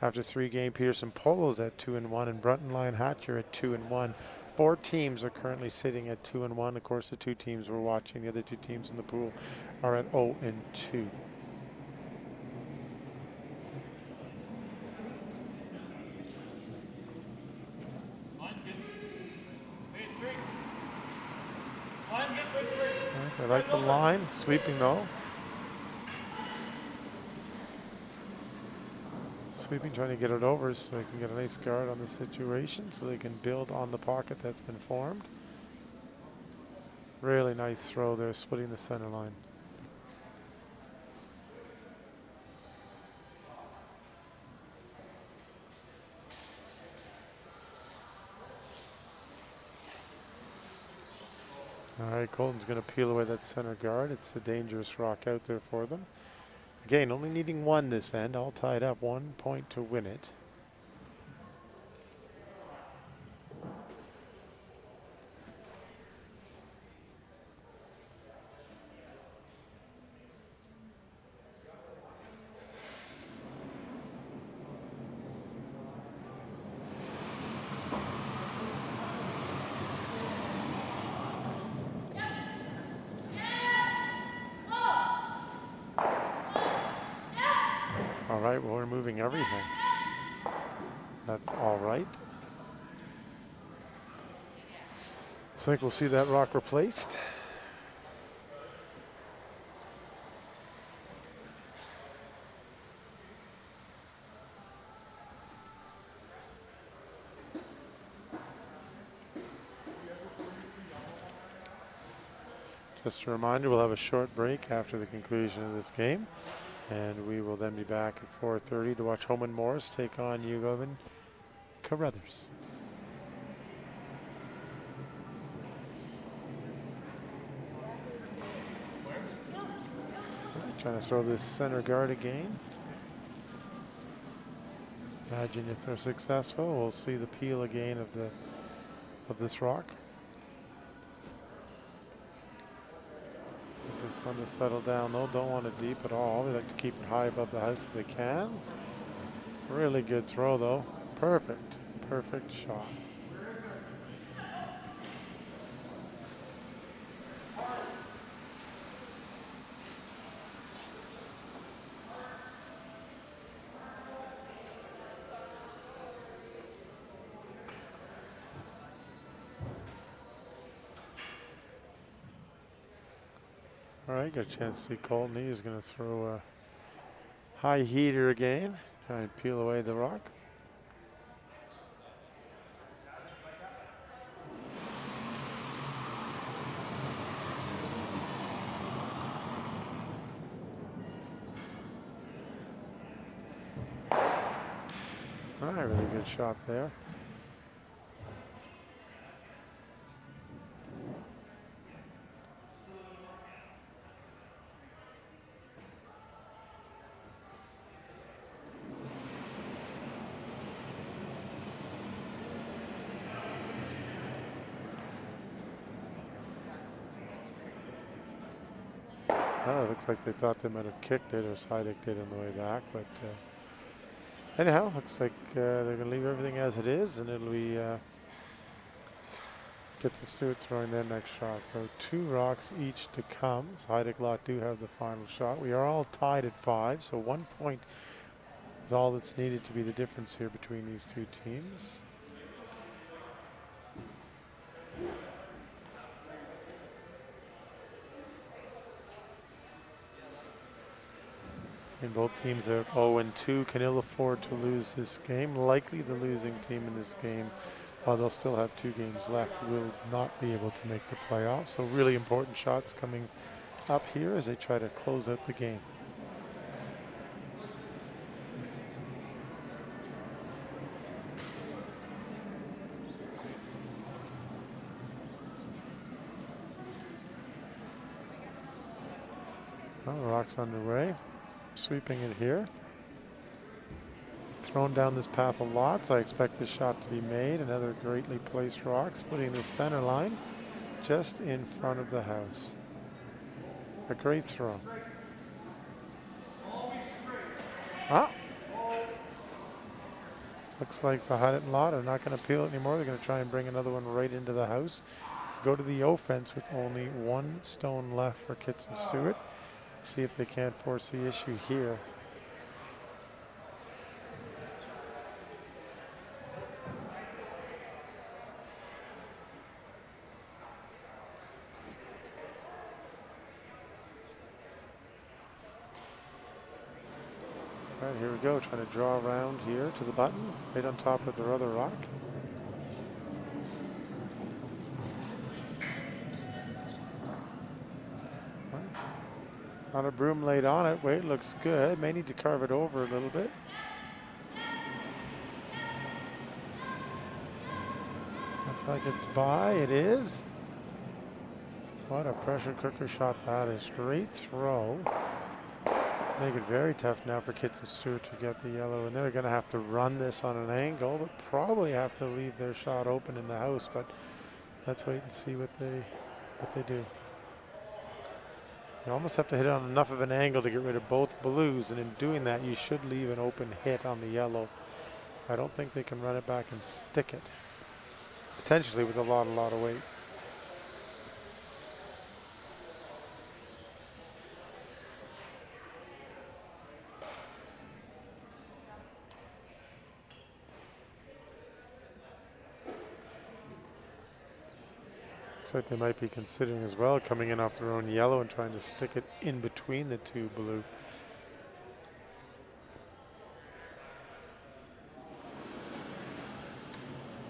[SPEAKER 1] after 3 games. Peterson Polo's at 2-1, and Brunton, Lion, Hatcher at 2-1. 4 teams are currently sitting at 2-1. Of course, the 2 teams we're watching, the other 2 teams in the pool, are at 0-2. I like the line, sweeping though. sweeping, trying to get it over so they can get a nice guard on the situation so they can build on the pocket that's been formed. Really nice throw there, splitting the center line. All right, Colton's going to peel away that center guard. It's a dangerous rock out there for them. Again, only needing one this end, all tied up, 1 point to win it. All right, well, we're moving everything. That's all right. So I think we'll see that rock replaced. Just a reminder, we'll have a short break after the conclusion of this game. And we will then be back at 4:30 to watch Holman Morris take on Yugovan Carruthers. Trying to throw this center guard again. Imagine if they're successful, we'll see the peel again of this rock. Just want to settle down though, don't want it deep at all. We like to keep it high above the house if they can. Really good throw though. Perfect, perfect shot. All right, got a chance to see Colton. He's going to throw a high heater again. Try and peel away the rock. All right, really good shot there. Oh, it looks like they thought they might have kicked it, or Sidek did on the way back, but anyhow, looks like they're going to leave everything as it is, and it'll be Kitts and Stewart throwing their next shot. So 2 rocks each to come. Sidek Lot do have the final shot. We are all tied at 5, so 1 point is all that's needed to be the difference here between these two teams. And both teams are 0-2, can ill afford to lose this game. Likely the losing team in this game, while they'll still have 2 games left, will not be able to make the playoffs. So really important shots coming up here as they try to close out the game. Well, the rock's underway. Sweeping it here. Thrown down this path a lot, so I expect this shot to be made. Another greatly placed rock, splitting the center line just in front of the house. A great throw. Ah. Looks like Sahadit and Lot are not going to peel it anymore. They're going to try and bring another one right into the house. Go to the offense with only 1 stone left for Kitts and Stewart. See if they can't force the issue here. Right, here we go, trying to draw around here to the button, right on top of their other rock. Not a broom laid on it. Weight looks good. May need to carve it over a little bit. Looks like it's by. It is. What a pressure cooker shot that is. Great throw. Make it very tough now for Kitts and Stewart to get the yellow. And they're going to have to run this on an angle, but probably have to leave their shot open in the house. But let's wait and see what they do. You almost have to hit it on enough of an angle to get rid of both blues, and in doing that, you should leave an open hit on the yellow. I don't think they can run it back and stick it, potentially with a lot of weight. Looks like they might be considering as well coming in off their own yellow and trying to stick it in between the two blue.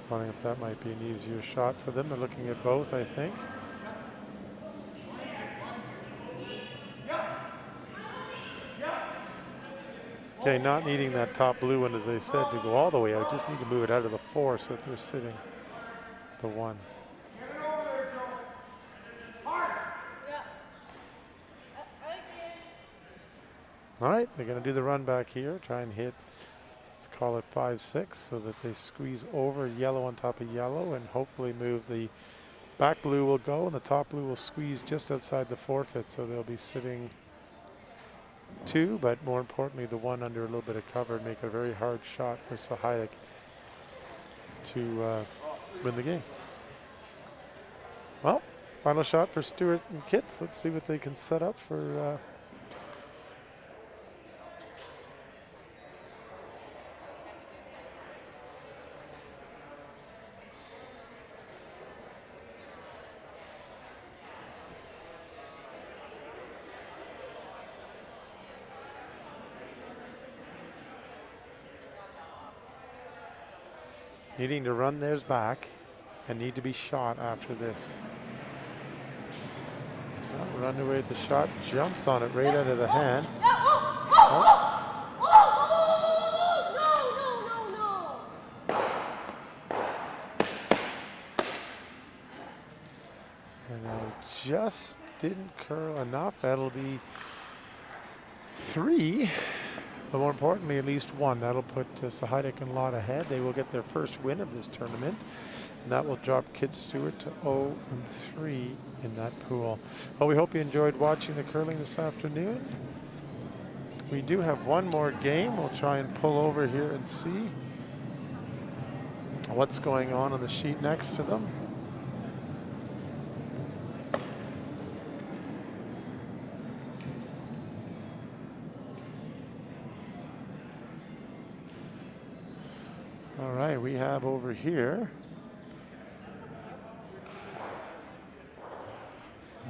[SPEAKER 1] Wondering if that might be an easier shot for them. They're looking at both, I think. Okay, not needing that top blue one, as I said, to go all the way out. Just need to move it out of the 4 so that they're sitting the 1. All right, they're going to do the run back here, try and hit, let's call it 5-6, so that they squeeze over yellow on top of yellow and hopefully move the back blue will go and the top blue will squeeze just outside the forfeit, so they'll be sitting 2, but more importantly, the 1 under a little bit of cover, make it a very hard shot for Sahaydak to win the game. Well, final shot for Stewart and Kitts. Let's see what they can set up for needing to run theirs back and need to be shot after this. Well, run away with the shot, jumps on it right out of the hand. And it just didn't curl enough. That'll be 3. But more importantly, at least 1. That'll put Sahaydak and Lott ahead. They will get their first win of this tournament. And that will drop Kitts Stewart to 0-3 in that pool. Well, we hope you enjoyed watching the curling this afternoon. We do have one more game. We'll try and pull over here and see what's going on the sheet next to them. All right, we have over here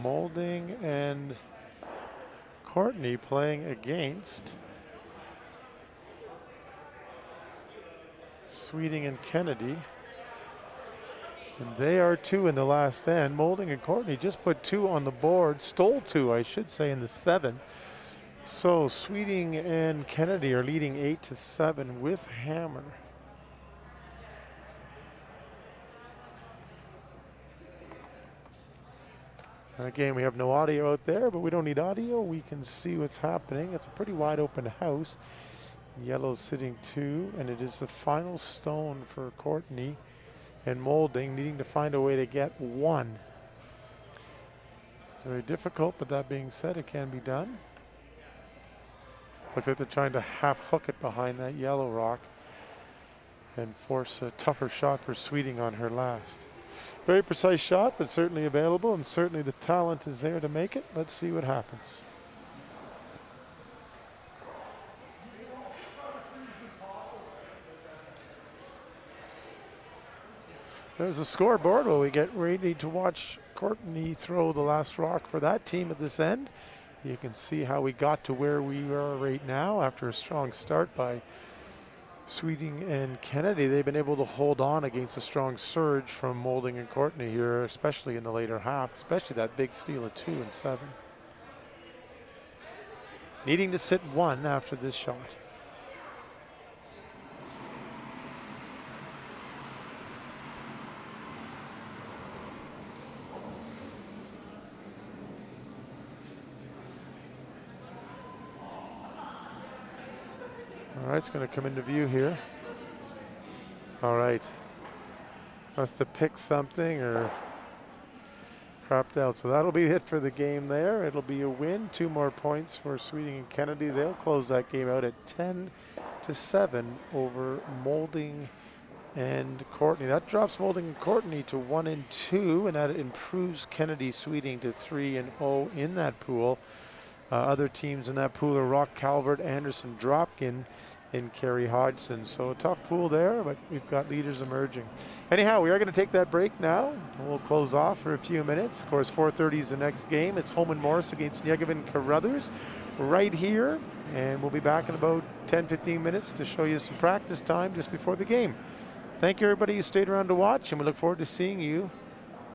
[SPEAKER 1] Moulding and Courtney playing against Sweeting and Kennedy. And they are 2 in the last end. Moulding and Courtney just put 2 on the board, stole 2, I should say, in the 7th. So Sweeting and Kennedy are leading 8-7 with Hammer. And again, we have no audio out there, but we don't need audio. We can see what's happening. It's a pretty wide open house. Yellow's sitting 2, and it is the final stone for Courtney and Moulding, needing to find a way to get 1. It's very difficult, but that being said, it can be done. Looks like they're trying to half hook it behind that yellow rock and force a tougher shot for Sweeting on her last. Very precise shot, but certainly available, and certainly the talent is there to make it. Let's see what happens. There's a scoreboard while we get ready to watch Courtney throw the last rock for that team at this end. You can see how we got to where we are right now after a strong start by Sweeting and Kennedy. They've been able to hold on against a strong surge from Moulding and Courtney here, especially in the later half, especially that big steal of 2 and 7. Needing to sit 1 after this shot. All right, it's going to come into view here. All right. Must have picked something or crapped out. So that'll be it for the game there. It'll be a win. 2 more points for Sweeting and Kennedy. They'll close that game out at 10-7 over Moulding and Courtney. That drops Moulding and Courtney to 1-2, and that improves Kennedy Sweeting to 3-0 in that pool. Other teams in that pool are Rock Calvert, Anderson, Dropkin, and Kerry Hodgson. So a tough pool there, but we've got leaders emerging. Anyhow, we are going to take that break now. We'll close off for a few minutes. Of course, 4:30 is the next game. It's Holman Morris against Yegevin Carruthers right here. And we'll be back in about 10-15 minutes to show you some practice time just before the game. Thank you, everybody who stayed around to watch, and we look forward to seeing you